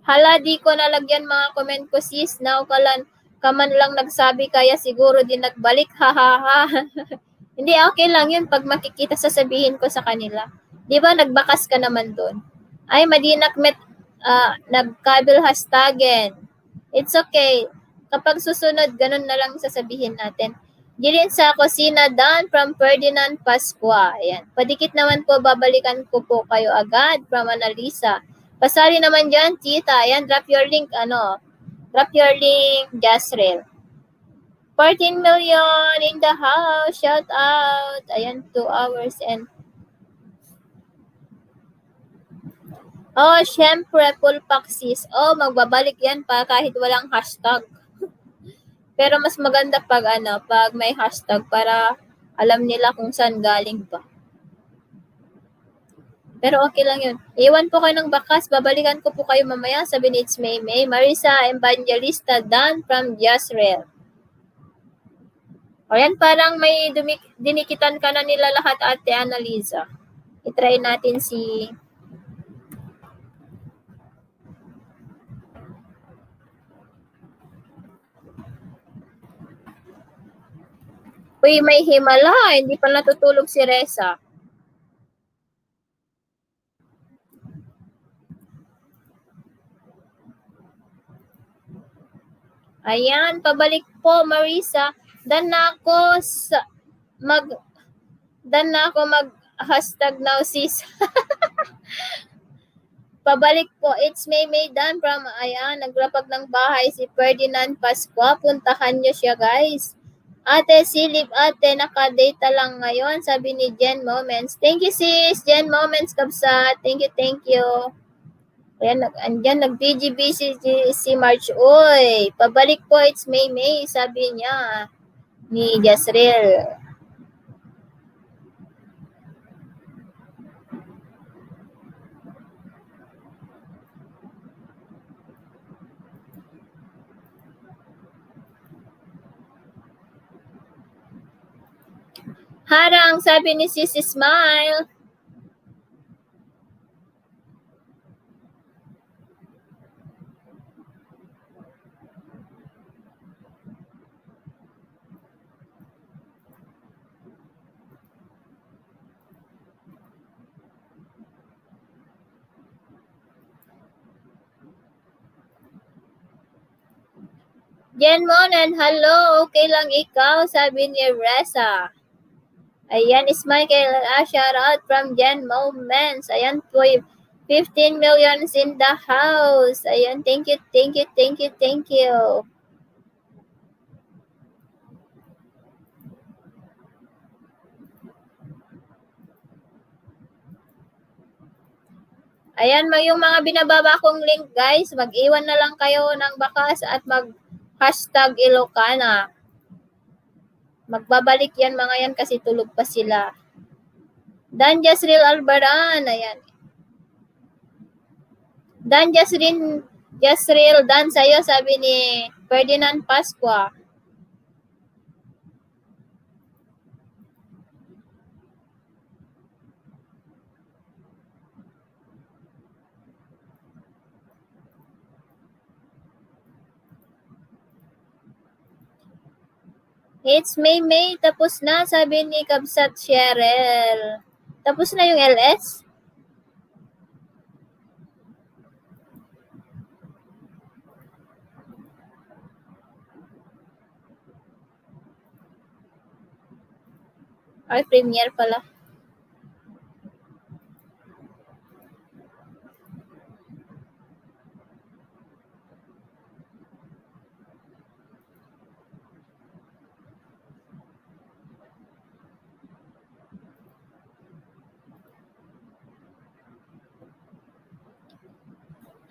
Hala, di ko nalagyan mga comment ko, sis. Now kaman lang nagsabi, kaya siguro din nagbalik. Ha. Hindi, okay lang yun pag makikita sasabihin ko sa kanila. Di ba, nagbakas ka naman doon. Ay, Madinak nagkabil hashtagen. It's okay. Kapag susunod, ganun na lang sasabihin natin. Dilin sa kusina, Dan from Ferdinand Pasqua. Ayan. Padikit naman po, babalikan ko po kayo agad from Annalisa. Pasali naman dyan, tita. Ayan, drop your link, Jasrel. 14 million in the house. Shout out. Ayan, 2 hours and... Oh, syempre, full pack sis. Oh, magbabalik yan pa kahit walang hashtag. Pero mas maganda pag may hashtag para alam nila kung saan galing pa. Pero okay lang yun. Iwan po kayo ng bakas. Babalikan ko po kayo mamaya. Sabi ni It's May. Marisa Evangelista Dan from Jasrel. O yan, parang may dinikitan ka na nila lahat, Ate Annalisa. I-try natin si... Uy, may himala. Hindi pa natutulog si Reza. Ayan, pabalik po, Marisa. Dan na ako mag-hashtag now, sis. Pabalik po, it's May Dan from, nagrapag ng bahay si Ferdinand Pasqua. Puntahan nyo siya, guys. Ate, silip, ate, nakadata lang ngayon, sabi ni Jen Moments. Thank you, sis. Jen Moments, kabsat. Thank you. Ayan, andyan, nag-BGB si March. Uy, pabalik po, it's May, sabi niya ni Jasrel. Harang, sabi ni Sissy Smile. Jen Monan, hello, okay lang ikaw, sabi ni Reza. Ayan, is Michael, shout out from Jen Moments. Ayan po, 15 millions in the house. Ayan, thank you, thank you, thank you, thank you. Ayan, yung mga binababa kong link guys, mag-iwan na lang kayo ng bakas at mag-hashtag Ilocana. Magbabalik yan mga yan kasi tulog pa sila. Dan Jasril Albaran, ayan. Dan Jasril, Dan sa'yo, sabi ni Ferdinand Pasqua. It's May, tapos na, sabi ni Kabsat Cheryl. Tapos na yung LS? Ay, premiere pala.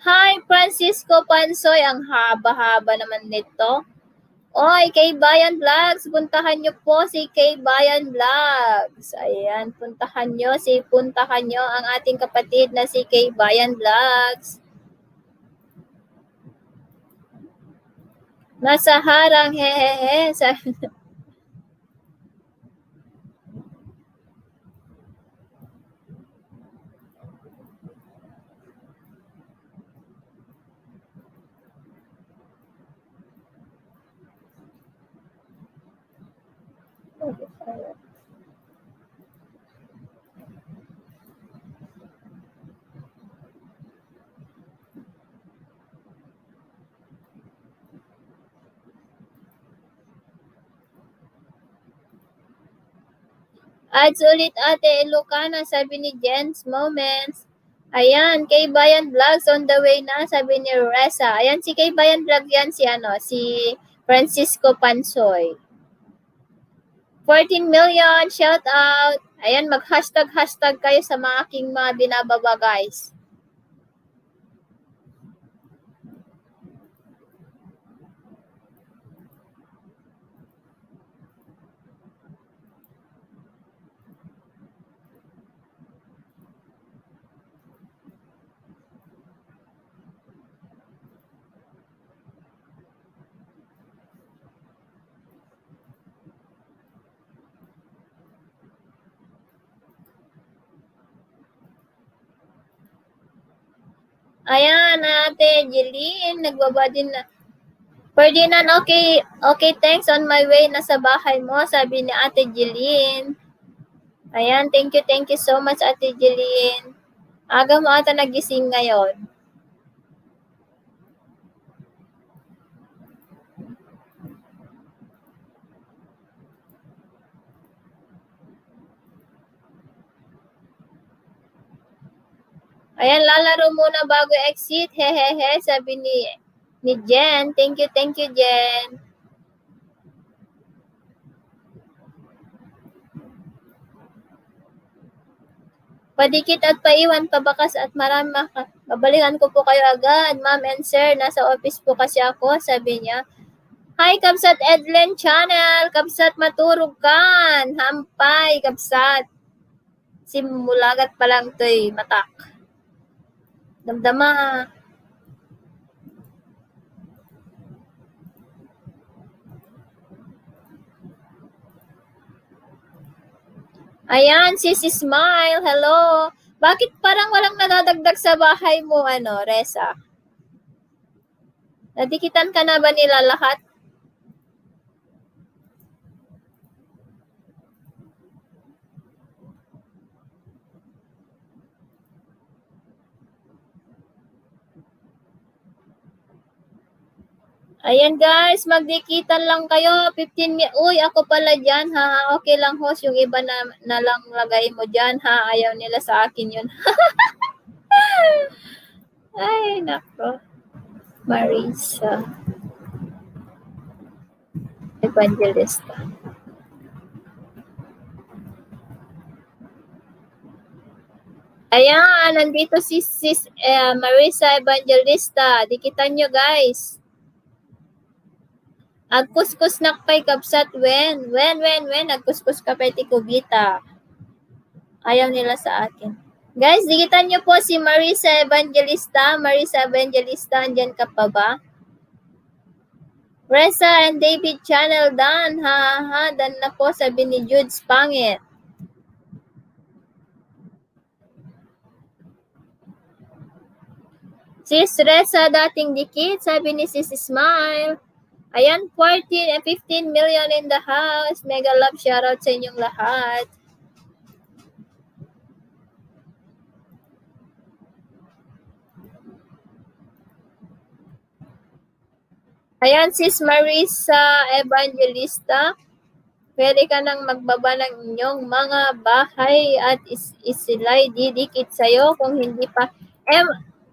Hi, Francisco Pansoy. Ang haba-haba naman nito. Oy, kay Bayan Vlogs. Puntahan nyo po si kay Bayan Vlogs. Ayan, puntahan nyo ang ating kapatid na si kay Bayan Vlogs. Nasa harang, hehehe. Ads ulit ate Ilocana, sabi ni Jen's Moments. Ayan, kay Bayan Vlogs on the way na, sabi ni Reza. Ayan, si kay Bayan Vlog yan, si Francisco Pansoy. 14 million, shout out. Ayan, mag-hashtag kayo sa mga aking mga binababa, guys. Ayan, ate Jeline, nagbaba din na. Ferdinand, okay, thanks, on my way, nasa bahay mo, sabi ni ate Jeline. Ayan, thank you so much, ate Jeline. Aga mo ata nagising ngayon. Ayan, lalaro muna bago exit. Hehehe, sabi ni Jen. Thank you, Jen. Padikit at paiwan, pabakas at marami. Babalikan ko po kayo agad, ma'am and sir. Nasa office po kasi ako, sabi niya. Hi, Kabsat Edlen Channel. Kabsat maturog kan. Hampay, Kabsat. Simulagat pa lang to'y matak. Damdama. Ayan, sis Smile, hello. Bakit parang walang nadadagdag sa bahay mo, Reza? Nadikitan ka na ba nila lahat? Ayan guys, magdikitan lang kayo. 15 Uy, ako pala dyan ha. Okay lang host, yung iba na lang lagay mo dyan ha. Ayaw nila sa akin yun. Ay, nako. Marisa. Evangelista. Ayan, nandito si Marisa Evangelista. Dikitan nyo guys. Agkuskus nakpay kapsat wen. Wen. Agkuskus kapay ti kubita. Ayaw nila sa akin. Guys, dikitan nyo po si Marisa Evangelista. Marisa Evangelista, andyan ka pa ba? Reza and David channel dan. Ha. Dan na po sabi ni Judes pangit. Sis Reza dating dikit, sabi ni Sis Smile. Ayan, 14 and 15 million in the house. Mega love shoutout sa inyong lahat. Ayan, Sis Marisa Evangelista. Pwede ka nang magbaba ng inyong mga bahay at isilay didikit sa'yo kung hindi pa.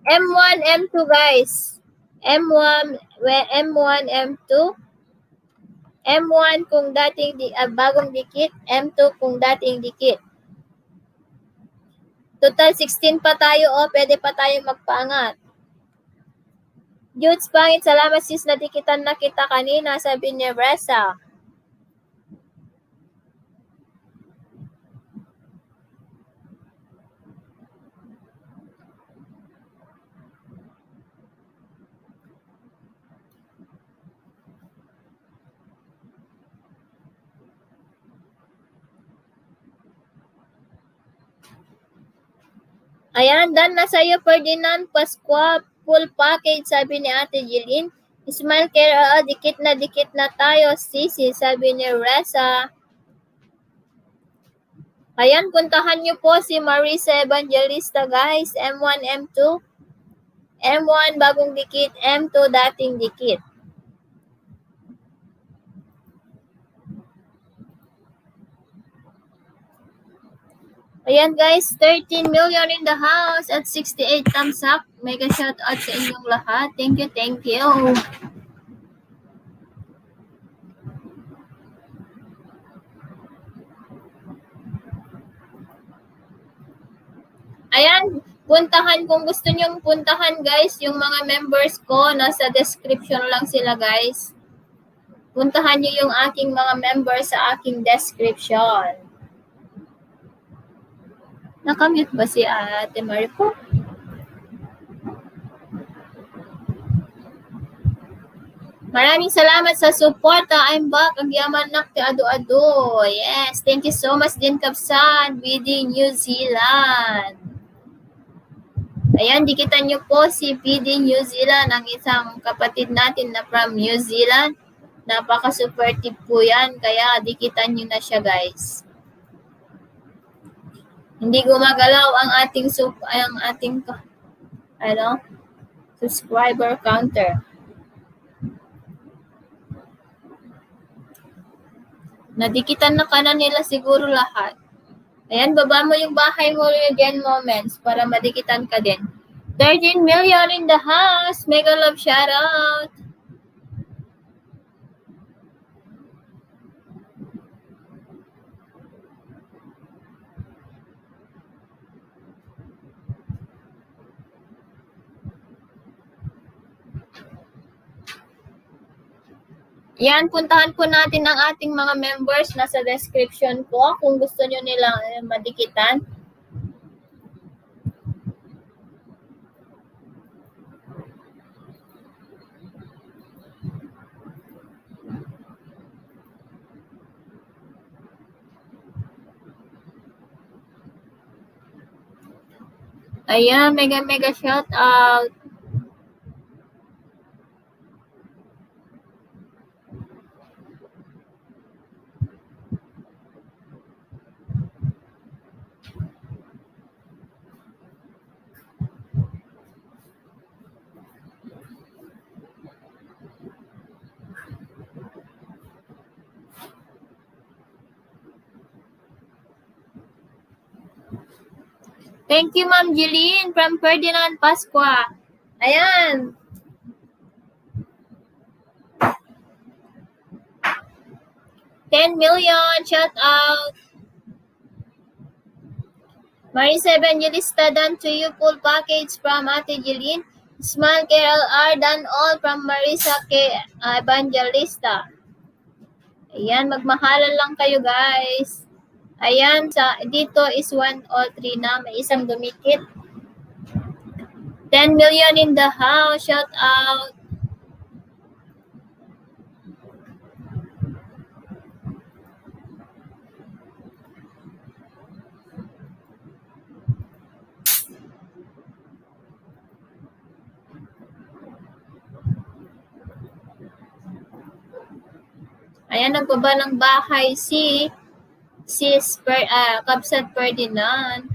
M1, M2 guys. M1, M2. M1 kung dating bagong dikit, M2 kung dating dikit. Total 16 pa tayo pwede pa tayo magpaangat. Judes pangit, salamat sis, nadikitan na kita kanina, sabi ni Reza. Ayan, done na sa'yo, Ferdinand Pasqua, full package, sabi ni Ate Jeline. Smile care, dikit na tayo, sisi, sabi ni Reza. Ayan, puntahan nyo po si Marisa Evangelista, guys. M1, M2. M1, bagong dikit. M2, dating dikit. Ayan guys, 13 million in the house at 68 thumbs up. Mega shout out sa inyong lahat. Thank you. Ayan, puntahan kung gusto nyong puntahan guys, yung mga members ko, nasa description lang sila guys. Puntahan nyo yung aking mga members sa aking description. Nakamute ba si Ate Maripo? Maraming salamat sa suporta. I'm back. Ang yaman nak ti ado-ado. Yes, thank you so much din Kapsan, BD New Zealand. Ayan, dikitan nyo po si BD New Zealand, ang isang kapatid natin na from New Zealand. Napaka-supportive po yan, kaya dikitan nyo na siya guys. Hindi gumagalaw ang ating subscriber counter. Nadikitan na kanan nila siguro lahat. Ayan, baba mo yung bahay mo again moments para madikitan ka din. 13 million in the house. Mega love shoutout. Yan, puntahan po natin ang ating mga members. Nasa description po kung gusto nyo nilang madikitan. Ayan, mega shout out. Thank you, Ma'am Jeline from Ferdinand Pasqua. Ayan. $10 million, shout out. Marisa Evangelista, done to you, full package from Ate Jeline. Smile KLR, done all from Marisa K. Evangelista. Ayan, magmahalan lang kayo, guys. Ayan, dito is 103 na. May isang dumikit. 10 million in the house. Shout out. Ayan, nagbaba ng bahay si Kapsat Ferdinand.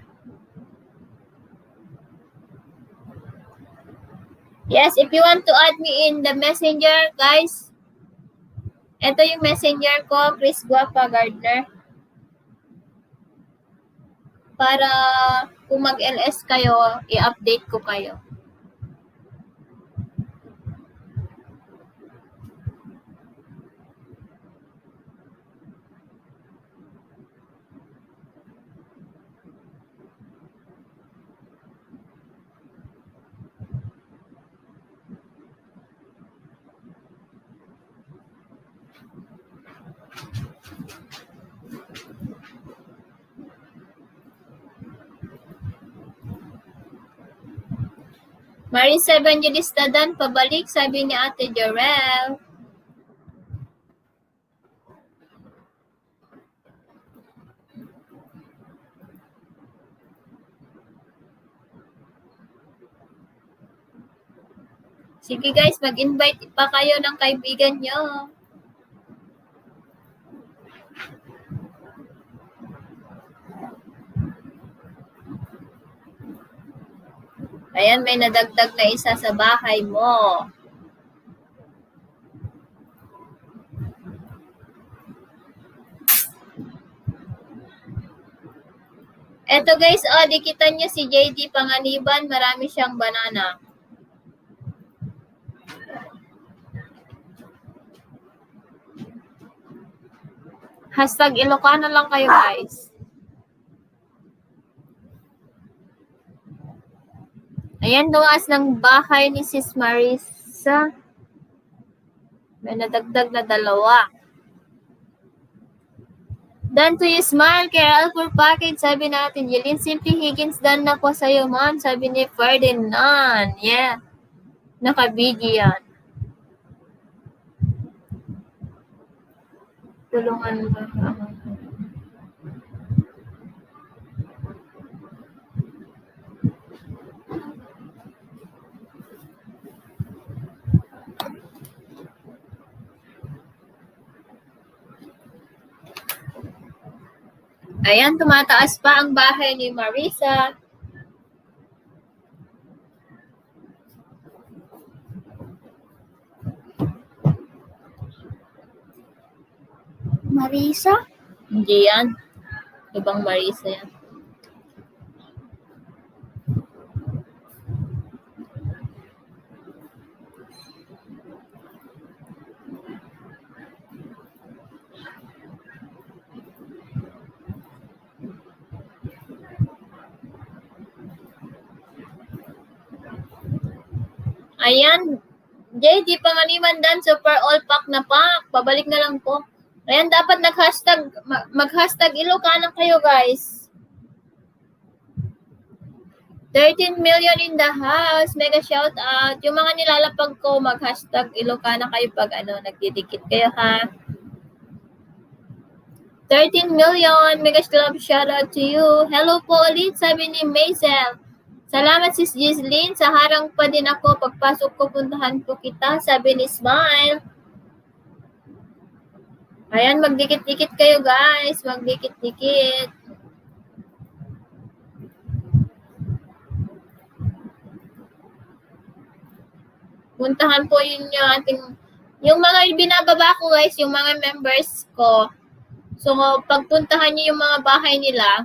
Yes, if you want to add me in the messenger, guys, ito yung messenger ko, Chris Guapa Gardner. Para kung mag-LS kayo, i-update ko kayo. Marisa Evangelista, dan pabalik, sabi ni Ate Jorel. Sige guys, mag-invite pa kayo ng kaibigan nyo. Ayan, may nadagdag na isa sa bahay mo. Eto guys, dikitan nyo si JD Panganiban, marami siyang banana. Hashtag Ilocano lang kayo guys. Ayan, dumaas ng bahay ni Sis Marisa. May nadagdag na 2. Done to you, smile, Carol, for package. Sabi natin, Jeline, Simply Higgins, done na po sa'yo, ma'am. Sabi ni Ferdinand. Yeah. Nakabigyan. Tulungan ba? Ayan, tumataas pa ang bahay ni Marisa. Marisa? Hindi yan. Ibang Marisa yan. Ayan, JD Panganiban dan super all pack na pack. Pabalik na lang po. Ayan, dapat mag-hashtag Ilocano kayo, guys. 13 million in the house. Mega shout out. Yung mga nilalapag ko, mag-hashtag Ilocano kayo pag nagdidikit kayo, ha? 13 million. Mega shout out to you. Hello po ulit, sabi ni Maisel. Salamat Sis Gislyn. Sa harang pa din ako. Pagpasok ko, puntahan ko kita. Sabi ni Smile. Ayan, magdikit-dikit kayo guys. Magdikit-dikit. Puntahan po yun yung ating, yung mga binababa ko guys, yung mga members ko. So, pagpuntahan niyo yung mga bahay nila,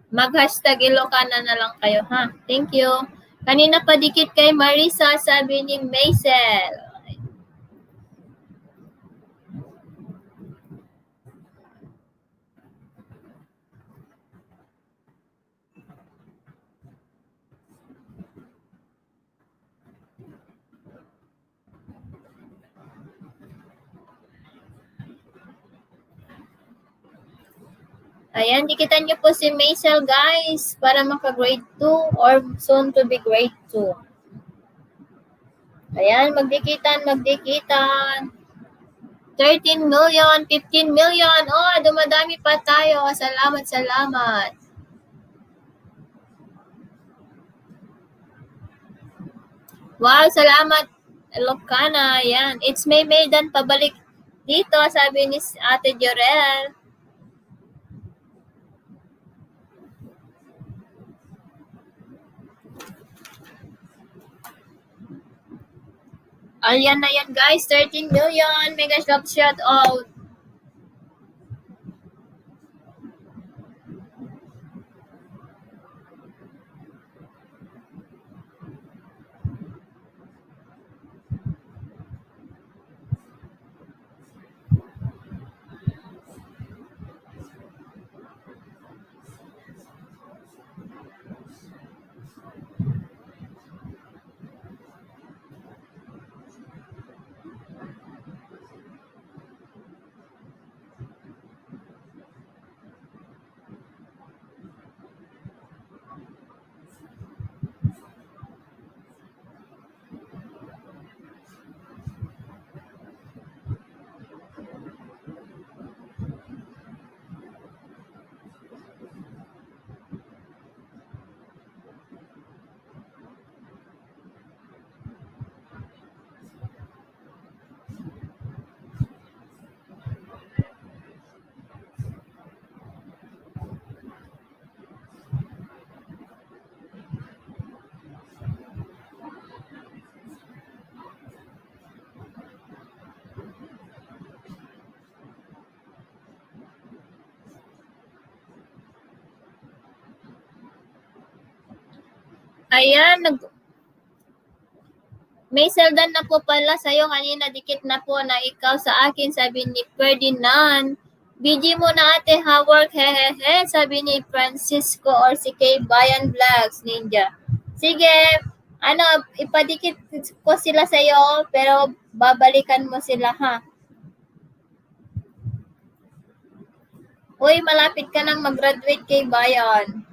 mag-hashtag Ilocana na lang kayo, ha? Thank you. Kanina pa dikit kay Marisa, sabi ni Maisel. Ayan, dikitan niyo po si Maisel guys para maka-grade 2 or soon to be grade 2. Ayan, magdikitan. 13 million, 15 million. Oh, dumadami pa tayo. Salamat. Wow, salamat Ilocana. Ayan, it's May Dan pabalik dito, sabi ni Ate Jorel. Ayan na yan guys, 13 million. Mega shout out. Ayan, may seldan na po pala sa'yo kanina, dikit na po na ikaw sa akin, sabi ni Ferdinand. BG mo na ate, ha work, hehehe, sabi ni Francisco or si Kay Bayan Vlogs, Ninja. Sige, ipadikit ko sila sa'yo, pero babalikan mo sila, ha? Uy, malapit ka nang mag-graduate kay Bayan.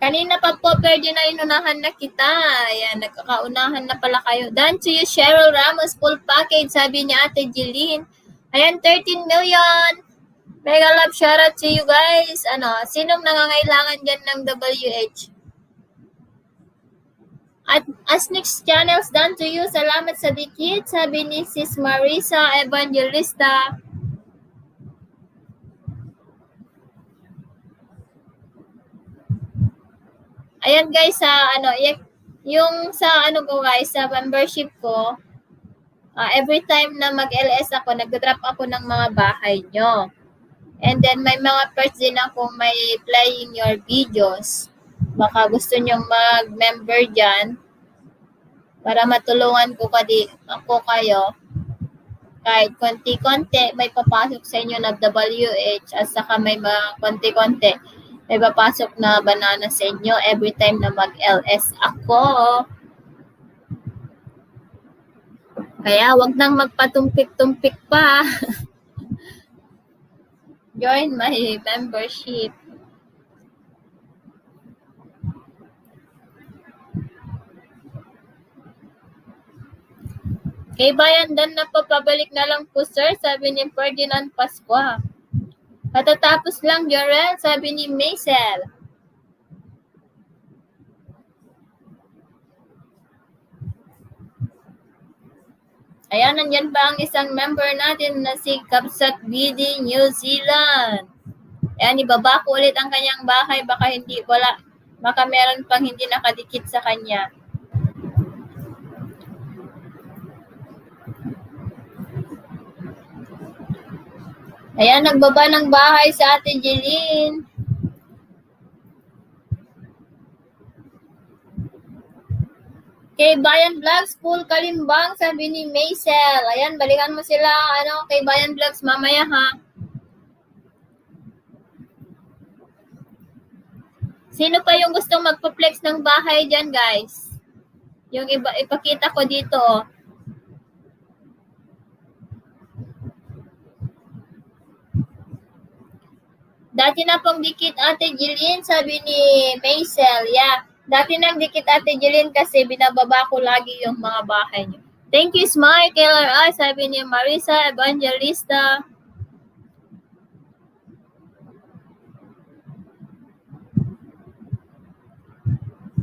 Kanina pa po, pwede na inunahan na kita. Ayan, nagkakaunahan na pala kayo. Done to you, Cheryl Ramos, full package, sabi ni Ate Jeline. Ayan, 13 million. Mega love, shoutout to you guys. Sinong nangangailangan dyan ng WH? At Asnix Channels, done to you. Salamat sa dikit, sabi ni Sis Marisa Evangelista. Ayan guys, yung sa sa membership ko, every time na mag-LS ako, nag-drop ako ng mga bahay nyo. And then may mga perks din ako may playing your videos. Baka gusto nyo mag-member dyan para matulungan ko ako kayo. Kahit konti-konti, may papasok sa inyo na WH at saka may mga konti-konti. May papasok na banana sa inyo every time na mag-LS ako. Kaya wag nang magpatumpik-tumpik pa. Join my membership. Kay Bayan Dan na po, pabalik na lang po sir, sabi ni Ferdinand Pasqua. Katatapos lang, Jorel, sabi ni Maisel. Ayan, nandyan pa ang isang member natin na si Kapsat BD New Zealand. Ayan, ibaba ko ulit ang kanyang bahay. Baka meron pang hindi nakadikit sa kanya. Ayan, nagbaba ng bahay sa Ate Jeline. Kay Bayan Vlogs, full kalimbang, sabi ni Maisel. Ayan, balikan mo sila, kay Bayan Vlogs mamaya ha. Sino pa yung gustong magpa-flex ng bahay dyan, guys? Yung ipakita ko dito. Dati na pong dikit Ate Jeline, sabi ni Maisel. Yeah, dati nang dikit Ate Jeline kasi binababa ko lagi yung mga bahay niyo. Thank you, Smile, KLRI, sabi ni Marisa Evangelista.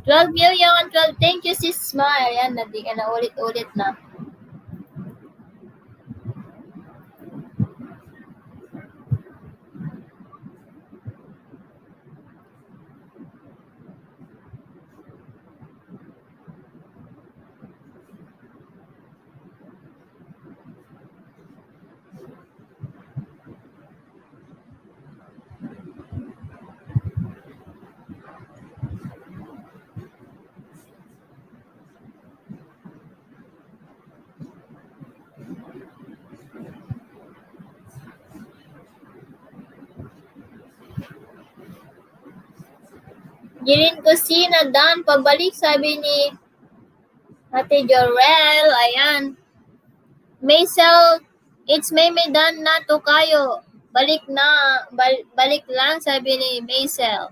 $12 million, 12. Thank you, sis Smile. Yan, hindi ka na ulit-ulit na. Jeline Cosina, Dan, pabalik, sabi ni Ate Jorel. Ayan. Maisel, it's May Dan na to kayo. Balik lang, sabi ni Maisel.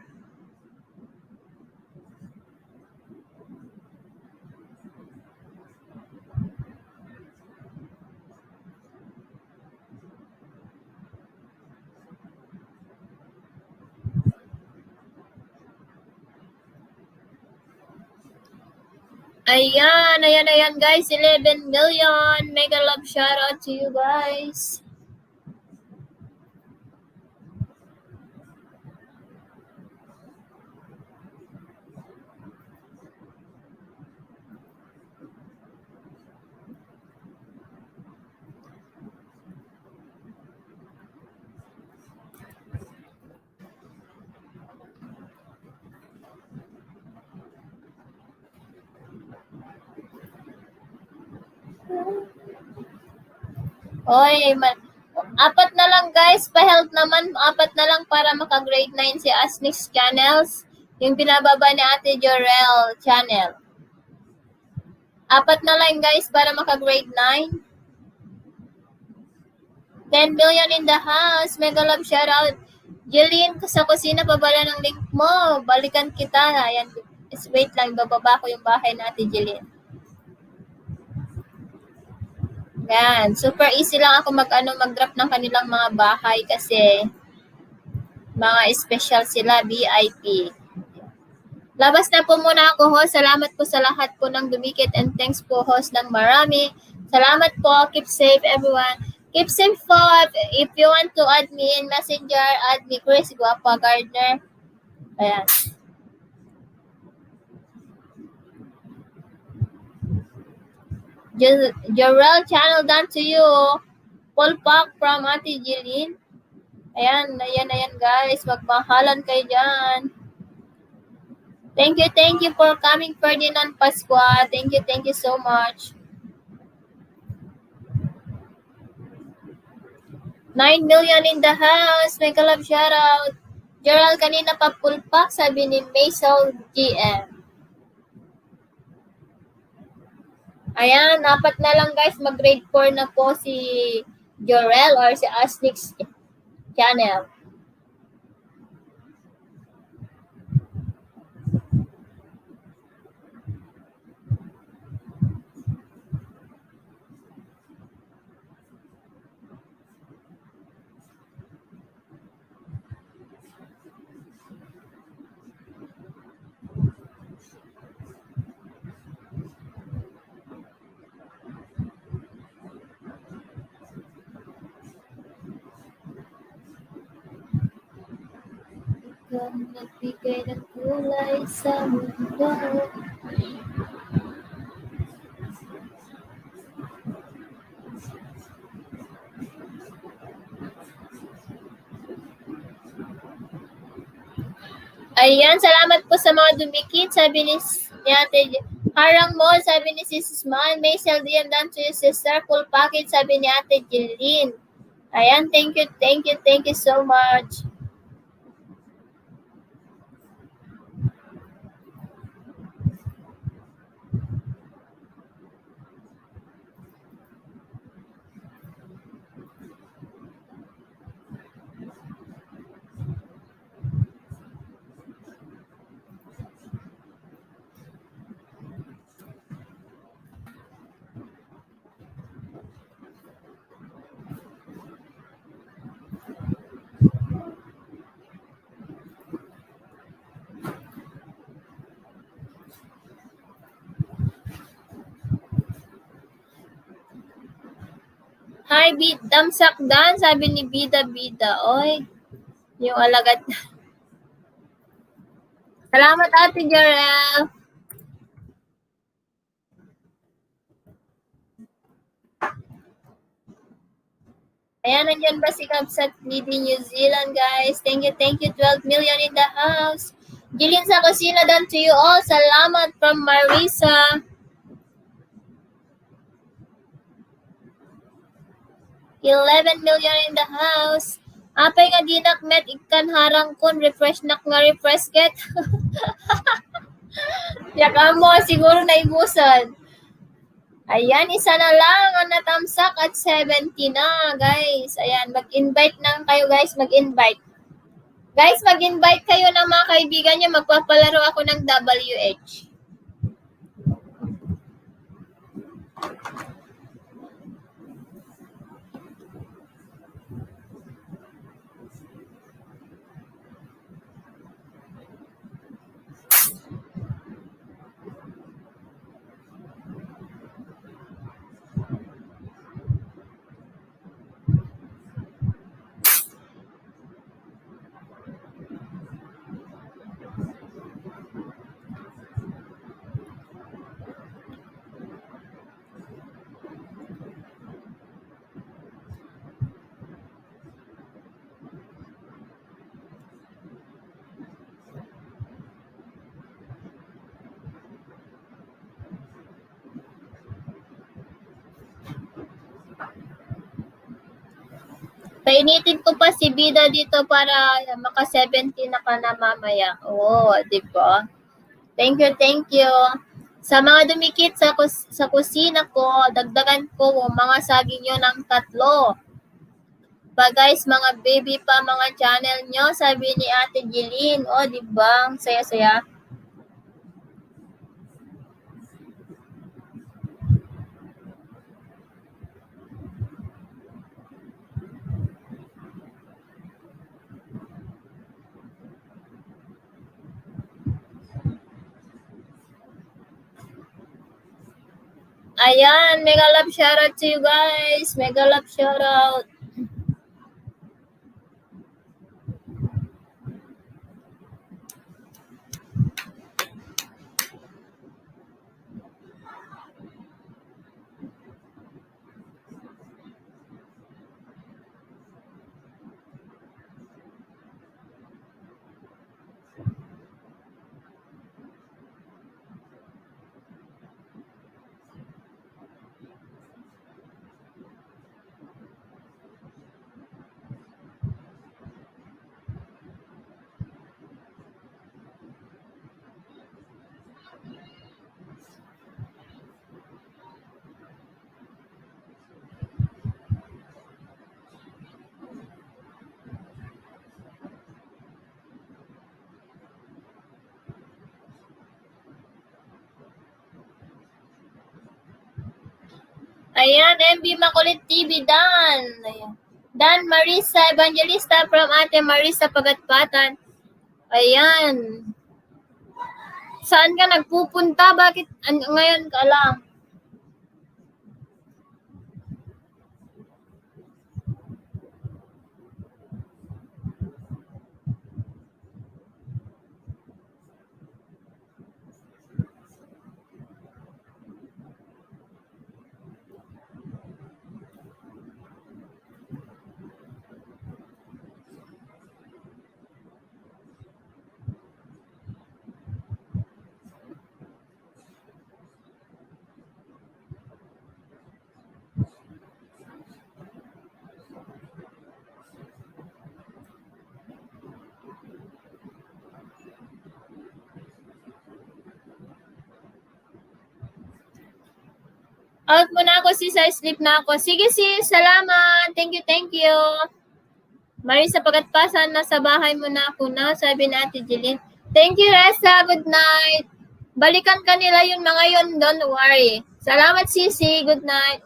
Ayan guys, 11 million. Mega love shout out to you guys. Oy, apat na lang guys, pa-help naman, apat na lang para maka-grade 9 si Asnix Channels, yung pinababa ni Ate Jorel channel. Apat na lang guys para maka-grade 9. 10 million in the house, mega love shout out. Jeline, sa kusina pabala ng link mo, balikan kita. Ayan, wait lang, bababa ko yung bahay na Ate Jeline. Yan, super easy lang ako mag-drop ng kanilang mga bahay kasi mga special sila, VIP. Labas na po muna ako, host. Salamat po sa lahat po ng dumikit and thanks po, host, ng marami. Salamat po. Keep safe, everyone. Keep safe po. If you want to add me in Messenger, add me Chris Guapa Gardner. Ayan. Jorel channel done to you. Paul Park from Ate Jeline. Ayan guys. Magmahalan kayo dyan. Thank you for coming, Ferdinand Pascua. Thank you so much. 9 million in the house. Mega love shout out. Jorel, kanina pa Paul Park, sabi ni Maisel GM. Ayan, apat na lang guys, mag-grade 4 na po si Jorel or si Asnix Channel. kang nagbigay ng kulay sa mundo. Ayan, salamat po sa mga dumikit. Sabi ni Ate Harang mo, sabi ni Sis Man. May LDM done to your sister. Full package, sabi ni Ate Jeline. Ayan, thank you so much. Hi, Damsak Dan, sabi ni Bida. Oy, yung alagad. Salamat, Ate Jarel. Ayan, nandiyan ba si Kabsat Lady New Zealand, guys? Thank you. 12 million in the house. Jillian sa kusina, done to you all. Salamat from Marisa. 11 million in the house. Apay nga di nakmet, ikan harang kun, refresh ket. Yaka mo, siguro na ibusan. Ayan, isa na lang ang natamsak at 70 na, guys. Ayan, mag-invite na kayo, guys. Mag-invite. Guys, mag-invite kayo ng mga kaibigan nyo. Magpapalaro ako ng WH. Painitin ko pa si Bida dito para maka-70 na ka na mamaya. Oo, di ba? Thank you. Sa mga dumikit sa kusina ko, dagdagan ko mga saging nyo ng 3. Pa guys, mga baby pa mga channel nyo, sabi ni Ate Jeline. O, di ba? Saya-saya. Ayan, mega love shoutout to you guys. Mega love shoutout. Ayan, MB Makulit TV, Dan. Ayan. Dan Marisa Evangelista from Ate Marisa Pagatpatan. Ayan. Saan ka nagpupunta? Bakit ngayon ka lang? Out mo na ako sis, sleep na ako. Sige sis, salamat. Thank you, thank you. Marisa, pagkatpasan na sa bahay mo na ako na, sabi ni Ate Jeline. Thank you, Resa. Good night. Balikan ka nila yun mga yun, don't worry. Salamat, Sisi. Good night.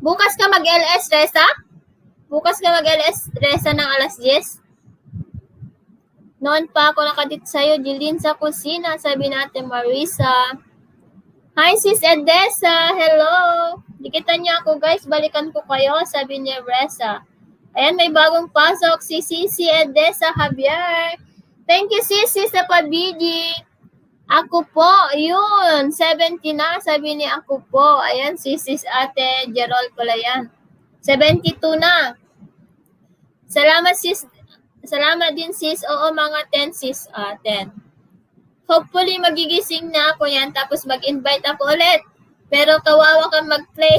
Bukas ka mag-LS, Resa? Bukas ka mag-LS, Resa, ng alas 10? Noon pa ako nakadit sa'yo, Jeline, sa kusina, sabi ni Ate Marisa. Hi, Sis Edessa. Hello. Dikitan niya ako, guys. Balikan ko kayo, sabi ni Resa. Ayan, may bagong pasok si Sisi Edessa Javier. Thank you, Sisi, sa pabigi. Ako po, yun. 70 na, sabi ni ako po. Ayan, si Sis Ate Gerald pala yan. 72 na. Salamat, sis. Salamat din, sis. Oo, mga 10, sis. 10. Hopefully, magigising na ako yan. Tapos mag-invite ako ulit. Pero kawawa kang mag-play.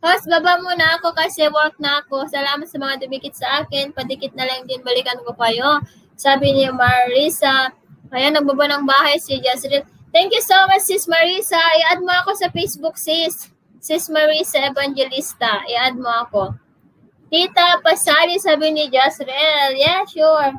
Host, baba muna ako kasi work na ako. Salamat sa mga dumikit sa akin. Padikit na lang din, balikan ko kayo. Sabi ni Marisa. Ayan, nagbaba ng bahay si Jazreel. Thank you so much, Sis Marisa. I-add mo ako sa Facebook, sis. Sis Marisa Evangelista. I-add mo ako. Tita Pasari, sabi ni Jazreel. Yeah, sure.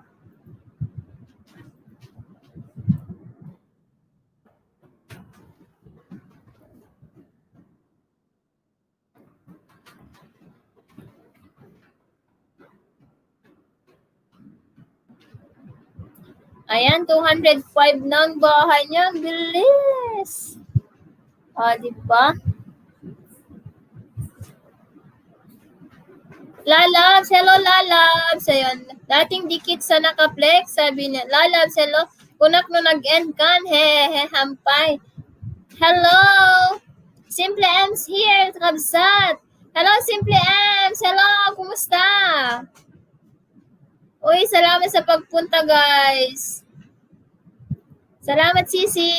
Ayan, 205 ng bahay niya. Bilis! Diba? Lalabs, hello Lalabs. Ayun, dating dikit sa nakaplex. Sabi niya, Lalabs, hello. Kunak no nag-end kan. He, hampay. Hello! Simple M's here, Kabsat. Hello, Simple M's. Hello, kumusta? Uy, salamat sa pagpunta, guys. Salamat, Sisi.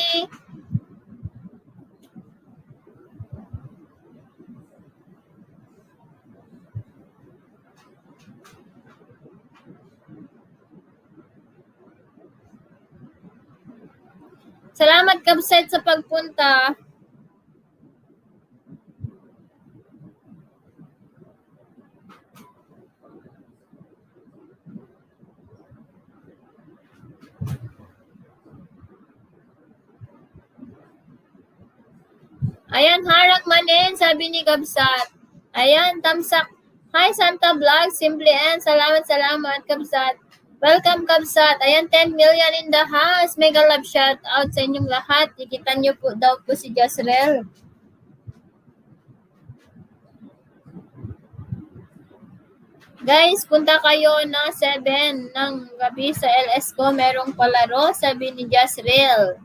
Salamat, Kabsat, sa pagpunta. Ayan, harang manin, sabi ni Kabsat. Ayan, tamsak. Hi, Santa Vlog, Simple N. Salamat, Kabsat. Welcome, Kabsat. Ayan, 10 million in the house. Mega love shout out sa inyong lahat. Ikitan niyo po daw po si Jazreel. Guys, punta kayo na 7 ng gabi sa LS ko. Merong palaro, sabi ni Jazreel.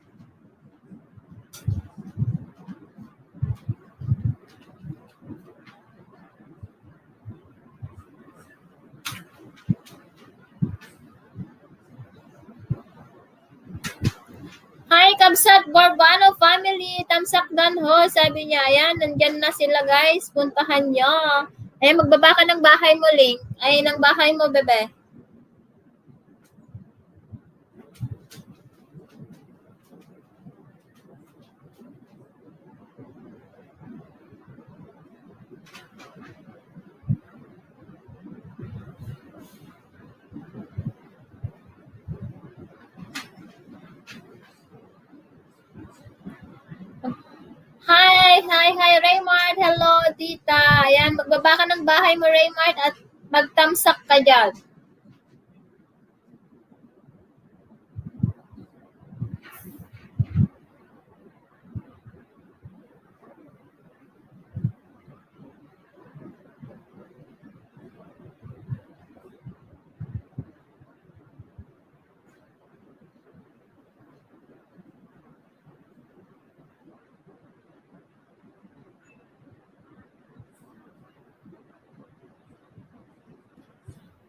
Hi, Kabsat Barbano family. Tamsak dan ho. Sabi niya, ayan, nandyan na sila guys. Puntahan nyo. Ayan, magbaba ka ng bahay mo, Link. Ay, ng bahay mo, bebe. Hi, Raymart. Hello, tita. Ayan, magbaba ka ng bahay mo, Raymart, at magtamsak ka dyan.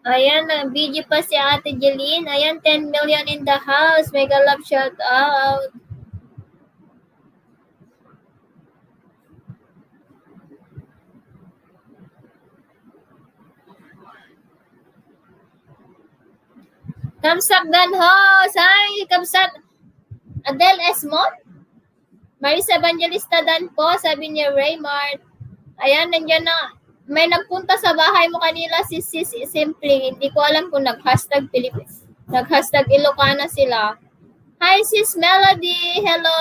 Ayan, video pa si Ate Jeline. Ayan, 10 million in the house. Mega love shout out. Kamsak dan ho. Hi, Kamsak. Adele Esmond? Marisa Evangelista Dan po, sabi niya Raymart. Ayan, nandiyan na. May nagpunta sa bahay mo kanila si Sis Simply. Hindi ko alam kung nag-hashtag Philippines. Nag-hashtag Ilocana sila. Hi Sis Melody, hello.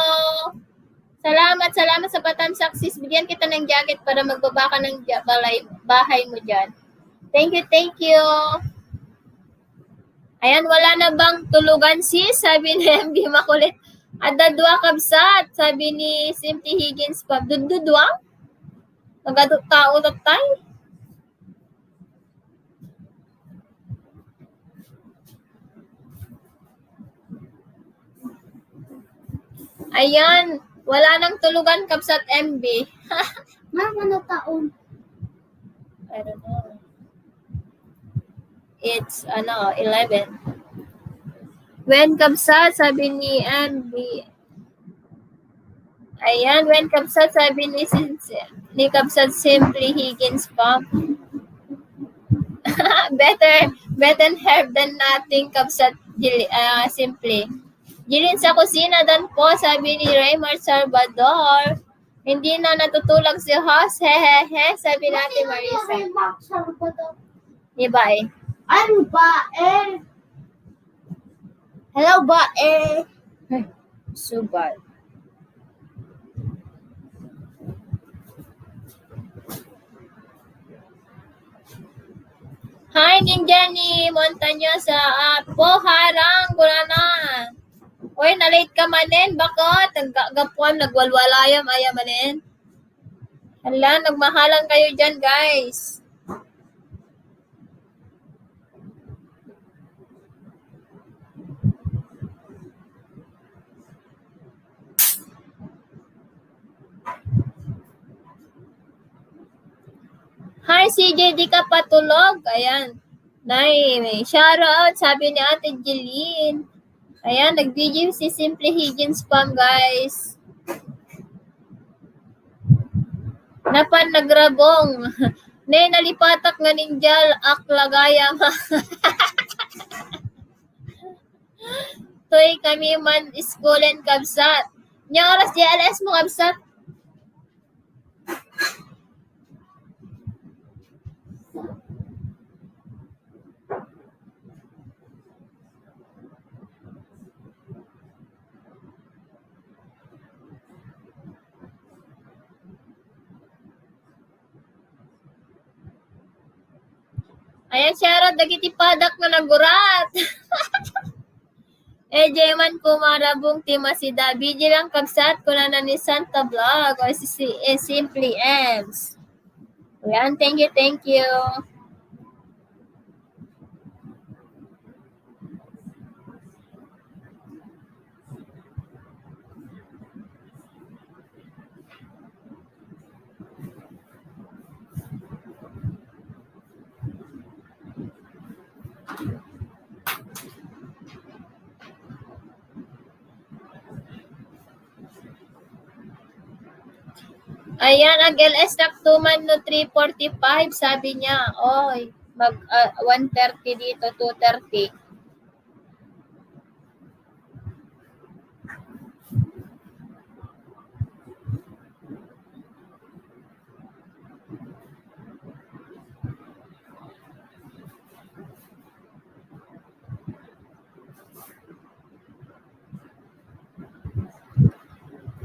Salamat sa patamsak sis. Bigyan kita ng jacket para magbaba ka ng bahay mo dyan. Thank you. Ayan, wala na bang tulugan sis? Sabi ni MB Makulit. Adadwa kabsat, sabi ni Simply Higgins pa. Dududwang? Magadot tao tatay? Ayan, wala nang tulugan kabsat MB. Ma'am, ano taon? I don't know. It's 11. When kabsat, sabi ni MB. Ayan, when kabsat, sabi ni kabsat Simply Higgins pa. better herb than nothing kabsat Simply. Gilin sa kusina dan po, sabi ni Raymar Salvador. Hindi na natutulog si Hoss, hehehe, sabi natin Marisa. Iba eh. Ano ba eh? Hello ba eh? Subal. Hi, Ninja ni Montañosa. Po, harang, gulana. Oy, na-late ka manin. Bakit? Naggapuan, nagwalwalayam, aya manin. Hala, nagmahalan kayo dyan, guys. Hi, CJ, di ka patulog? Ayan. Nay, may shoutout, sabi ni Ate Jeline. Ayan, nag-video si Simply Higgins Pam, guys. Napan nagrabong. Nay, nalipatak nga ninjal, aklagayam. Toy kami man schoolen kabsat. Nya oras di alas mo kabsat. Ayan, shoutout, dagiti padak na nagurat. Man kumarabong timasida. Biji lang kabsat ko na ni Santa Vlog o si Simply Ems. Ayan, thank you. Ayan, ang LS Taktuman no 345, sabi niya. Oy, mag 1:30 dito, 2:30.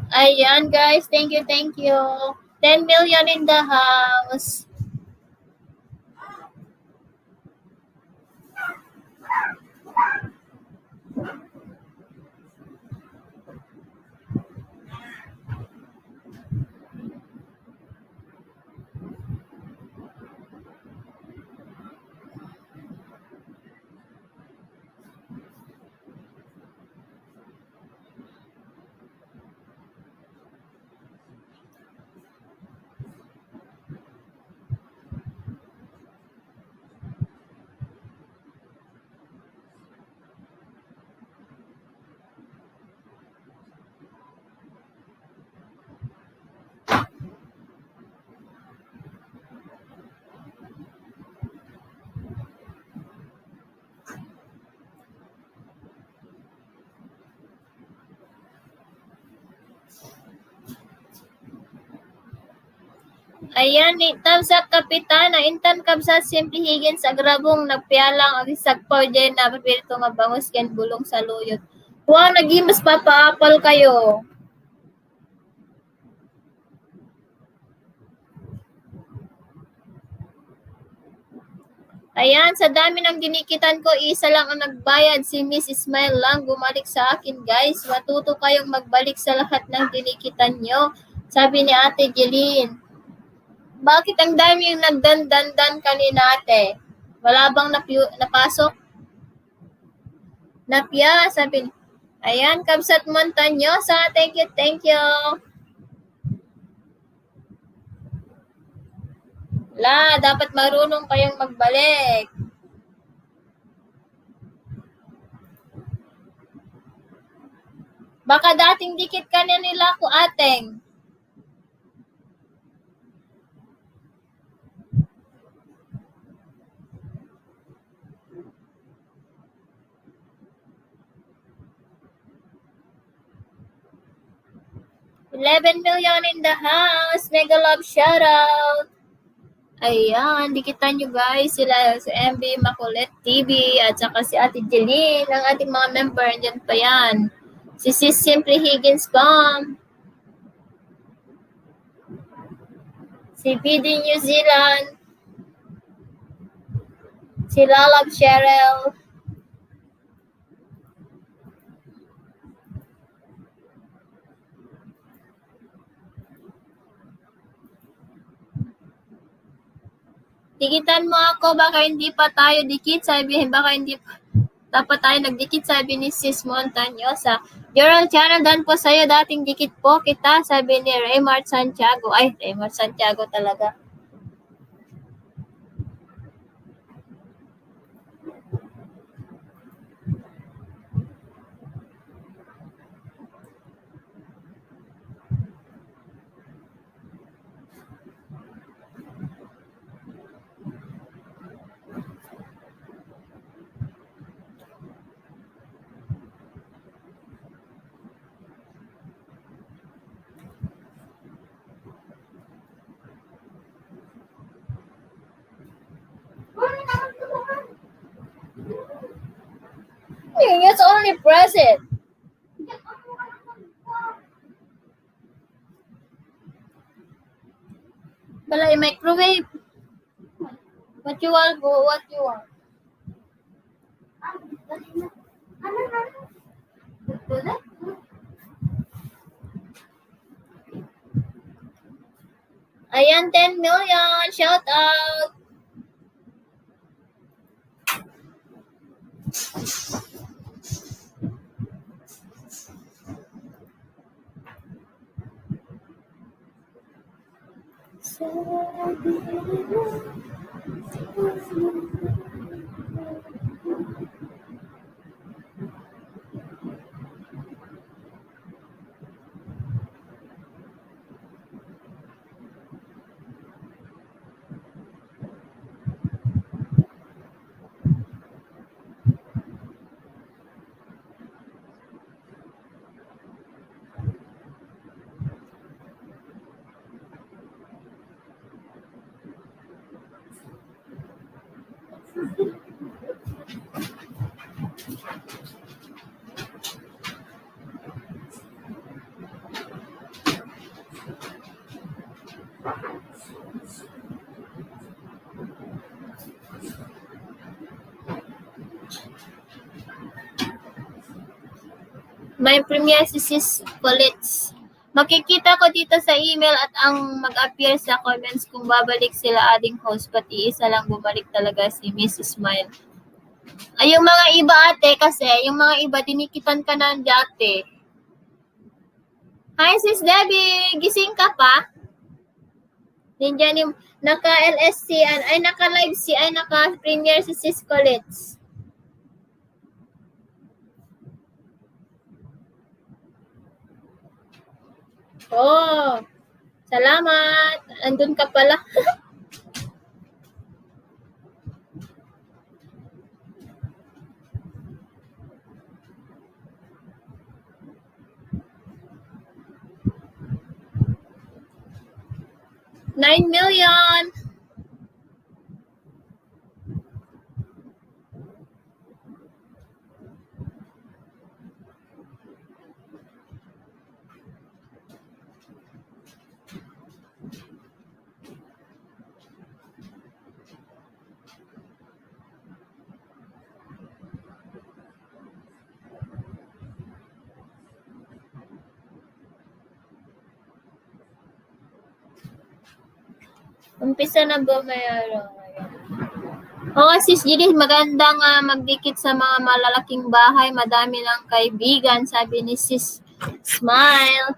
Ayan, guys. Thank you. 10 million in the house. Ayan, itam sa kapitana, intan kab sa Simply Higgins sa grabong nagpialang ang isag din na papirito nga bangus ken bulong sa luyot. Wow, nagimas papaapal kayo. Ayan, sa dami ng dinikitan ko, isa lang ang nagbayad. Si Miss Ismail lang bumalik sa akin, guys. Matuto kayong magbalik sa lahat ng dinikitan nyo. Sabi ni Ate Jeline. Bakit ang dami yung nagdandan kanina, ate? Wala bang napasok? Napya, sabi ni. Ayan, Kabsat Montañosa. Thank you, thank you. Dapat marunong kayong magbalik. Baka dating dikit ka na nila ko, ateng. $11 million in the house. Mega love shoutout. Ayan, dikitan nyo guys sila sa MB Makulit TV at saka si Ate Jeline, ang ating mga member, andyan pa yan. Si Sis Simply Higgins Bomb. Si PD New Zealand. Si Lalab Cheryl. Dikitan mo ako, baka hindi pa tayo dikit, baka hindi pa dapat tayo nagdikit, sabi ni Sis Montañosa. Gerald Channel, dan po sa'yo, dating dikit po kita, sabi ni Raymart Santiago. Ay, Raymart Santiago talaga. It's only present. Balay microwave. What you want? What you want? Ayan, 10 million. Shout out. May premiere si Sis Colets. Makikita ko dito sa email at ang mag-appear sa comments kung babalik sila ating host, pati isa lang bumalik talaga si Miss Smile. Ay, yung mga iba ate, kasi yung mga iba dinikitan ka na dati. Hi Sis Debbie, gising ka pa? Nandiyan yung naka-LSC, ay naka-live ay naka-premiere si Sis Colets. Oh, salamat. Andun ka pala. 9 million. Umpisa na bumayaro ngayon. Oo, sis Judith, magandang magdikit sa mga malalaking bahay. Madami ng kaibigan, sabi ni sis Smile.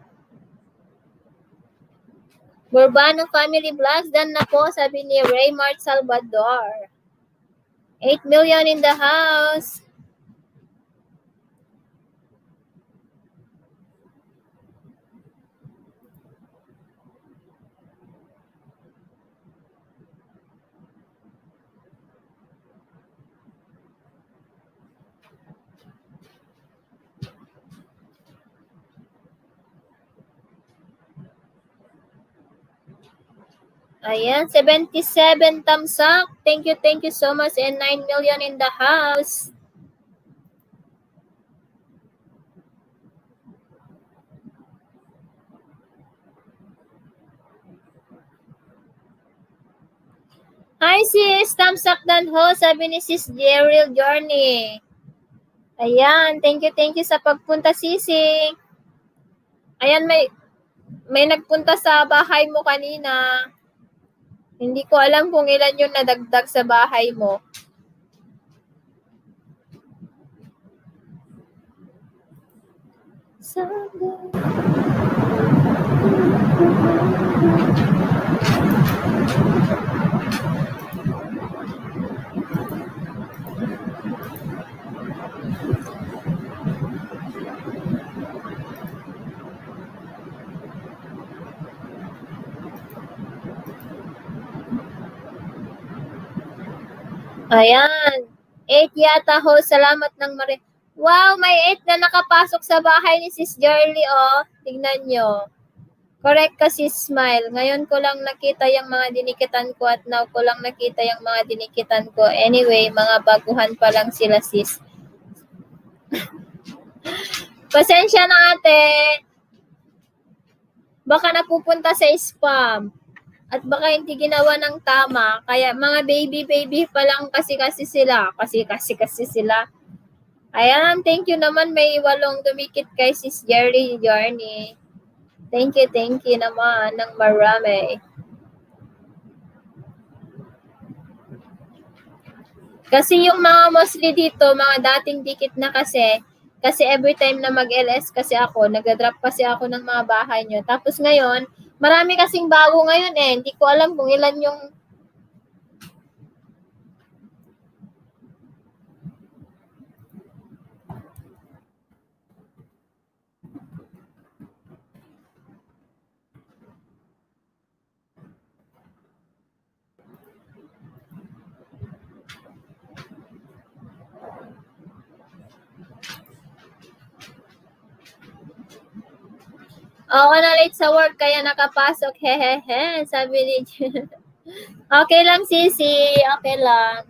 Burbano Family Vlogs, dan na po, sabi ni Raymart Salvador. 8 million in the house. Ayan, 77 thumbs up. Thank you so much. And 9 million in the house. Hi sis, thumbs up dan ho, sabi ni sis Jeril Journey. Ayan, thank you sa pagpunta sising. Ayan, may nagpunta sa bahay mo kanina. Hindi ko alam kung ilan yung nadagdag sa bahay mo. Ayan. 8 yata ho. Salamat ng mari. Wow, may 8 na nakapasok sa bahay ni Sis Jarly, oh. Tignan nyo. Correct ka, Sis Smile. Ngayon ko lang nakita yung mga dinikitan ko at now ko lang nakita yung mga dinikitan ko. Anyway, mga baguhan pa lang sila, sis. Pasensya na, ate. Baka napupunta sa spam. At baka hindi ginawa ng tama. Kaya mga baby pa lang kasi sila. Kasi sila. Ayan, thank you naman. May 8 dumikit kay Sis Jerry Journey. Thank you naman ng marami. Kasi yung mga mostly dito, mga dating dikit na kasi every time na mag-LS kasi ako, nag-drop kasi ako ng mga bahay nyo. Tapos ngayon, marami kasing bago ngayon eh. Hindi ko alam kung ilan yung ako na late sa work kaya nakapasok. Hehehe, sabi ni Okay lang, sisi. Okay lang.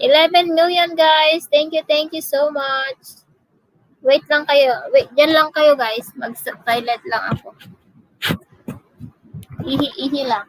$11 million, guys. Thank you so much. Wait lang kayo. Wait, dyan lang kayo, guys. Mag-toilet lang ako. Ihi lang.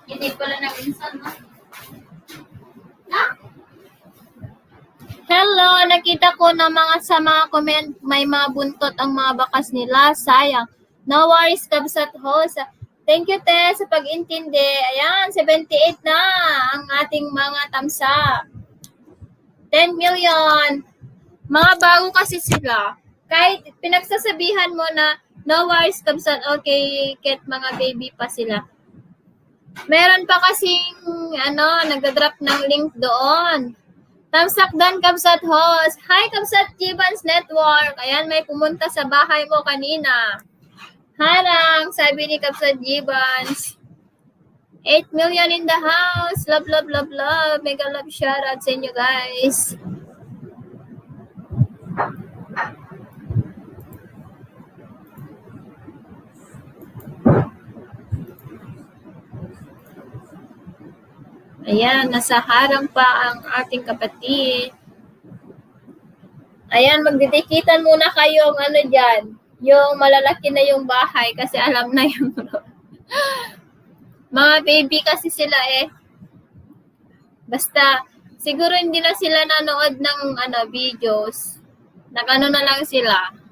Hindi pala nag-insan, no? Hello, nakita ko na sa mga comment, may mga buntot ang mga bakas nila. Sayang. No worries, Kabsat Host. Thank you, Te, sa pag-intindi. Ayan, 78 na ang ating mga tamsa. 10 million. Mga bago kasi sila. Kahit pinagsasabihan mo na no worries, Kabsat, okay, ket mga baby pa sila. Meron pa kasing, nagda-drop ng link doon. Tamsak Dan Kabsat Host. Hi, Kabsat Gibans Network. Ayan, may pumunta sa bahay mo kanina. Harang, sabi ni Kabsat Gibans. 8 million in the house. Love, love, love, love. Mega love shoutout sa inyo, guys. Ayan, nasa harang pa ang ating kapatid. Ayan, magdidikitan muna kayong dyan. Yung malalaki na yung bahay kasi alam na yung mga baby kasi sila eh. Basta, siguro hindi na sila nanood ng videos. Nag-ano na lang sila.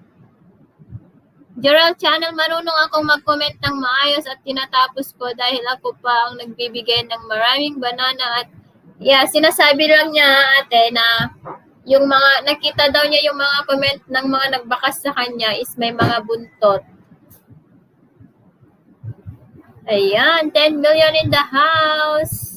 Gerald Channel, marunong akong mag-comment ng maayos at tinatapos ko dahil ako pa ang nagbibigay ng maraming banana at sinasabi lang niya ate na yung mga, nakita daw niya yung mga comment ng mga nagbakas sa kanya is may mga buntot. Ayan, 10 million in the house.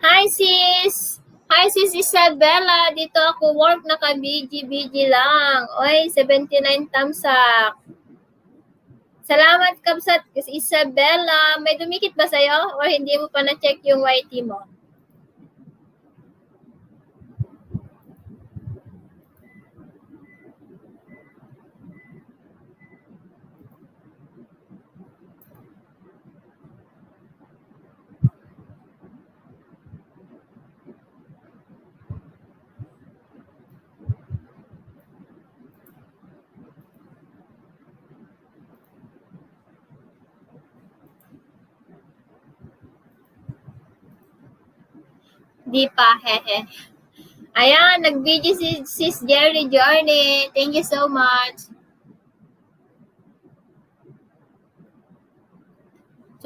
Hi sis! Hi sis Isabella! Dito ako work, naka-BG lang. Oy, 79 tamsak. Salamat Kabsat Isabella. May dumikit ba sa'yo? O hindi mo pa na-check yung YT mo? Di pa, hehe. Ayan, nag-video si Sis Jerry Journey. Thank you so much.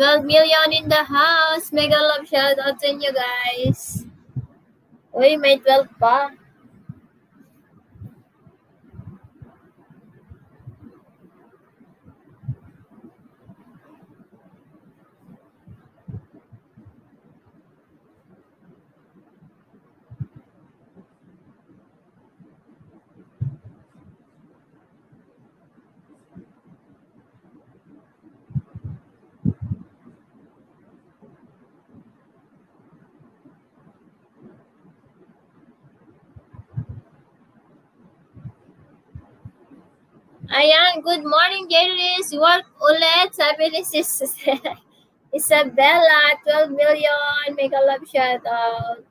12 million in the house. Mega love shoutout sa inyo, guys. Uy, may 12 pa. Ayan, good morning, Jerry's. Work ulit. Sabi ni Sis Isabella, 12 million. Mega love shoutout.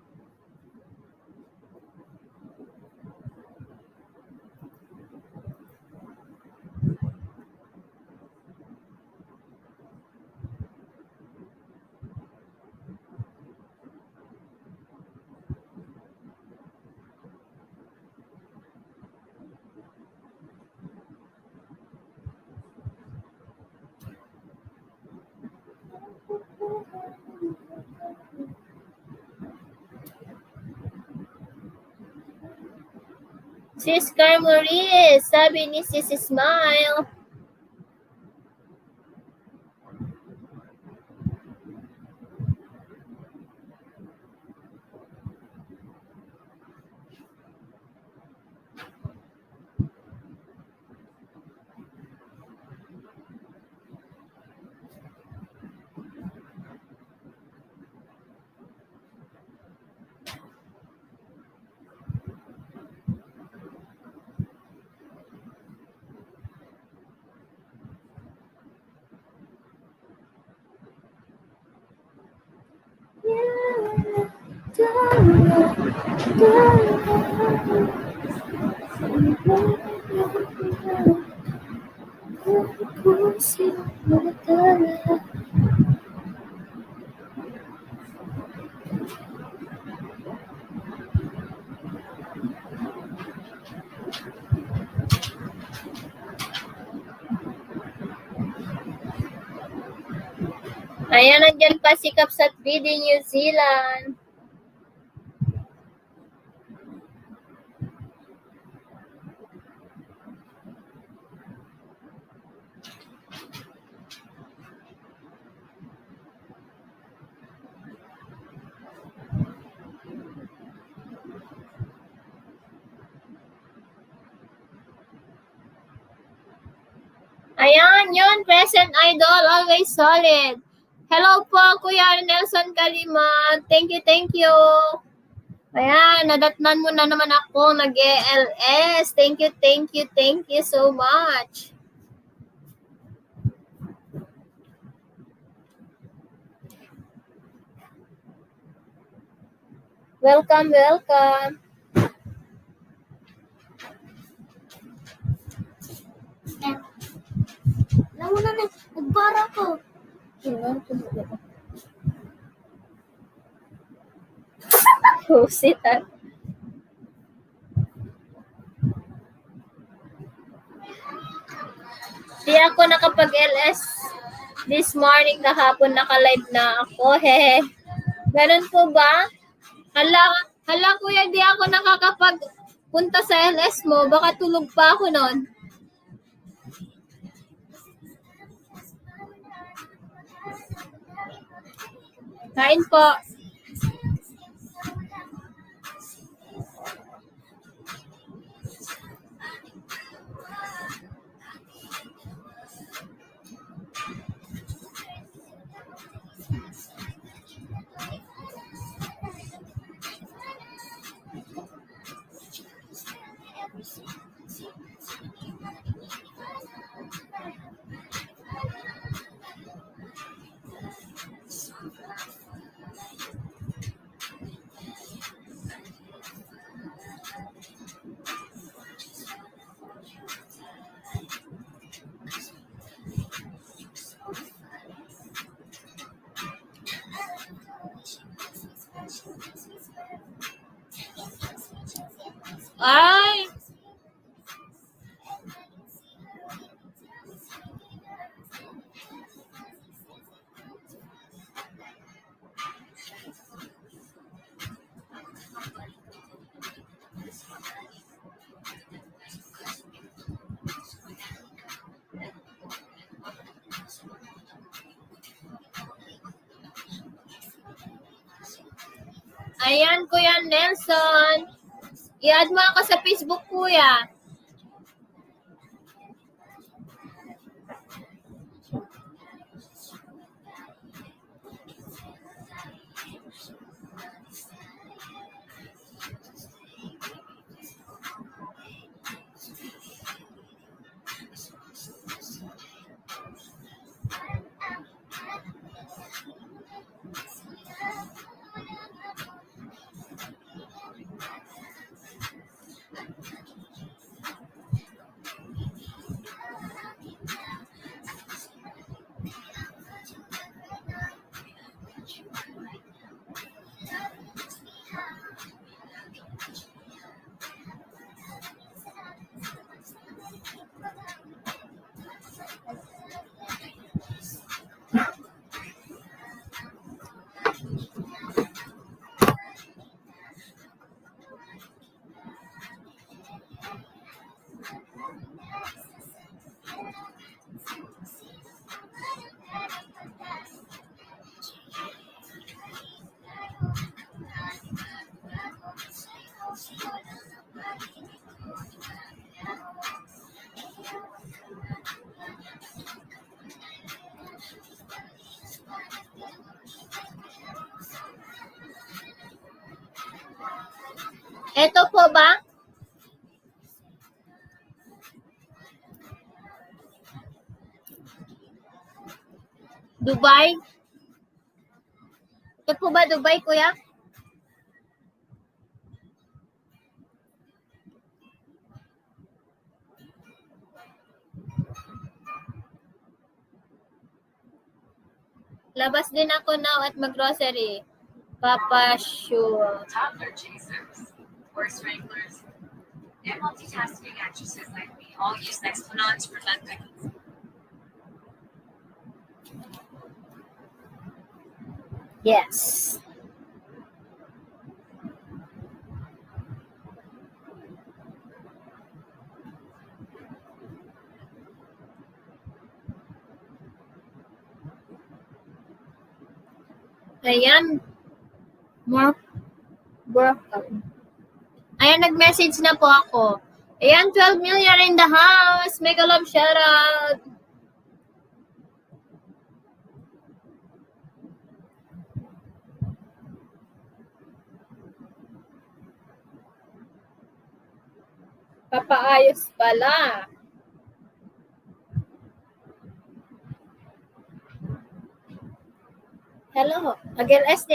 Sis Carmoris, sabi ni Sis Smile. Ayan, nandyan pa si Kapsat BD New Zealand. Ayan, yun, present idol, always solid. Hello po, Kuya Nelson Kalima. Thank you, thank you. Ayan, nadatnan mo na naman ako, nag-ELS. Thank you so much. Welcome, welcome. Alam mo na, nagbara ko. Pusit ah. Di ako nakapag-LS this morning, kahapon naka-live na ako. Hehe. Ganun po ba? Hala kuya, di ako nakakapag-punta sa LS mo. Baka tulog pa ako nun. Kain po. Ay! Ayan, Kuya Nelson. I-add mo ako sa Facebook, Kuya. Ito po ba? Dubai? Ito po ba Dubai, kuya? Labas din ako now at mag-grocery. Papa sure. Toddler chasers or stranglers. They're multitasking actresses like me, all use Nexplanon to prevent things. Yes. Ayan. More workout. Ayan, nag-message na po ako. Ayan, 12 million in the house. Mega love shoutout. Papaayos pala. Hello. Again, SD,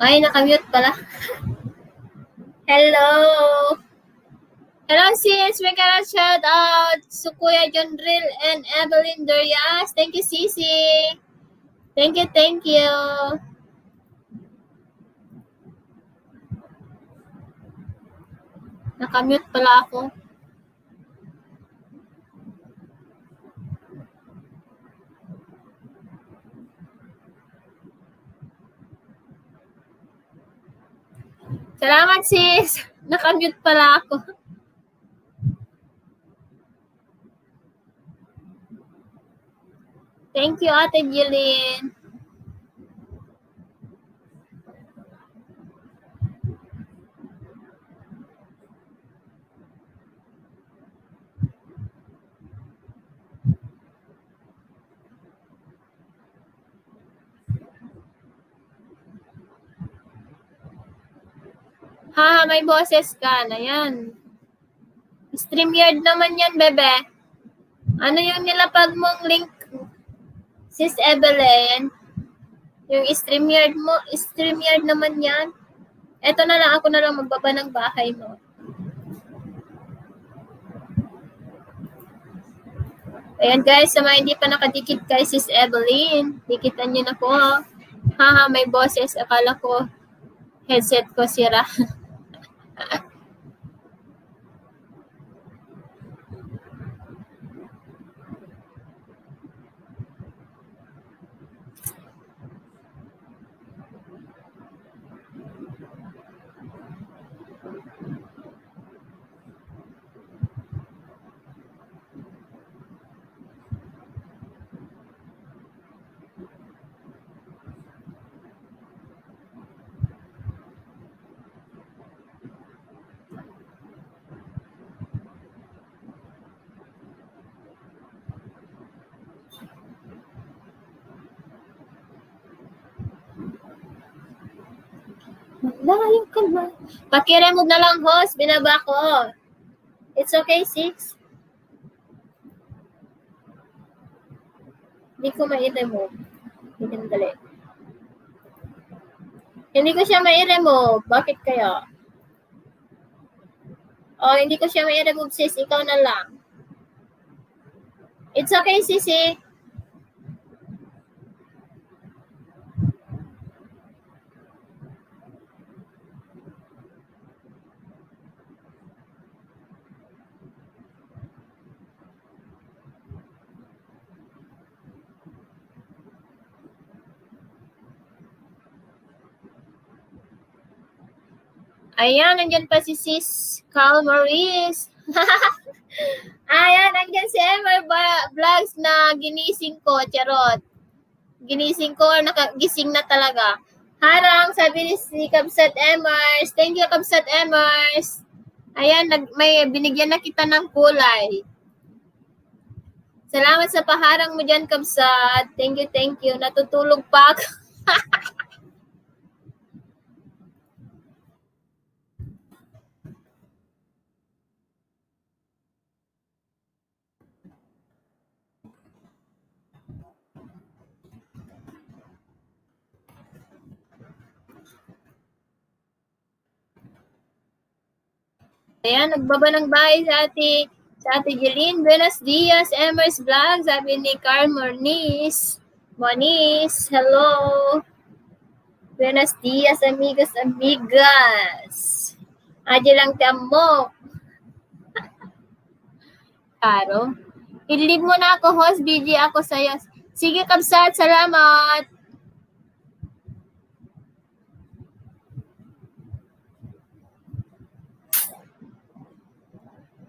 Ay, nakamute pala. Hello! Hello sis! May ka shout out to Kuya John Drill and Evelyn Durias. Thank you, Sisi. Thank you, thank you. Nakamute pala ako. Salamat sis! Nakamute pala ako. Thank you, Ate Jillian. Ha, may boses ka na yan. StreamYard naman yan, bebe. Ano yung nilapag mong link, Sis Evelyn? Yung StreamYard mo, StreamYard naman yan. Eto na lang, ako na lang magbaba ng bahay mo. Ayan guys, sa mga hindi pa nakadikit kay Sis Evelyn, dikitan nyo na po. Haha, may boses. Akala ko, headset ko sira. Malayo ka ba? Pakiremove na lang, host. Binaba ko. It's okay, sis. Hindi ko mai-remove. Dali. Hindi ko siya mai-remove. Bakit kaya? Oh, hindi ko siya mai-remove, sis. Ikaw na lang. It's okay, sisi. Ayan, nandyan pa si Sis Carl Maurice. Ayan, nandyan si Emer Vlogs na ginising ko, charot. Ginising ko, nakagising na talaga. Harang, sabi ni si Kabsat Emers. Thank you, Kabsat Emers. Ayan, may binigyan na kita ng kulay. Salamat sa paharang mo dyan, Kabsat. Thank you, thank you. Natutulog pa ako. Ayan, nagbaba ng bahay sa Ate Jeline. Buenos dias, Emers Vlog. Sabi ni Carl Moniz, hello. Buenos dias, amigas, amigas. Adyo lang tamo. Karo. I-leave mo na ako, host. Busy ako sa'yo. Sige, Kabsat. Salamat.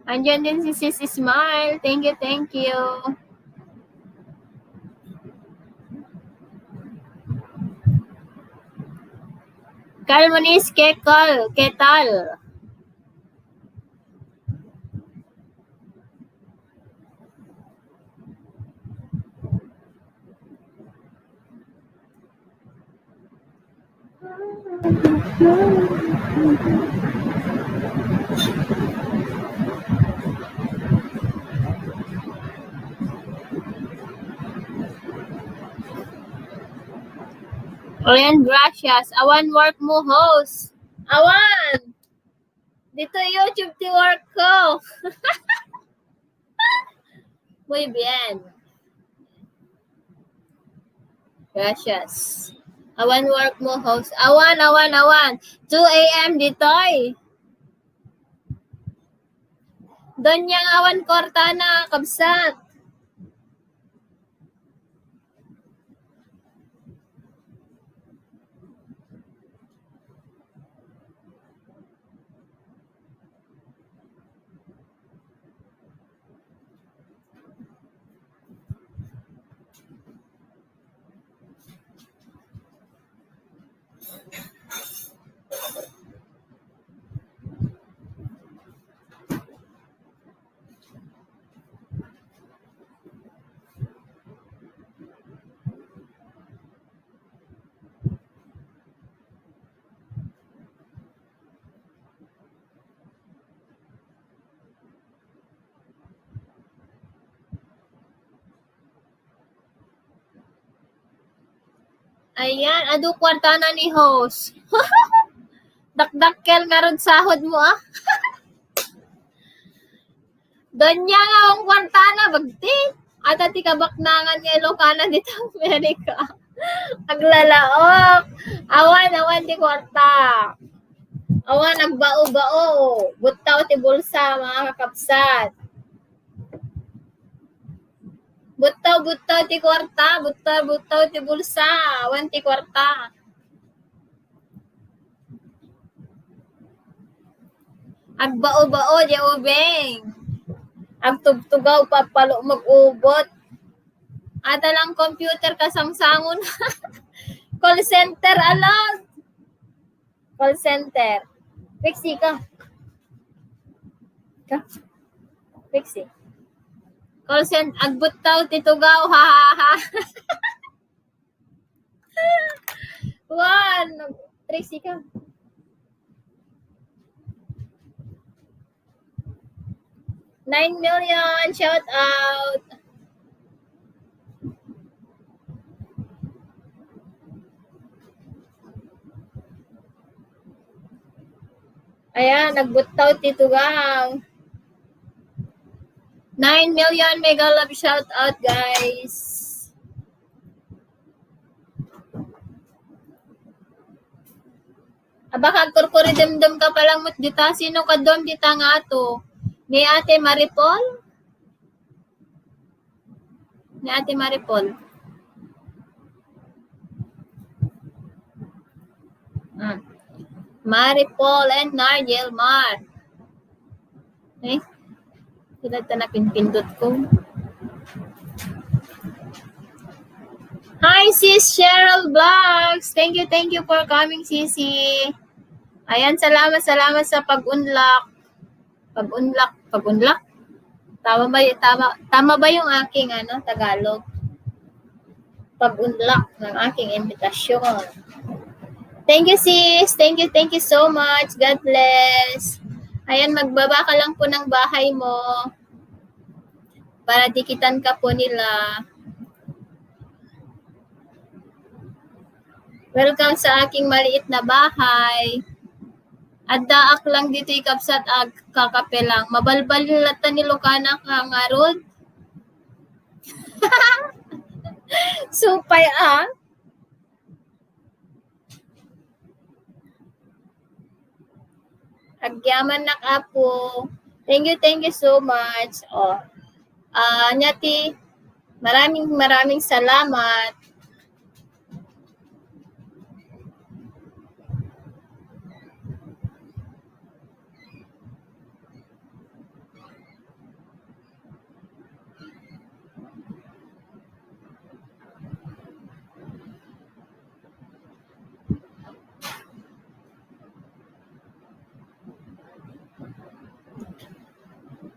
Andyan din si Sissy Smile. Thank you, thank you. Kalmonis, Ketal. Orion Brush Gracias. Awan work mo, host. Awan! Dito YouTube ti work ko. Muy bien. Gracias. Awan work mo, host. Awan. 2 a.m. ditoy. Doon yang awan Cortana, kabsat. Ayan, adu Cortana ni host. Dakdakkel nga ron sahod mo, ah. Doon niya nga ang Cortana, bagti. At ti kabaknangan nga Ilocana dito, Amerika. Aglalaok. Awan ti kwarta. Awan, nagbao-bao. Butaw ti bulsa, mga kakapsat. Butaw ti kwarta. Butaw ti bulsa. Awan ti kwarta. Agbao-bao, di ubeng. Agtugtugaw, papalo mag-ubot. Ata lang computer kasangsangon. Call center, alam. Call center. Pixie ka. Pixie. Call center. Agbutaw, titugaw, ha. One. Trixie ka. $9 million, shout out. Ayan, nagbutaw titugang. 9 million mega love shout out, guys. Abakag kurkuri demdem ka palang mut dita. Sino ka dom dita nga to? Ni Ate Maripol? Ni Ate Maripol. Maripol and Nargel Mar. Eh? Sila ito na pinpindot ko. Hi, sis Cheryl Vlogs. Thank you for coming, sisi. Ayan, salamat sa pag-unlock. Pag-unlock? Tama ba yung aking Tagalog? Pag-unlock ng aking invitasyon. Thank you, sis. Thank you so much. God bless. Ayan, magbaba ka lang po ng bahay mo para dikitan ka po nila. Welcome sa aking maliit na bahay. At daak lang dito ikapsat ag kakape lang. Mabalbal lata ni Lucana ka nga rod. Supay ah. Agyaman na ka po. Thank you so much. Oh. Nyati, maraming salamat.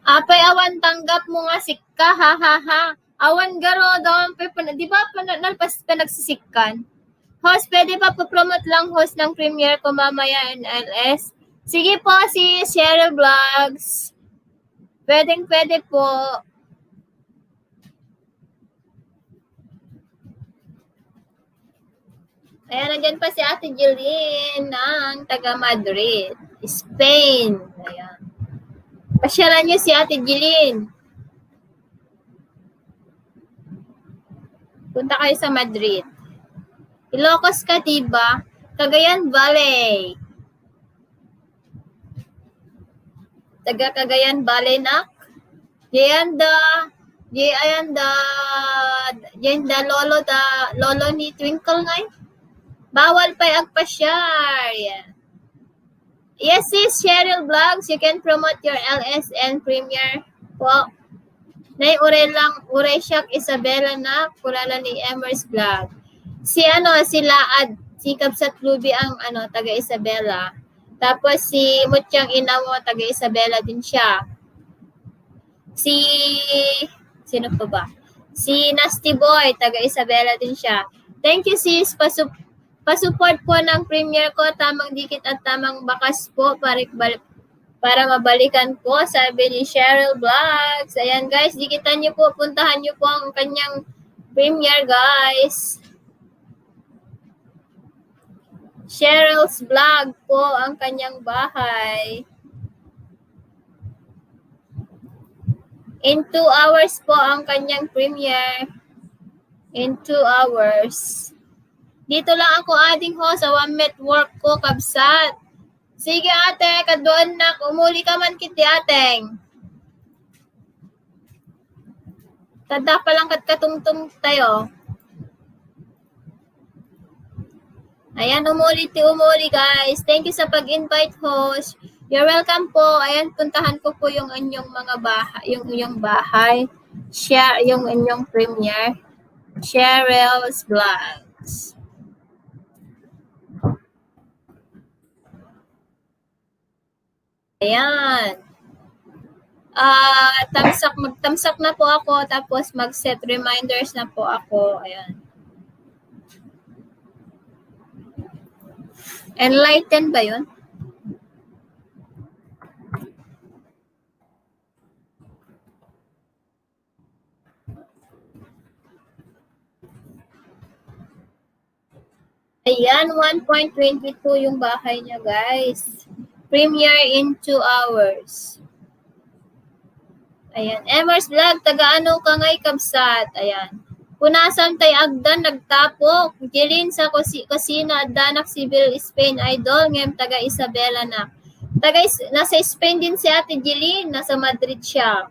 Apay awan tanggap mo nga sikka, ha. Awan garo daw, di ba nalpas pa nagsisikkan? Host, pwede pa po-promote lang host ng premiere ko mamaya NLS? Sige po, si Cheryl Vlogs. Pwede po. Ayan, nandyan pa si Ate Jeline ng taga Madrid, Spain. Ayan. Pasyalan niyo si Ate Jeline. Punta kayo sa Madrid. Ilocos ka, diba? Cagayan Valley. Taga Cagayan Valley na. Yanda lolo ni Twinkle ngay. Bawal pa agpasyar. Yeah. Yes, sis, Cheryl Vlogs, you can promote your LSN Premier po. Nay ure siyak Isabela na kulala ni Emers Vlog. Si Laad, si Kabsat Luby ang taga Isabela. Tapos si Mutyang Inamo taga Isabela din siya. Sino pa ba? Si Nasty Boy taga Isabela din siya. Thank you sis, pasupport po ng Premier ko, tamang dikit at tamang bakas po para mabalikan po, sabi ni Cheryl Vlogs. Ayan guys, dikitan niyo po, puntahan niyo po ang kanyang Premier guys. Cheryl's Vlog po ang kanyang bahay. In 2 hours po ang kanyang premiere. In 2 hours. Dito lang ako ading ho sa one network ko, kabsat. Sige ate, kadoon na. Umuli ka man kiti ateng. Tada pa lang katungtung tayo. Ayan, umuli guys. Thank you sa pag-invite host. You're welcome po. Ayan, puntahan ko po yung inyong mga bahay, yung inyong bahay. Share yung inyong premiere. Cheryl's Vlogs. Ayan. Magtamsak na po ako, tapos mag-set reminders na po ako. Ayan. Enlighten ba yun? Ayan, 1.22 yung bahay niya, guys. Premiere in 2 hours. Ayan. Emers Vlog, taga-ano ka ngay kabsat. Ayan. Punasan tay agdan, nagtapok. Jilin sa kasina, danak Civil Spain Idol. Ngayon, taga Isabela na. Nasa Spain din si Ate Jilin. Nasa Madrid siya.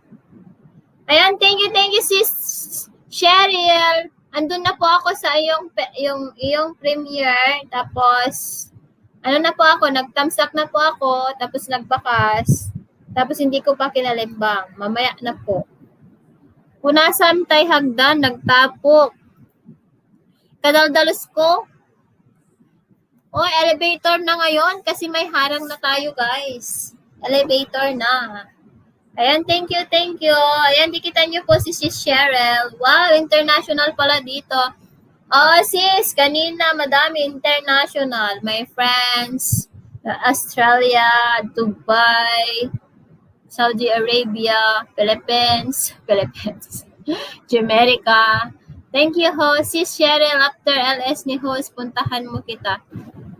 Ayan, thank you sis Cheryl. Andun na po ako sa iyong premiere. Tapos, na po ako, nagtamsak na po ako. Tapos nagbakas. Tapos hindi ko pa kinalimbang. Mamaya na po. Punasan tay hagdan, nagtapok. Kadaldalos ko. Elevator na ngayon kasi may harang na tayo, guys. Elevator na. Ayan, thank you. Ayan, dikitan niyo po si Sis Cheryl. Wow, international pala dito. Sis, kanina madami international. My friends, Australia, Dubai, Saudi Arabia, Philippines, Jamaica. Thank you, host. Sis Cheryl, after LS ni host, puntahan mo kita.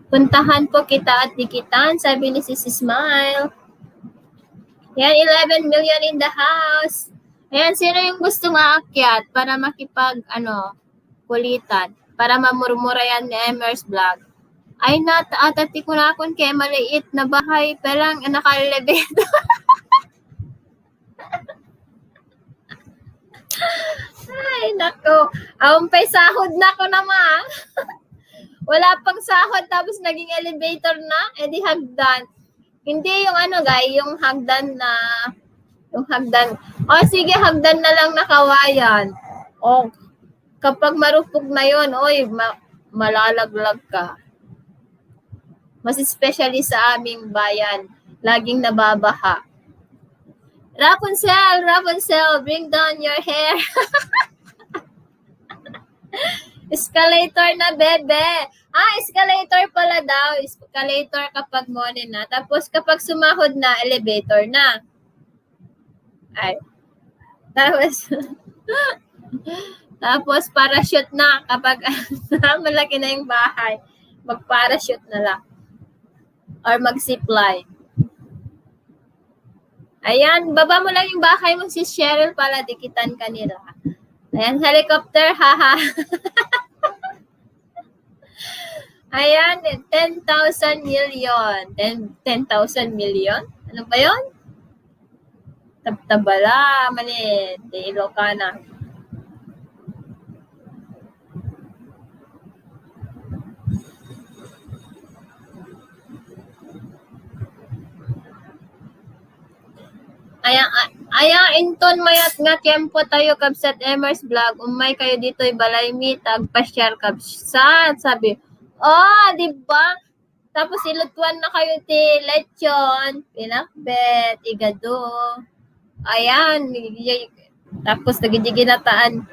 Puntahan po kita at dikitan, sabi ni Sis Smile. Yan, 11 million in the house. Ayan, sino yung gustong aakyat para kulitan, para mamurmura yan ni Emers Vlog. Ay, atati ko na akong kaya maliit na bahay, pelang naka-elevator. Ay, nako. Pay sahod na ko naman. Wala pang sahod, tapos naging elevator na, edi hagdan. Hindi yung yung hagdan na, sige, hagdan na lang nakawayan. Kapag marupog na yun, malalaglag ka. Mas especially sa aming bayan, laging nababaha. Rapunzel, bring down your hair. Escalator na, bebe. Escalator pala daw. Escalator kapag morning na. Tapos kapag sumahod na, elevator na. Ay. Tapos parachute na kapag malaki na yung bahay. Mag-parachute na lang. Or mag-zipline. Ayan, baba mo lang yung bahay mo si Cheryl para dikitan ka nila. Ayan, helicopter, haha. Ayan, 10,000 million. 10,000 million? Ano ba yun? Tabtabala, mali. Di Ilocana. Aya inton mayat nga tiempo tayo kabsat Emers vlog. Umay kayo dito'y balay mi tagpa-share kabsat. Sabi, oh, di ba? Tapos ilutuan na kayo ti lechon, pinakbet, igado. Ayan, tapos ginataan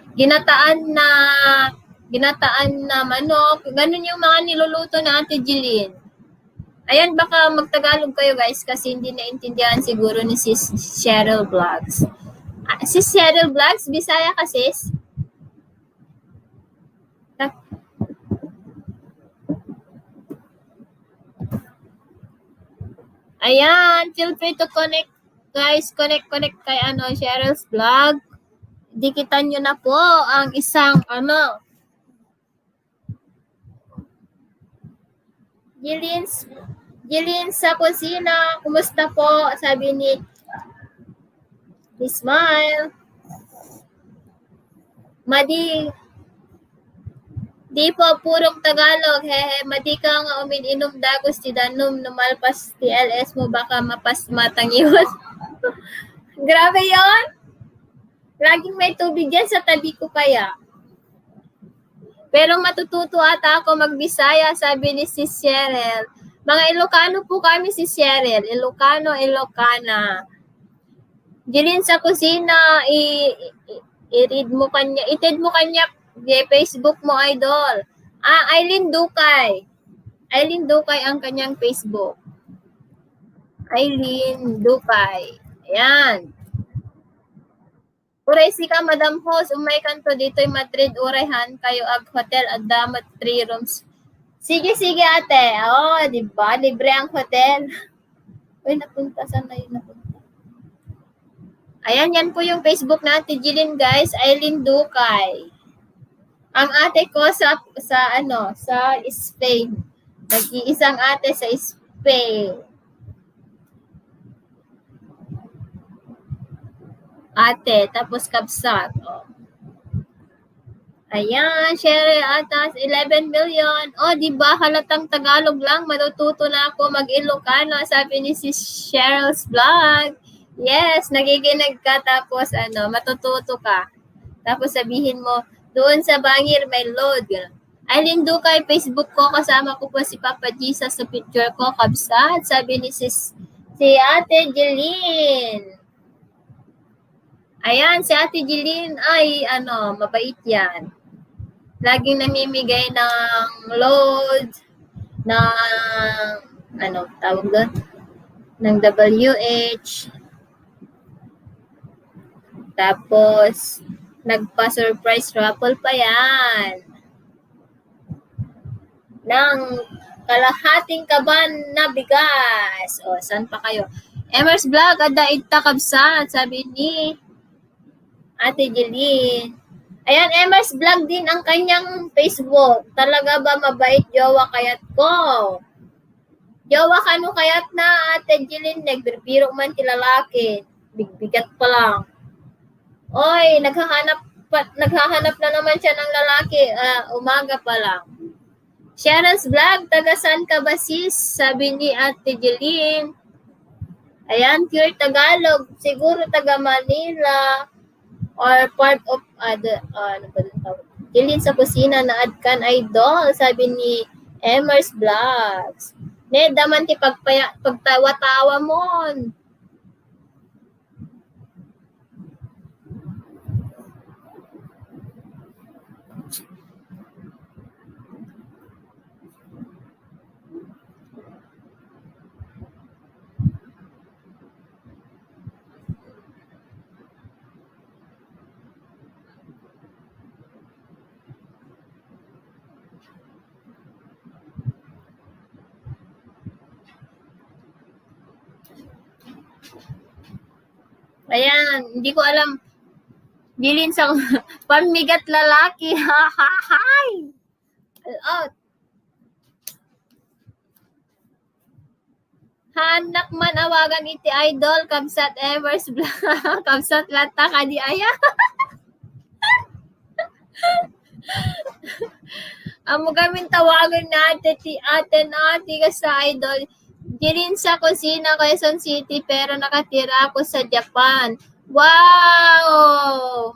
na manok. Ganun yung mga niluluto na Ate Jeline. Ayan, baka magtagalog kayo guys kasi hindi naintindihan siguro ni Sis Cheryl Vlogs. Sis Cheryl Vlogs, Bisaya ka sis? Ayan, feel free to connect guys, connect kay Cheryl's Vlog. Dikitan nyo na po ang isang Jilin sa kusina, kumusta po? Sabi ni Smile. Madi, di po purong Tagalog, hehe. Madi ka nga umiinom dagos ti danom, numalpas ti LS mo, baka mapas matang yun. Grabe yon. Laging may tubig yan sa tabi ko kaya. Pero matututo ata ako magbisaya, sabi ni Sis Cheryl. Mga Ilocano po kami si Cheryl. Ilocano, Ilocana. Dilin sa kusina, i-read mo kanya, i-read mo kanya, Facebook mo, idol. Aileen Dukay. Aileen Dukay ang kanyang Facebook. Aileen Dukay. Ayan. Uray si ka, Madam Host, umay kanto dito'y Madrid, urayhan kayo ag hotel at damat 3 rooms. Sige, ate. Oh, di ba? Libre ang hotel. Uy, napunta. Saan na yun napunta? Ayan, yan po yung Facebook na Ate Jeline, guys. Aileen Dukay. Ang ate ko sa Spain. Nag-iisang ate sa Spain. Ate, tapos kabsat. Oh. Ayan, share atas 11 million. Oh, di ba halatang Tagalog lang, matututo na ako mag-Ilocano, sabi ni si Cheryl's Vlog. Yes, nagiginig ka tapos matututo ka. Tapos sabihin mo, doon sa Bangir may load. Aileen Dukay, Facebook ko, kasama ko po si Papa Jesus sa picture ko, kabsat, sabi ni si Ate Jeline. Ayan, si Ate Jeline ay mabait yan. Laging namimigay ng load, ng, tawag doon? Ng WH. Tapos, nagpa-surprise raffle pa yan. Ng kalahating kaban na bigas. O, saan pa kayo? Emers Vlog, ada itakabsan, sabi ni Ate Jeline. Ayan, Emers Vlog din ang kanyang Facebook. Talaga ba mabait jowa kayat ko? Jowa kanu kayat na Ate Jeline, nagbibiro man ti lalaki. Bigbigat pa lang. Oy, naghahanap na naman siya ng lalaki. Umaga pa lang. Cheryl's Vlog, taga saan ka ba sis? Sabi ni Ate Jeline. Ayan, pure Tagalog. Siguro taga Manila. Or part of Jeline sa kusina na adkan idol, sabi ni Emers Vlogs. Ne, daman ti pagtawa-tawa mon. Ayan, hindi ko alam. Bilin sa pamigat lalaki. Hi! Oh, hanak man awagan iti idol, kamsat Evers Vlog, kamsat lata kadi aya. Amo gamin tawagan natin ti ate ka sa idol. Di rin sa kusina, Quezon City, pero nakatira ako sa Japan. Wow!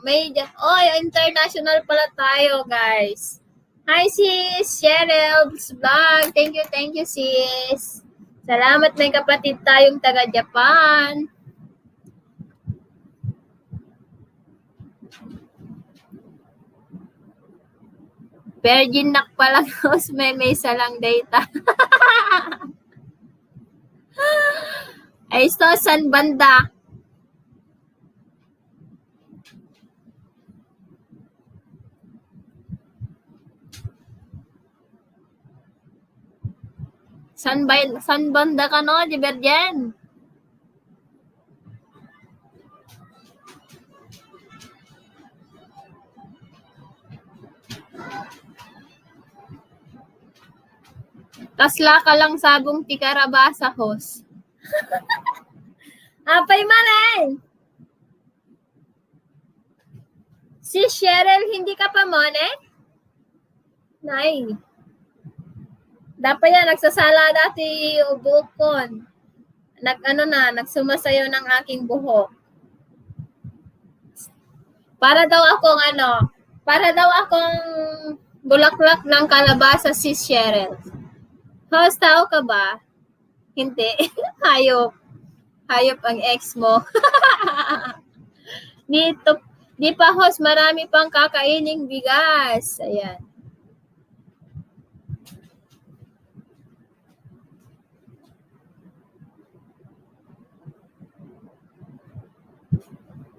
International pala tayo, guys. Hi, sis! Cheryl's Vlog. Thank you, sis. Salamat, may kapatid tayong taga-Japan. Virgin nak pala house, may salang data. Ay, ito, san banda? San banda ka no, di Virgin? Kasla ka lang sabong tikarabasa host. Apay man. Si Cheryl, hindi ka pa mone? Nay. Dapat yan, nagsasala dati ubukon. Nagsumasayo ng aking buhok. Para daw akong bulaklak ng kalabasa si Cheryl. Host, tao ka ba? Hindi. Hayop. Hayop ang ex mo. Di pa host, marami pang kakaining bigas. Ayan.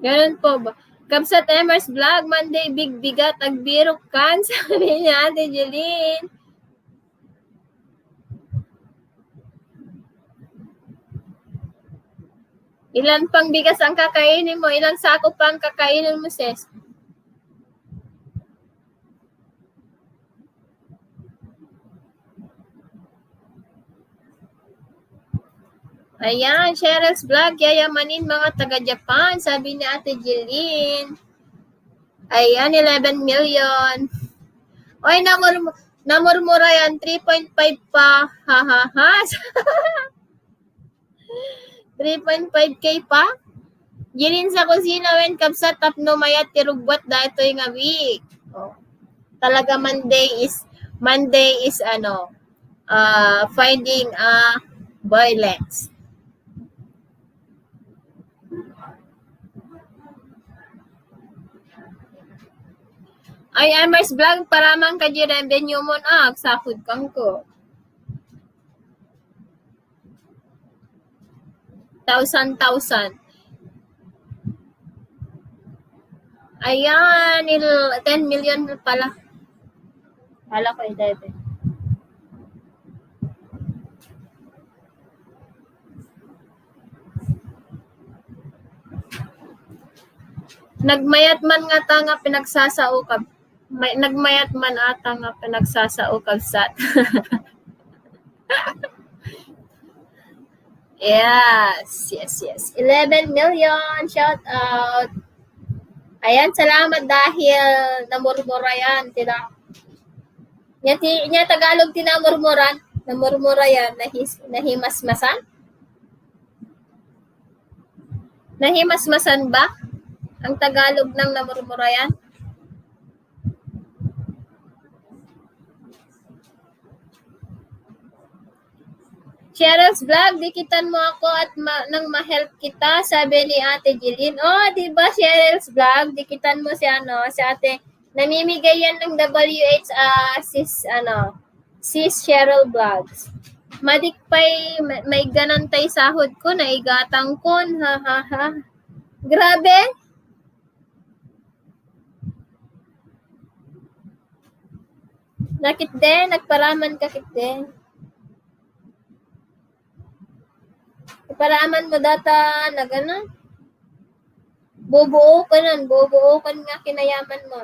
Ganun po ba? Kamsat Emers Vlog, Monday, big bigat, agbirok kan, sabi niya, Ate Jeline. Ilan pang bigas ang kakainin mo? Ilang sako pang kakainin mo, sis? Ayan, Cheryl's Vlog, yayamanin mga taga-Japan, sabi ni Ate Jeline. Ayan, 11 million. Oy, namurmura yan, 3.5 pa. Ha, ha, ha. 3.5K pa? Jeline sa kusina, when kapsa tapno mayat tirugbot dahito yung week. Oh. Talaga Monday is finding a boylets. Ay, Emers Vlog, paramang ka di revenue mo na, sahod kang ko. 1,000. Ayan, 10 million pala. Hala ko debe. Nagmayat man nga ta nga pinagsasao nagmayat man ata nga pinagsasao kabsat. Yes. 11 million, shout out. Ayan, salamat dahil namurmura yan. Nya Tagalog tinamurmuran. Namurmura yan. Nahimasmasan? Nahimasmasan ba? Ang Tagalog ng namurmura yan? Cheryl's Vlog, dikitan mo ako at nang ma-help kita, sabi ni Ate Jeline. Oh, di ba Cheryl's Vlog, dikitan mo si Ate. Namimigay yan ng WH sis Cheryl Vlogs. Madikpay may ganantay sahod ko na igatang kon, ha ha ha. Grabe. Nakit din, nagparaman kakit din. Paraman mo data na gano'n. Bubuo ka nun. Bubuo ka nga kinayaman mo.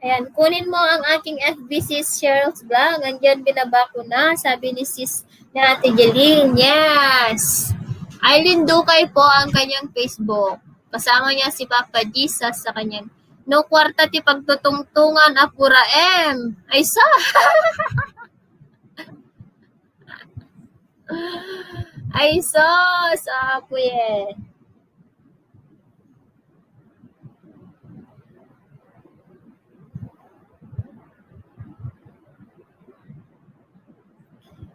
Ayan, kunin mo ang aking FB sis Cheryl's Vlog. Andyan, binaba ko na. Sabi ni sis na Ate Jeline. Yes! Aileen Dukay po ang kanyang Facebook. Kasama niya si Papa Jesus sa kanyang no kwarta ti pagtutungtungan apura M. Ay sa! Ay sos! Apo eh.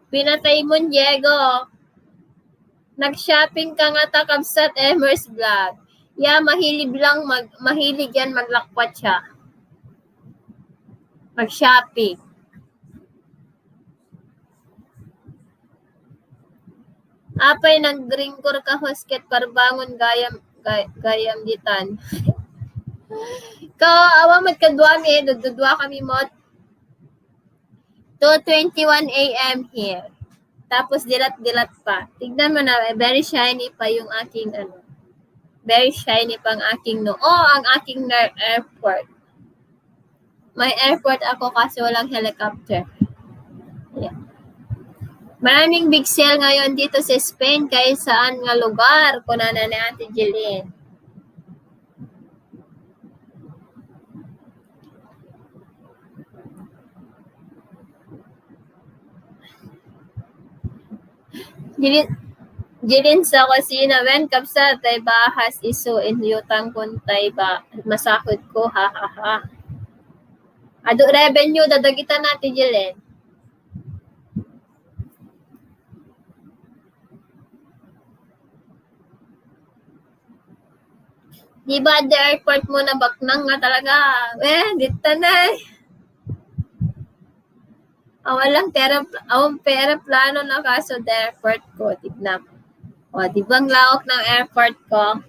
Pinatay mo, Diego. Nag-shopping ka nga takabsat Emers Vlog. Yeah, mahilig yan maglakwat siya. Mag-shopping. Apay nag-drinker ka hosket parbangon gayam ditan. Awa magkadwami, dududwa kami mo 2:21 a.m. here. Tapos dilat-dilat pa. Tignan mo na, very shiny pa yung aking very shiny pang aking ang aking airport. May airport ako kasi walang helicopter. Yeah. Maraming big sale ngayon dito sa Spain kahit saan nga lugar. Kunana ni Ate Jeline. Jilin sa kusina, when kapsa tay bahas iso inyutang kun tay ba masahod ko, ha ha ha. Ado revenue dadagitan natin Jilin. Di ba the airport mo na baknang nga talaga? Dito na walang pera plano na kaso the airport ko. Tignan mo. Di ba ang lawak ng airport ko?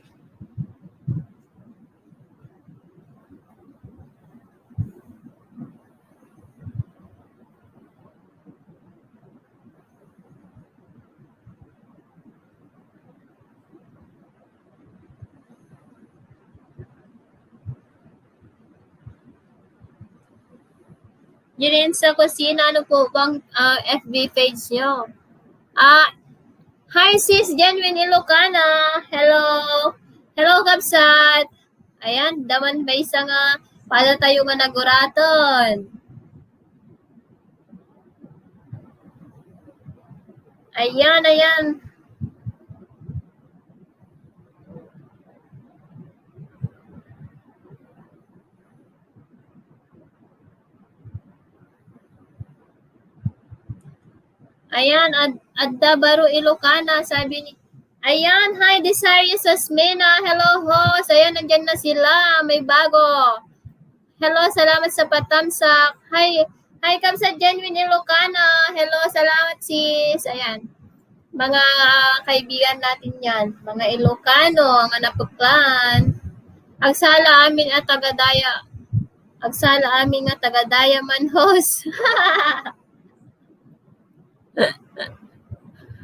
Yun sa kusina, ano po bang FB page nyo? Hi sis, Genuine Ilocana. Hello. Hello, Kapsat. Ayan, daman ba isa nga, para tayo nga naguraton. Ayan. Ayan, adda baro Ilocana, sabi ni. Ayan, hi, Desarius Asmena. Hello, host. Ayan, nandyan na sila. May bago. Hello, salamat sa patamsak. Hi, Kapsat Genuine Ilocana. Hello, salamat sis. Ayan. Mga kaibigan natin yan. Mga Ilocano, ang napuklan. Agsala amin at tagadaya. Agsala amin at tagadaya man host.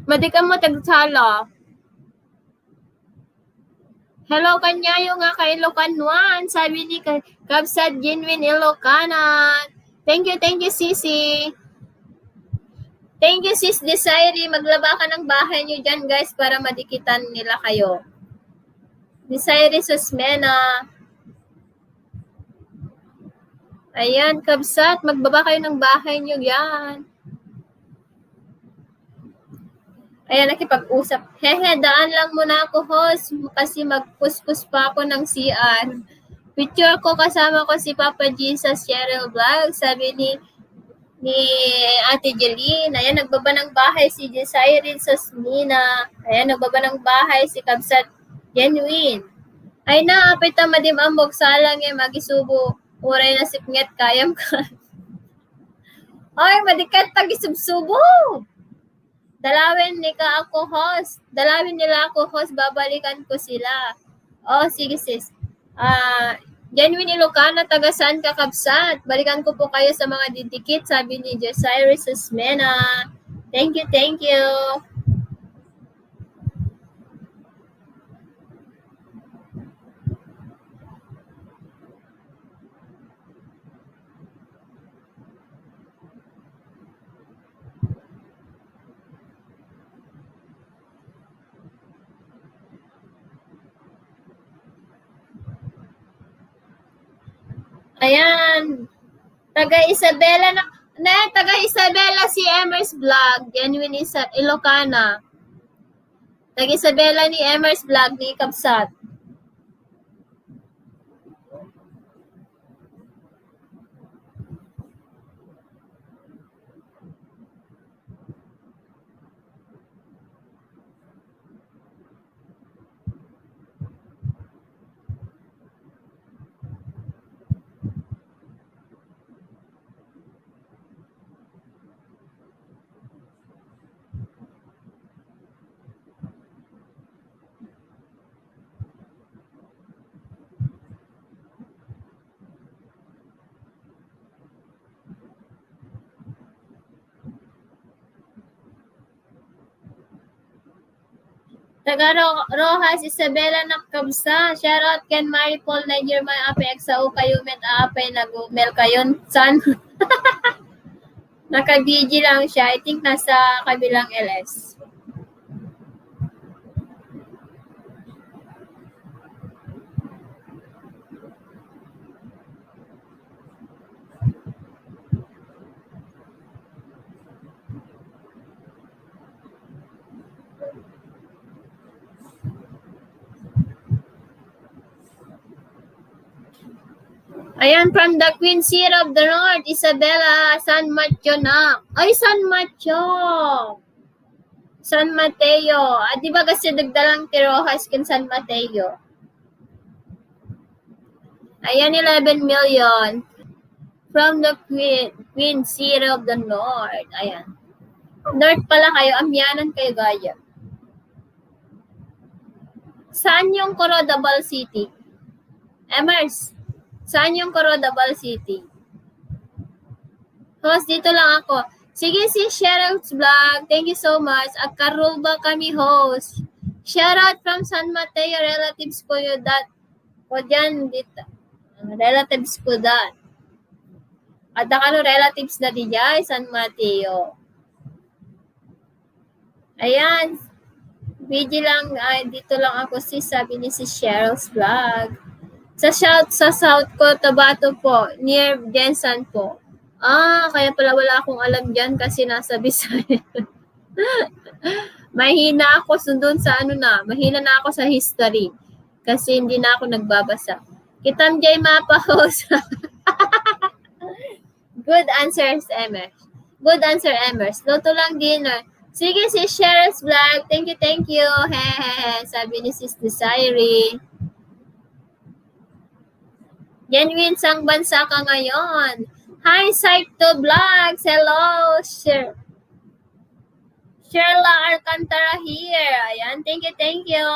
Madikam mo tagsala. Hello kanyayo nga kay Ilocanuan. Sabi ni Kapsat Genuine Ilocana. Thank you Sisi. Thank you sis Desiree. Maglaba ka ng bahay nyo dyan guys para madikitan nila kayo. Desiree Susmena. Ayan Kapsat. Magbaba kayo ng bahay nyo yan. Ayan, nakipag-usap. Daan lang muna ako, host, kasi magpuskus pa ako ng CR. Picture ko, kasama ko si Papa Jesus Cheryl Vlog. Sabi ni Ate Jeline. Ayan, nagbaba ng bahay si Desiree Sasmina. Ayan, nagbaba ng bahay si Kapsat Genuine. Ay na, apit na madim ambog salang magisubo. Uray na sipnget, kayam ka. Ay, madikat tagisubsubo. Dalawin nila ako host, babalikan ko sila. Sige sis. Genuine Ilocana, taga saan ka Kapsat? Balikan ko po kayo sa mga didikit, sabi ni Josiris Susmena. Thank you. Ayan. Taga Isabela si Emers Vlog. Genuine Ilocana. Taga Isabela ni Emers Vlog ni Kapsat. Taga Rojas, Isabela ng Kabsa. Shoutout Ken Maripol na year may ape XAO kayo met ape nag-mail kayon. San? Naka-BG lang siya. I think nasa kabilang LS. Ayan, from the Queen City of the North, Isabela, San Mateo na. Ay, San Mateo! San Mateo. Di ba kasi nagdalang Tirojas kin San Mateo? Ayan, 11 million. From the Queen City of the North. Ayan. North pala kayo. Amyanan kayo, gaya. Saan yung Corodabal City? Emers. Saan yung Corodabal City? Host, dito lang ako. Sige, si Cheryl's Vlog. Thank you so much. Agkarul ba kami, host? Shoutout from San Mateo. Relatives ko yun. Ko dyan, dito. Relatives ko dyan. At ano relatives na di dyan, San Mateo. Ayan. Video lang. Ay, dito lang ako sabi ni si Cheryl's Vlog. Sa South Cotabato po, near Jensen po. Kaya pala wala akong alam dyan kasi nasa Bisaya. Mahina ako sundon sa mahina na ako sa history kasi hindi na ako nagbabasa. Kitam jay mapa host. Good answers, Emers. Good answer, Emers. Luto lang dinner. Sige, si Cheryl's Vlog. Thank you. Hehehe. Sabi ni Sis Desiree. Genuine sang bansa ka ngayon. Hi, Saito Vlogs. Hello, Sherla Alcantara here. Ayan, thank you.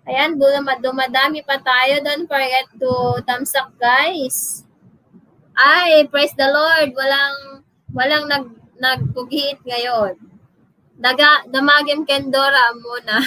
Ayan, dumadami pa tayo. Don't forget to thumbs up, guys. Ay, praise the Lord. Walang nagpugit ngayon. Damagim Kendora muna.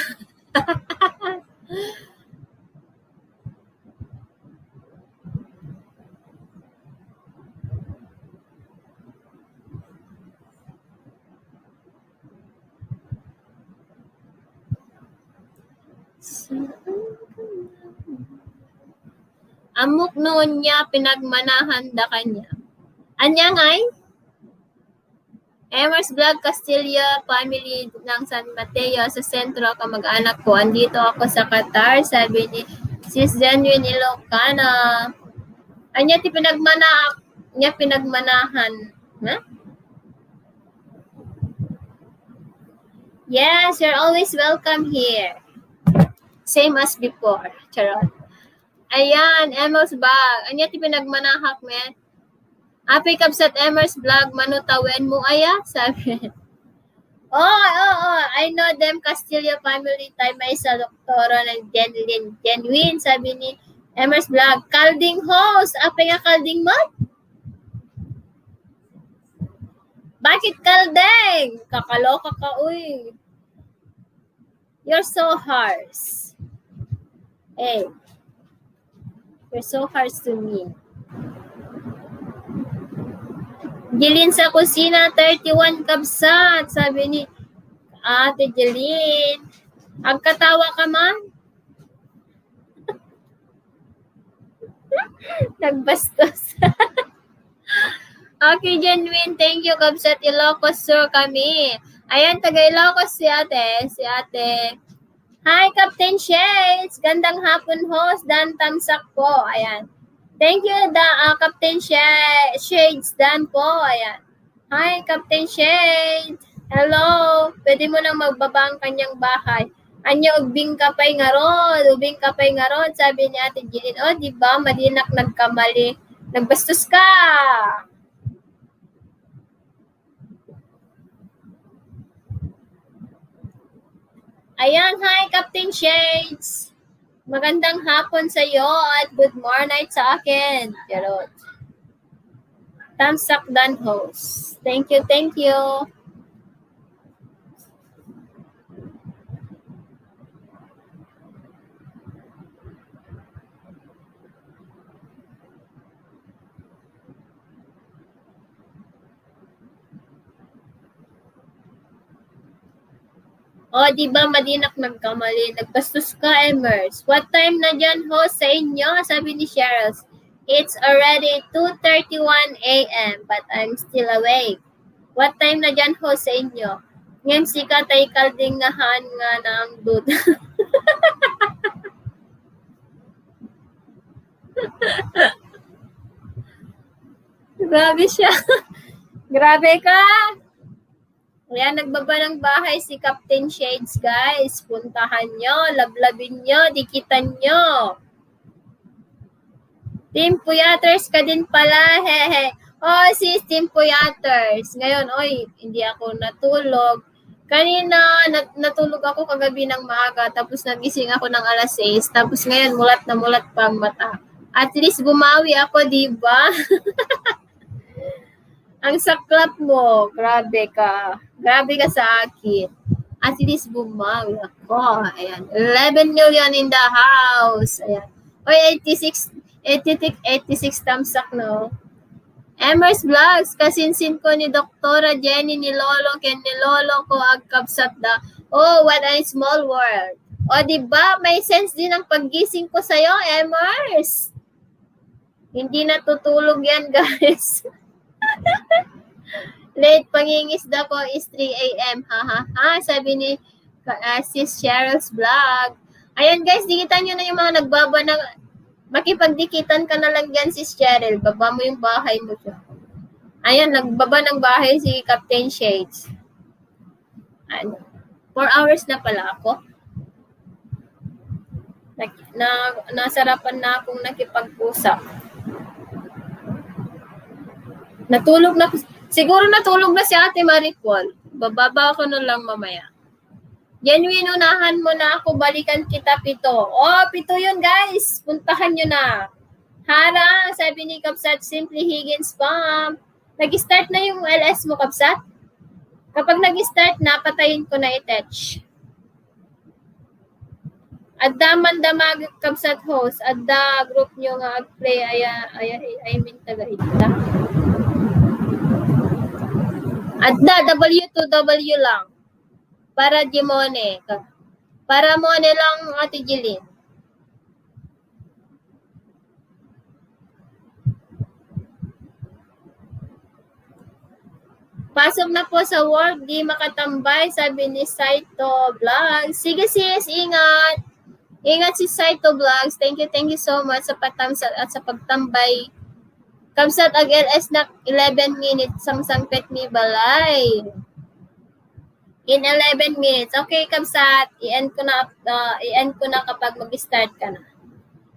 Amok noon niya, pinagmanahan da kanya. Anya ngay? Emers Vlog Castilla, family ng San Mateo, sa sentro kamag-anak ko. Andito ako sa Qatar, sabi ni Sis Genuine Ilocana. Anya ti pinagmanahan. Huh? Yes, you're always welcome here. Same as before. Charot. Ayan, Emers Vlog. Anya ti pinagmanahak, men? Api kapsat Emers Vlog, manutawen mo aya? Sabi. I know them Castillo family time may sa doktoro ng genuine. Sabi ni Emers Vlog. Kalding host. Api nga kalding mo? Bakit kalding? Kakaloka ka, uy. You're so harsh. Hey. You're so harsh to me. Jilin sa kusina, 31 kabsat. Sabi ni Ate Jilin. Agkatawa ka man? Nagbastos. Okay, Genuine. Thank you, Kabsat Ilocos Sur kami. Ayan, taga Ilocos si ate. Si ate. Hi, Captain Shades. Gandang hapon, host. Dan Tamsak po. Ayan. Thank you, Captain Shades. Dan po. Ayan. Hi, Captain Shades. Hello. Pwede mo nang magbaba ang kanyang bahay. Anya, ubing kapay nga ron. Ubing kapay nga ron. Sabi ni Ate Jeline. Oh, di ba? Madinak nagkamali. Nagbastos ka. Ayan, hi, Captain Shades. Magandang hapon sa iyo at good morning sa akin. Charot. Tamsak Dan host. Thank you, thank you. O, di ba madinak nagkamali? Nagbastos ka, Emers. What time na dyan, host, sa inyo? Sabi ni Cheryl. It's already 2:31 a.m. but I'm still awake. What time na dyan, host, sa inyo? Ngayon si Katay Kaldingahan nga ng duda. Grabe siya. Grabe ka. Ayan, nagbaba ng bahay si Captain Shades, guys. Puntahan nyo, lablabin nyo, dikitan nyo. Team Puyaters ka din pala, hehe. Oh, sis, Team Puyaters. Ngayon, oy, hindi ako natulog. Kanina, natulog ako kagabi ng maaga, tapos nagising ako ng alas 6. Tapos ngayon, mulat na mulat pa ang mata. At least bumawi ako, di ba? Ang saklap mo, grabe ka. Grabe ka sa akin. At least bumawi ako. Ayan. 11 million in the house. Ayan. Oy, 86 thumbs up, no? Emers Vlogs, kasinsin ko ni Doktora Jenny ni Lolo, ken ni Lolo ko agkabsat da. Oh, what a small world. O, diba? May sense din ang paggising ko sa'yo, Emers. Hindi natutulog yan, guys. Late pangingisda ko is 3 a.m. Ha. Sabi ni Sis Cheryl's Vlog. Ayan guys, dikitan nyo na yung mga nagbaba ng makipagdikitan ka na lang dyan, Sis Cheryl. Baba mo yung bahay mo siya. Ayan, nagbaba ng bahay si Captain Shades. Ano, 4 hours na pala ako. Nasarapan na akong nakipag-usap. Siguro natulog na si Ate Maricol. Bababa ako na lang mamaya. Genuine, unahan mo na ako, balikan kita 7. Oh, 7 yun guys. Puntahan nyo na. Hara, sabi ni Kapsat, Simply Higgins Pump. Nag-start na yung LS mo, Kapsat? Kapag nag-start na, patayin ko na i-touch. Adda man damag Kapsat host. Adda group nyo nga ag-play. I mean, taga-hita. Adda, W2W lang. Para Jimone. Para Mone lang, Ate Jilin. Pasok na po sa work, di makatambay, sabi ni Saito Vlogs. Sige sis, ingat. Ingat si Saito Vlogs. Thank you so much sa patamsat at sa pagtambay. Kamsat ag LS na 11 minutes samsangpet ni Balay. In 11 minutes. Okay, Kamsat. I-end ko na kapag mag-start ka na.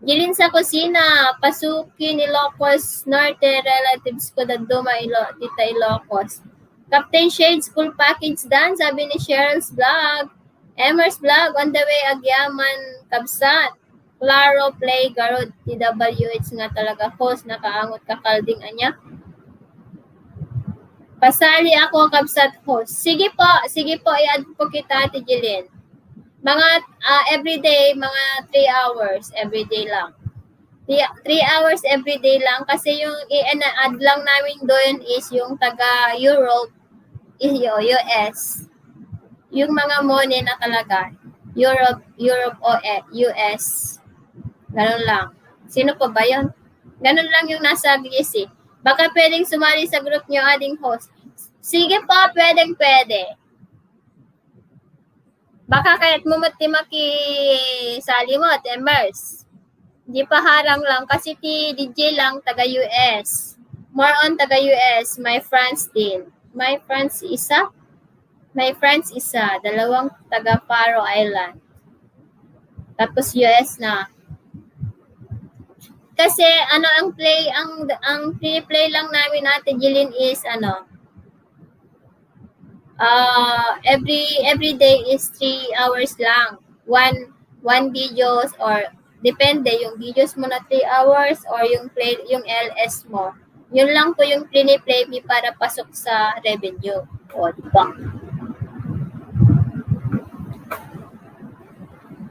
Gilin sa kusina, pasukin Ilocos Norte, relatives ko Duma, Tita Ilocos. Captain Shades, full package done, sabi ni Cheryl's Vlog. Emers Vlog, on the way, Agyaman, Kamsat. Claro, play, garod, TWH nga talaga, host, nakaangot kakalding anya. Pasali ako, Kamsat host. Sige po, i-add po kita, Ate Jilin. Mga everyday, mga 3 hours, everyday lang. 3 hours everyday lang kasi yung i-add lang namin doon is yung taga Europe, US. Yung mga money na talaga, Europe o US. Ganun lang. Sino pa ba yun? Ganun lang yung nasa GC. Baka pwedeng sumali sa group nyo, adding host. Sige po, pwede. Baka kaya't mumati-maki sali mo, Temers. Di pa harang lang kasi ti DJ lang taga-US. More on taga-US, my friends din. My friends isa, dalawang taga Faroe Island. Tapos US na. Kasi ano ang play lang namin natin Jilin is every day is 3 hours lang. One videos or depende yung videos mo na 3 hours or yung LS mo. Yun lang po yung play me para pasok sa revenue. O, diba?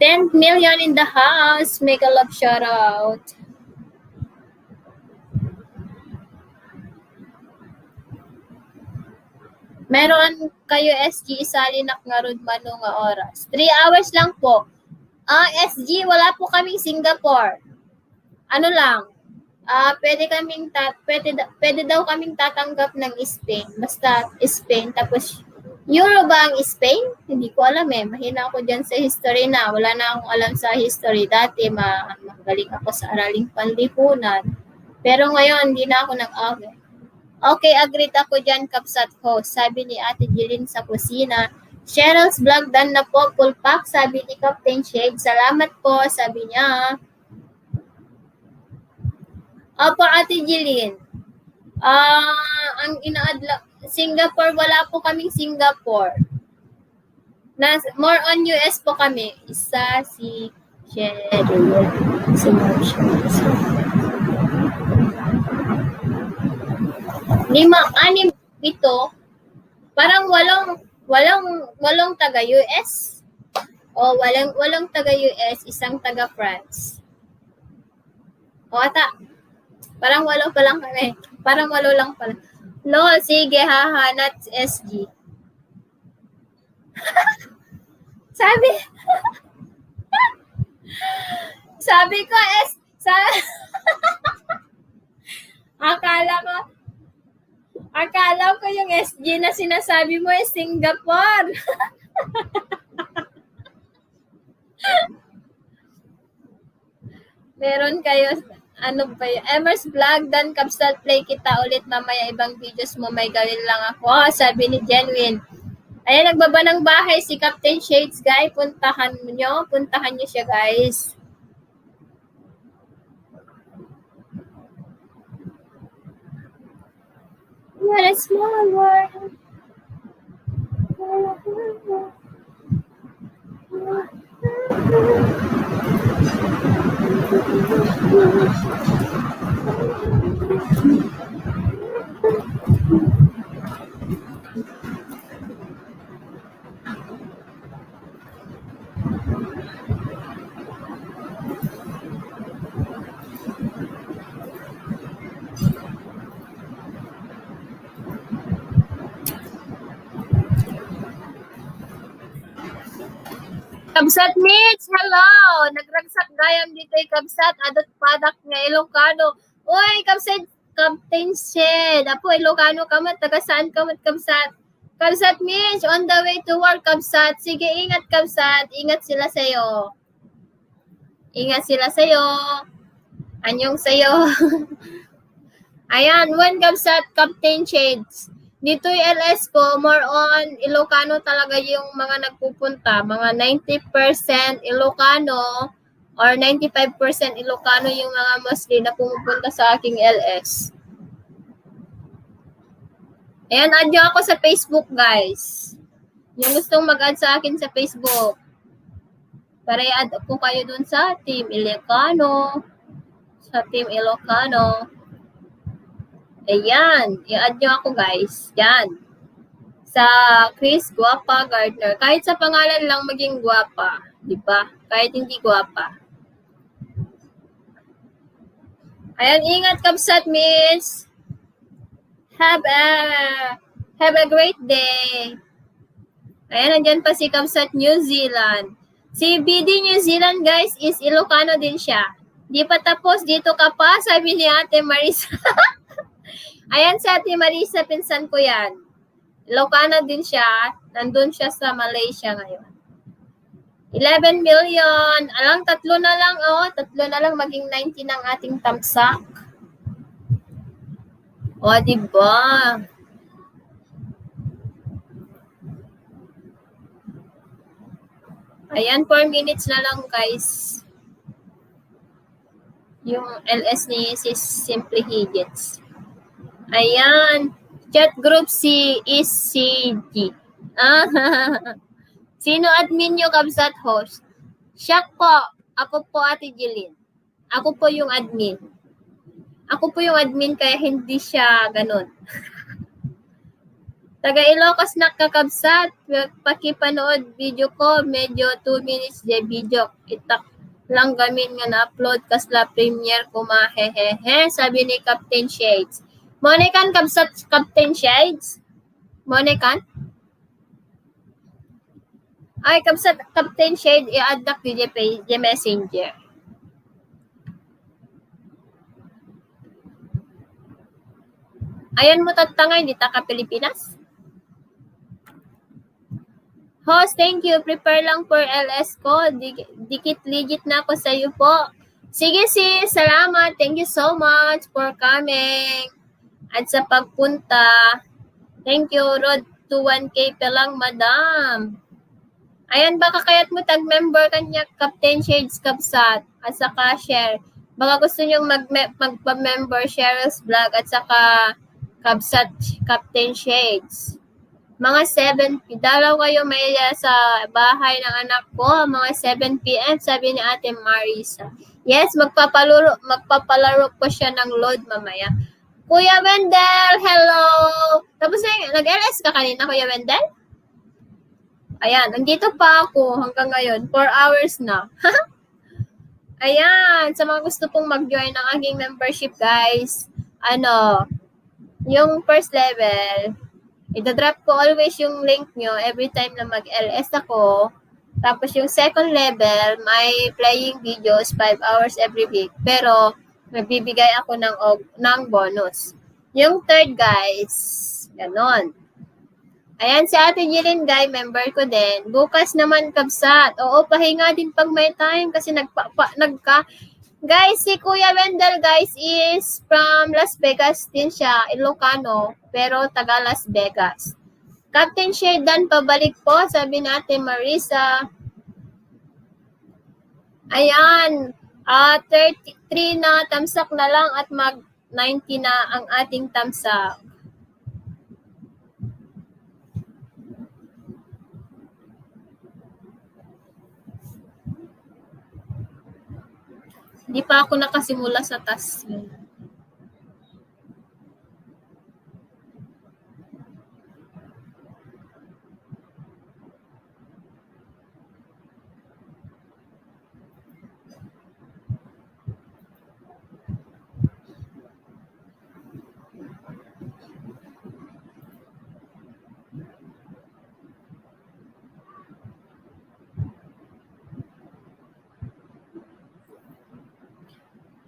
10 million in the house. Make a love shout out. Meron kayo SG isalinak nga rod mano nga oras. 3 hours lang po. SG, wala po kaming Singapore. Ano lang, pwede daw kaming tatanggap ng Spain. Basta Spain. Tapos, Euro ba ang Spain? Hindi ko alam eh. Mahina ako dyan sa history na. Wala na akong alam sa history. Dati, magaling ako sa araling panlipunan. Pero ngayon, hindi na ako nag-away. Okay, agreed ako dyan, Kapsat host. Sabi ni Ate Jilin sa kusina. Cheryl's vlog done na po, full pack. Sabi ni Captain Shade. Salamat po, sabi niya. Opo, Ate Jilin. Ang Singapore, wala po kaming Singapore. More on US po kami. Isa si Cheryl. Anim ito. Parang walong taga US. O walong taga US, isang taga France. O ata. Parang walo pa lang kami. Parang walo lang pala. Lol, sige haha, not SG. Sabi ko akala ko yung SG na sinasabi mo ay Singapore. Meron kayo, ano ba yun? Emers Vlog, dan Kapsat Play kita ulit mamaya ibang videos mo, may gawin lang ako. Sabi ni Genuine. Ayan, nagbaba ng bahay si Captain Shades, guys. Puntahan nyo siya, guys. What a small world. Kabsat Mitch, hello! Nagragsak gayam dito ay Kabsat, adot padak nga Ilocano. Uy, Kabsat, Captain Shed. Apo, Ilocano ka mat, taga saan ka mat, Kabsat? Kabsat Mitch, on the way to work, Kabsat. Sige, ingat, Kabsat. Ingat sila sa'yo. Ingat sila sa'yo. Anyong sa'yo. Ayan, when Kabsat, Captain Shades. Dito yung LS ko, more on Ilocano talaga yung mga nagpupunta. Mga 90% Ilocano or 95% Ilocano yung mga Muslim na pumupunta sa aking LS. Ayan, add nyo ako sa Facebook, guys. Yung gustong mag-add sa akin sa Facebook. Para i-add ko kayo dun sa Team Ilocano. Sa Team Ilocano. Ayan, i-add nyo ako, guys. Yan. Sa Chris Guapa Gardner. Kahit sa pangalan lang maging guwapa. Diba? Kahit hindi guwapa. Ayan, ingat, Kabsat Miss. Have a great day. Ayan, nandyan pa si Kabsat New Zealand. Si BD New Zealand, guys, is Ilocano din siya. Di pa tapos, dito ka pa, sabi ni Ate Marisa. Ayan si Ate Marisa, pinsan ko yan. Ilocano din siya. Nandun siya sa Malaysia ngayon. 11 million. Alang, tatlo na lang, tatlo na lang maging 90 ng ating tamsak. O, diba? Ayan, 4 minutes na lang, guys. Yung LS ni Sis Simply Higits. Ayan. Chat group si ECG. Sino admin nyo, Kabsat host? Siya po. Ako po, Ate Jilin. Ako po yung admin. Ako po yung admin kaya hindi siya ganun. Taga Ilocos na kakabsat. Pakipanood video ko. Medyo 2 minutes de video. Itak lang gamin nga na-upload kasla premiere ko mahehehe. Sabi ni Captain Shades. Monikan kabsat Captain Shades? Monikan? Ay, kabsat Captain Shade, i-add na ko di messenger. Ayan mo tatangay, di ta ka Pilipinas? Host, thank you. Prepare lang for LS ko. Dikit legit na ako sa iyo po. Sige sis, salamat. Thank you so much for coming. At sa pagpunta. Thank you. Road to 1K pa lang, madam. Ayan, baka kaya't mo tag-member kanya Captain Shades Kabsat at saka share. Baka gusto nyong magpa-member Cheryl's Vlog at saka Kabsat Captain Shades. Mga 7 dalaw kayo may sa bahay ng anak ko, mga 7 p.m. sabi ni Ate Marisa. Yes, magpapalaro ko siya ng load mamaya. Kuya Wendell, hello! Tapos nag-LS ka kanina, Kuya Wendell? Ayan, nandito pa ako hanggang ngayon. 4 hours na. Ayan, sa mga gusto pong mag-join ng aking membership, guys, yung first level, ida-drop ko always yung link nyo every time na mag-LS ako. Tapos yung second level, may playing videos 5 hours every week. Pero, nagbibigay ako ng bonus. Yung third, guys, ganon. Ayan, si Ate Jilin, guys, member ko din. Bukas naman, Kabsat. Oo, pahinga din pag may time kasi Guys, si Kuya Wendell, guys, is from Las Vegas din siya, Ilocano, pero taga Las Vegas. Captain Sheridan, pabalik po, sabi natin Marisa. Ayan, 33 na tamsak na lang at mag 90 na ang ating tamsak. Hindi pa ako nakasimula sa task.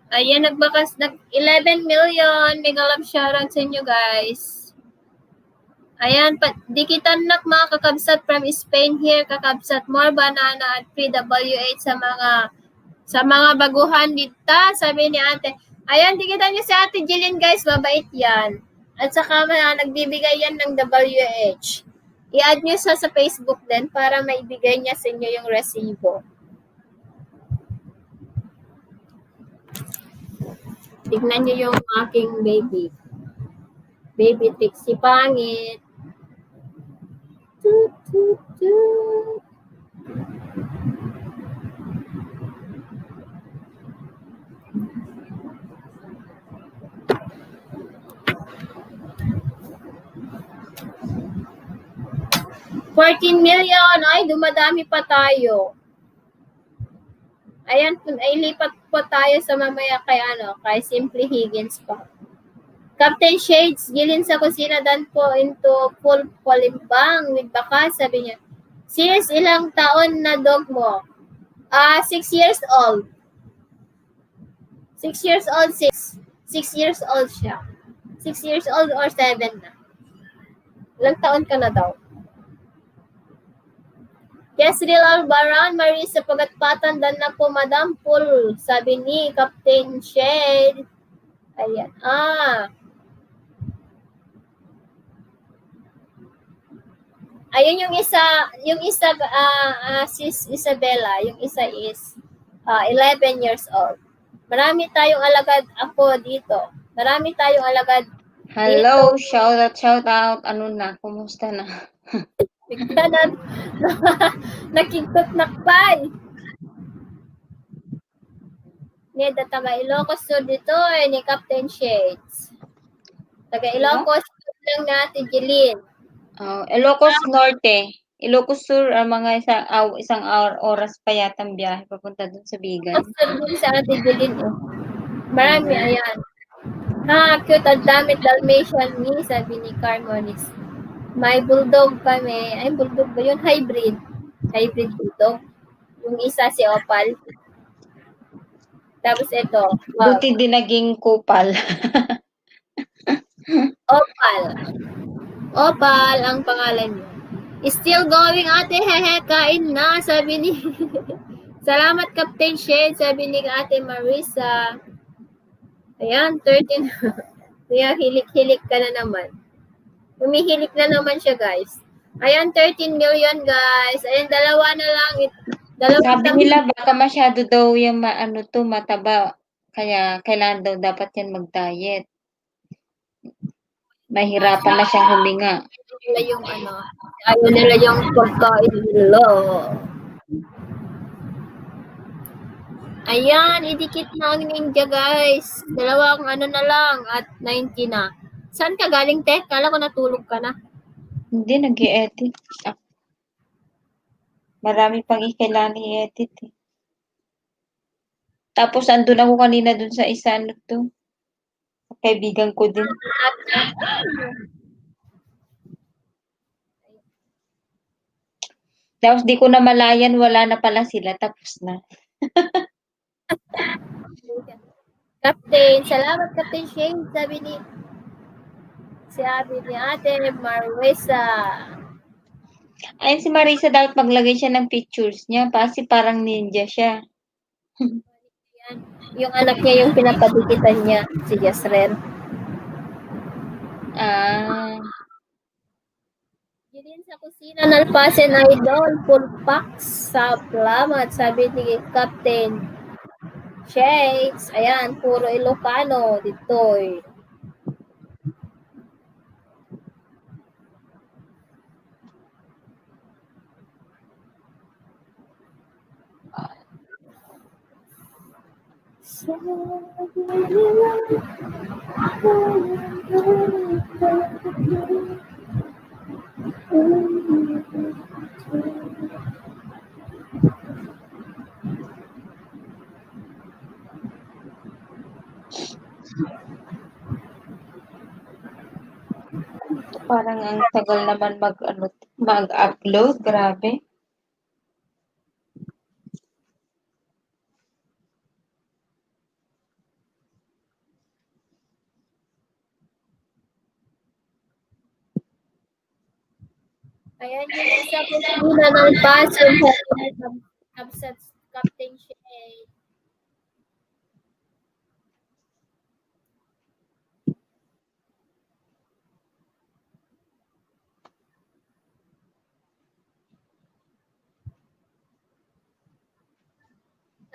Ayan, nag-11 million. Mega love shoutout sa inyo, guys. Ayan, dikitan nak mga kakabsat from Spain here, kakabsat more banana at PWH sa mga baguhan dito, sabi ni ate. Ayan, dikitan niyo si Ate Jillian, guys, mabait yan. At saka nagbibigay yan ng WH. I-add niyo sa Facebook din para maibigay niya sa inyo yung resibo. Tignan niyo yung aking baby. Baby Trixie pangit. Toot, toot, toot. $14 million. Ay, dumadami pa tayo. Ayan, ay lipat po tayo sa mamaya kay Simply Higgins pa. Captain Shades, gilin sa kusina dan po into full polimbang with baka, sabi niya. Sis, ilang taon na dog mo? 6 years old. 6 years old, 6 years old siya. 6 years old or 7 na. Ilang taon ka na daw? Yes, real Albaran, Marisa, pagat patanda na po, Madam Pool. Sabi ni Captain Shade. Ayan. Ayun yung isa Sis Isabella, yung isa is 11 years old. Marami tayong alagad ako dito. Marami tayong alagad. Hello, shout out. Ano na? Kumusta na? Bigla na nakikot nakpay. Neda taga Ilocos Sur dito ni Captain Shades. Taga Ilocos Sur lang natin, Jeline. Ilocos Norte. Ilocos Sur, mga isang oras pa yatang biyahe papunta dun sa Bigan. Ilocos Sur din sa atin, Jeline. Marami, ayan. Cute, ang damit Dalmatian ni, sabi ni Carmonis. May bulldog kami. Ay, bulldog ba yun? Hybrid. Hybrid bulldog. Yung isa si Opal. Tapos ito. Buti din naging kupal. Opal. Opal ang pangalan niya. Still going, ate, hehe, kain na, sabi ni Salamat, Captain Shade, sabi ni ate Marisa. Ayan, 13. Kaya hilik-hilik ka na naman. Humihilik na naman siya, guys. Ayan, 13 million, guys. Ayan, dalawa na lang. Sabi nila, baka masyado daw yung mataba. Kaya kailangan daw dapat yan mag-diet. Mahirapan na siyang huminga. Ayaw nila yung pagkain nila. Ayan, idikit na ang ninja, guys. Dalawang na lang at 90 na. Saan ka galing, te? Kala ko natulog ka na. Hindi, nag-i-edit. Marami pang kailangan i-edit eh. Tapos andun ako kanina dun sa isa kaibigan ko din. Tapos di ko na malayan, wala na pala sila, tapos na. Captain, salamat Captain Shane, sabi ni ate Marisa. Ayun si Marisa, dapat maglagay siya ng pictures niya, kasi parang ninja siya. Yung anak niya yung pinapadikitan niya, si Yasrel. Yun sa kusina ng Pasen Idol, full packs, salamat, sabi ni Captain Shades. Ayan, puro Ilocano dito eh. Parang ang tagal naman mag-upload, grabe. Ayan yung isa ko sila ng Pasen sa Captain Shade.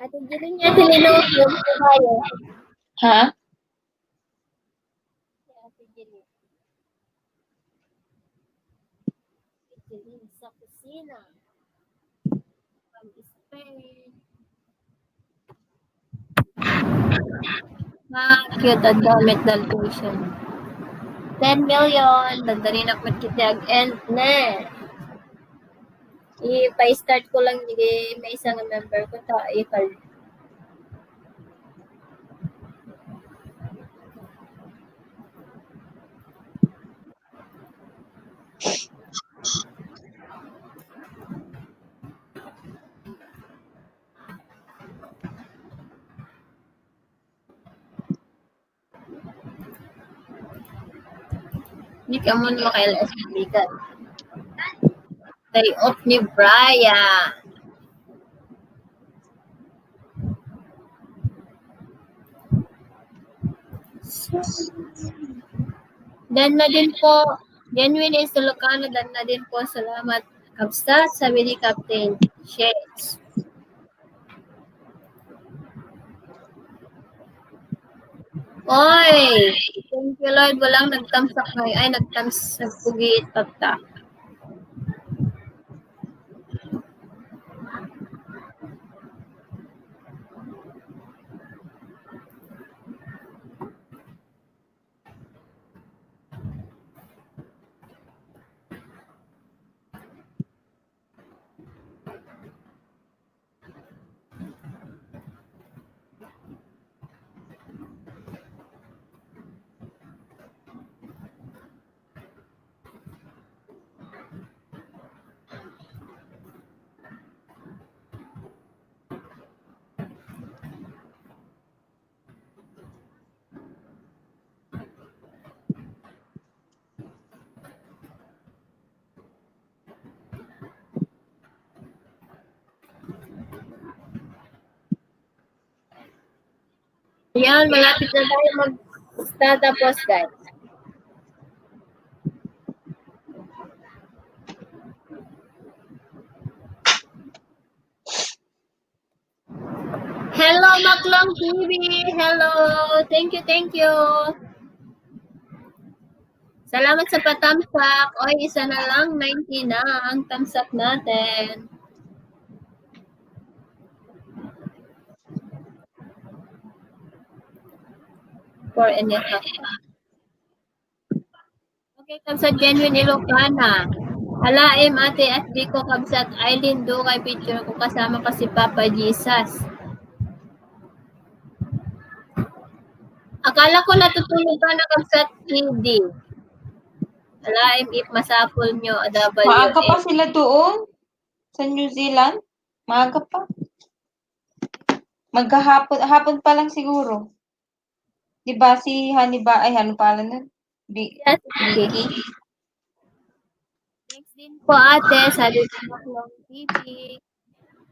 At hindi rin niya tinanong yung kabayo. Ha? Sa kusina. From Spain. Cute ang damit Dalmatian. 10 million. Dandarin ako magkitag and ne. I-start ko lang may isang member ko ta ikal. Hindi ka mo naman kailangan sa bigat. Day off ni Brian. Dan na din po. Genuine is Ilocano. Dan na din po. Salamat. Kapsat, sabi ni Captain Shades. Oy! Thank you, Lord. Walang nagtamsak ngayon. Ay, nagpugiit pagta. Ayan, malapit na tayo mag-tatapos, guys. Hello, Maklong TV. Hello. Thank you, thank you. Salamat sa patamsak. Oy, isa na lang, 90 na ang tamsak natin. For any okay, kamsat Genuine Ilocana. Alaim ate at di ko kamsat Aileen do kay picture ko kasama ka si Papa Jesus. Akala ko natutulog ka na kamsat hindi. Alaim if masapol nyo AWS. Maaga pa sila doon sa New Zealand. Maaga pa. Hapon pa lang siguro. 'Di ba si Haniba ay ano pala nun? Yes, Vicky. Thanks din po ate, sabi ko Maklong TV.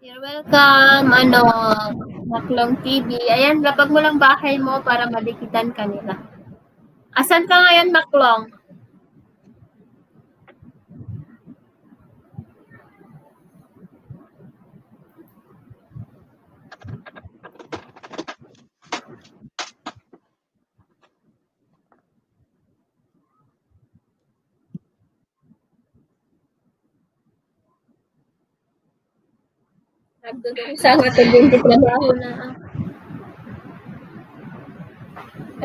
You're welcome, Maklong TV. Ayan, lapag mo lang bahay mo para madikitan ka nila. Asan ka ngayon, Maklong? Nagdudong sa nga trabaho na.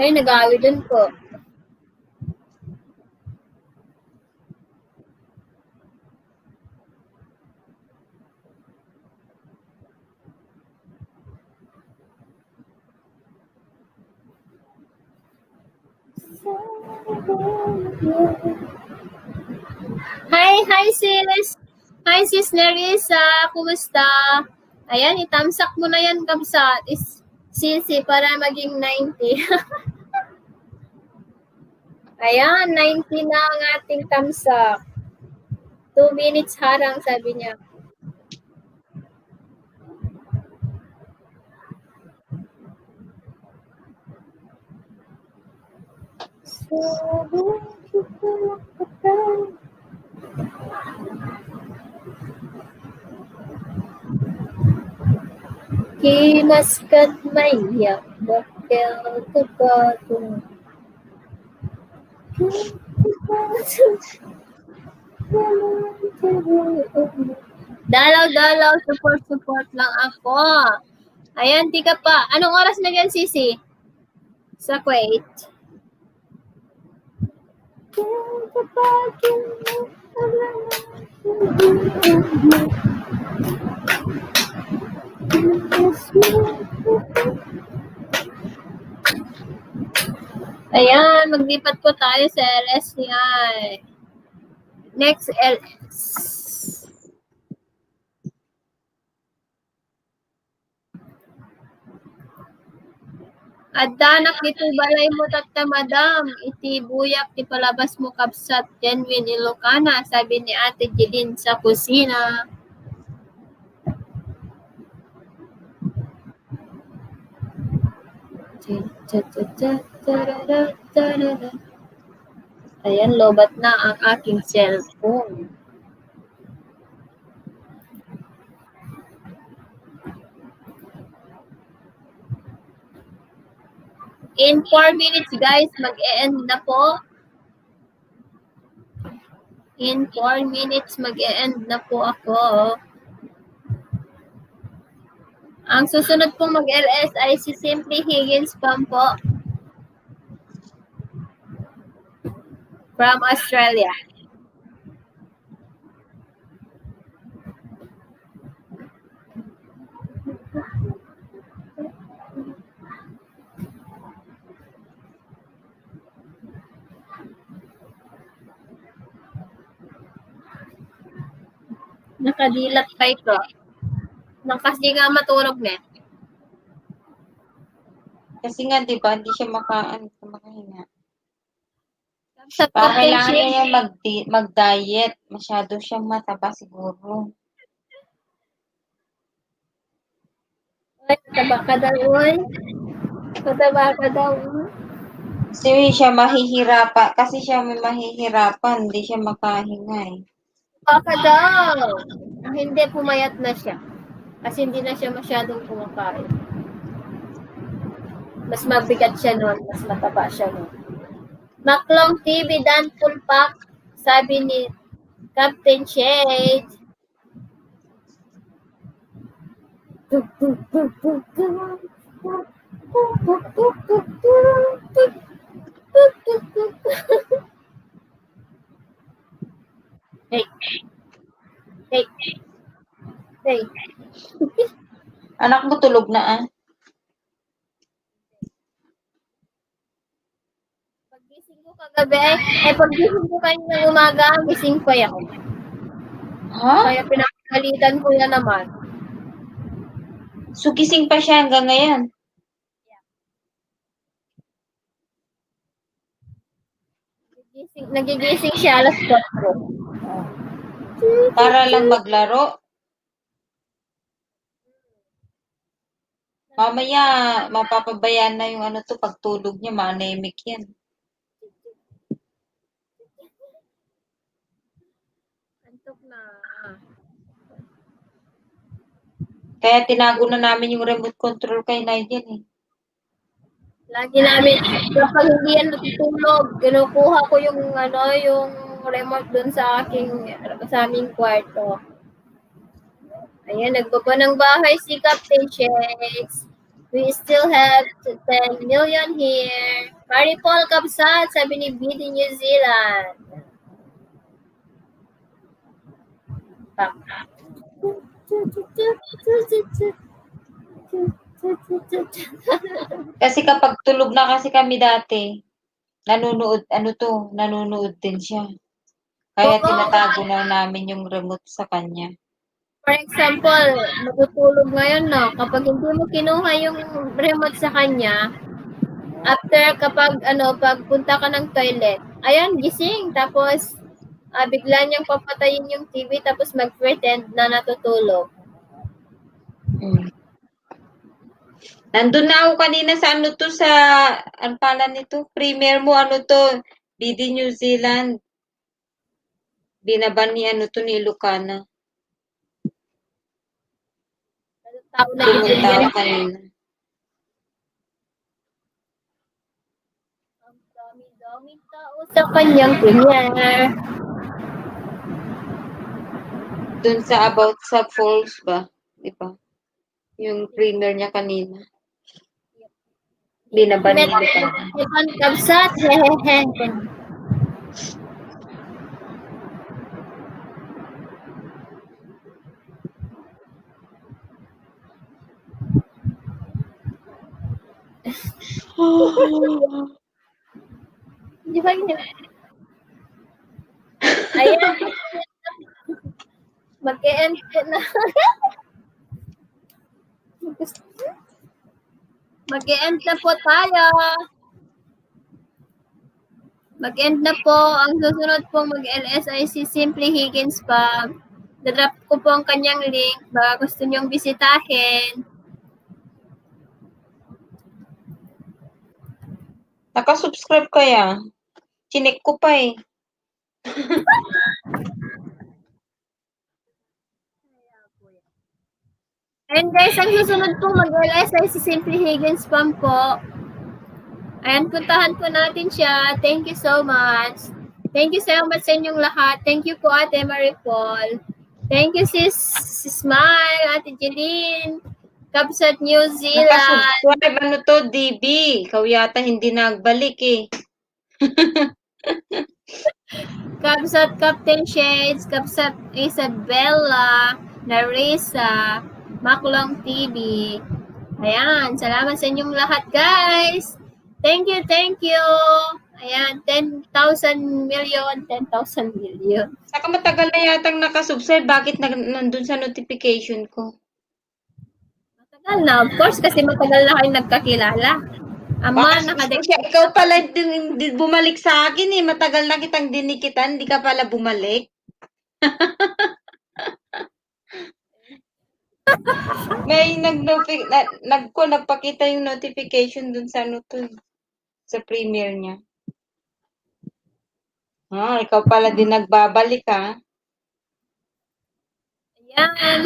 Ay, nag-aawi din po. Hi sis! Hi sis Nerissa! Kumusta? Ayan, itamsak mo na yan, Kamsat. Sisi para maging 90. Ayan, 90 na ang ating tamsak. 2 minutes harang, sabi niya. Kimaskat maya, bakal kebatung. Dalaw, support lang ako. Ayan, di ka pa. Anong oras na yan, Sisi? Sa Kuwait? Ayan, maglipat po tayo sa LSCI. Next, LS. Adanak dito balay mo tatta madam, iti buyak ti palabas mo kapsat genuine Ilocana, sabi ni Ate Jeline sa kusina. Ayan, lobat na ang aking cellphone. In 4 minutes, guys, mag-e-end na po. In 4 minutes, mag-e-end na po ako. Ang susunod pong mag-LS ay si Simply Higgins Pam po. From Australia. Nakadilat pa ito. Nang kasi nga matulog na. Kasi nga, di ba, hindi siya makahinga. Sa Baka kailangan potential, niya mag-diet. Masyado siyang mataba siguro. mataba ka daw, uy. Mataba ka daw. Kasi siya mahihirapan. Kasi siya may mahihirapan. Hindi siya makahinga eh. Baka daw. Hindi, pumayat na siya. Kasi hindi na siya masyadong kumakain. Mas mabigat siya nun. Mas mataba siya nun. Maklong TV Dan Full Pack. Sabi ni Captain Shade. Hey. Hey. Hey. Anak mo tulog na ah. Paggising ko kagabi, paggising ko kanina umaga, gising pa ako. Ha? Kaya pinakalitan ko na naman. So, gising pa siya hanggang ngayon. Nagigising siya alas 4. Para lang maglaro. Mamaya, mapapabayaan na yung pagtulog niya, manemic yan. Antok na. Kaya tinago na namin yung remote control kay Nigel eh. Lagi namin, kapag hindi yan natutulog, kinukuha ko yung remote dun sa aming kwarto. Ayan, nagbaba ng bahay si Captain Shakes. We still have 10 million here. Mary Paul Kapsat, sabi ni BD New Zealand. Kasi kapag tulog na kasi kami dati, nanonood din siya. Kaya Oo. tinatago na namin yung remote sa kanya. For example, matutulog ngayon, no? Kapag hindi mo kinuha yung remote sa kanya, after pagpunta ka ng toilet, ayan, gising. Tapos, bigla niyang papatayin yung TV, tapos mag-pretend na natutulog. Nandun na ako kanina sa ang pala nito, premier mo, BD New Zealand. Binaban ni ni Lucana. Tao na Pumunta ako gising. kanina. Ang dami-daming tao sa kanyang premier. Dun sa About sa Falls ba? Di ba? Yung premier niya kanina. Binaban ni Lucana. Ipan Kapsat, hehehe. Di ba yun? Ayan. Mag-e-end ko na. Mag-e-end na po tayo. Mag-end na po. Ang susunod pong mag-LS ay si Simply Higgins pa. Dadrop ko po ang kanyang link. Baka gusto niyong bisitahin. Naka-subscribe kaya? Chinek ko pa eh. And guys, ang susunod po mag-LS ay si Simply Higgins Pam po. Ayan, puntahan po natin siya. Thank you so much. Thank you so much sa inyong lahat. Thank you po, Ate Maripol. Thank you, sis Smile, Ate Jeline, Kabsat New Zealand. Naka-subscribe. Ano to, DB? Ikaw yata hindi nagbalik eh. Kabsat Captain Shades, Kabsat Isabella, Narisa, Maklong TV. Ayan, salamat sa inyong lahat, guys. Thank you, thank you. Ayan, 10,000 million, 10,000 million. Saka matagal na yatang nakasubscribe. Bakit nandun sa notification ko? Matagal na, of course, kasi matagal na kayong nagkakilala. Ama, Siya, ikaw pala din bumalik sa akin eh. Matagal na kitang dinikitan, hindi ka pala bumalik. May nagpakita yung notification dun sa ano to, sa premiere niya. Ah, ikaw pala din nagbabalik ha. Ayan.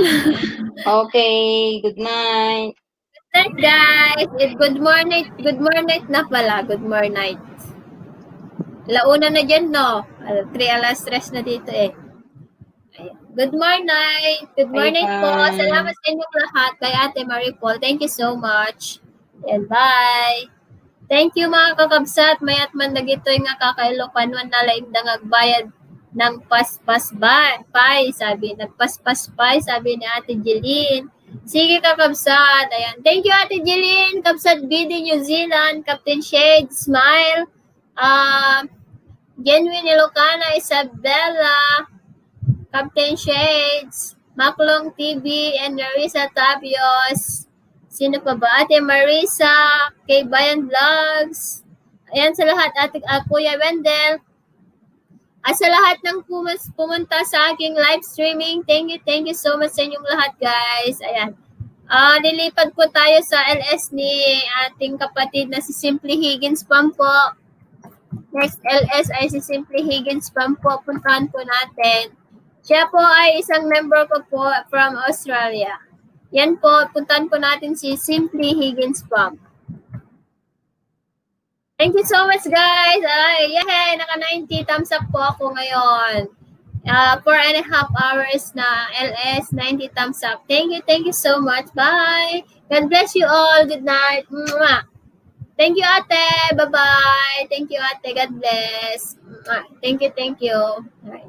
Okay, good night. Good night, guys. Good morning. Good morning na pala. Good morning. Launa na dyan, no? 3 alas 3 na dito eh. Ayan. Good morning. Good morning po. Bye. Salamat sa inyong lahat kay Ate Maripol. Thank you so much. And bye. Thank you mga kakabsat. Mayat man nagitoy nga kakailokan man na laing dangagbayad ng paspas pay. Sabi, nagpaspas pay. Sabi ni Ate Jeline. Sige kakabsat. Ayan. Thank you Ate Jeline. Kabsat BD New Zealand. Captain Shade. Smile. Genuine Ilocana. Isabella. Captain Shades. Maklong TV. And Larissa Tapios. Sino pa ba? Ate Marisa, kay Bayan Vlogs. Ayan sa lahat, Kuya Wendell. At sa lahat ng pumunta sa aking live streaming, thank you so much sa inyong lahat, guys. Ayan. Lilipad po tayo sa LS ni ating kapatid na si Simply Higgins Pam po. Next LS ay si Simply Higgins Pam po. Puntahan po natin. Siya po ay isang member ko po from Australia. Yan po, puntahan po natin si Simply Higgins Pam. Thank you so much, guys. Ay, yay! Naka 90 thumbs up po ako ngayon. 4.5 hours na LS, 90 thumbs up. Thank you so much. Bye! God bless you all. Good night. Mwah. Thank you, ate. Bye-bye. Thank you, ate. God bless. Mwah. Thank you. All right.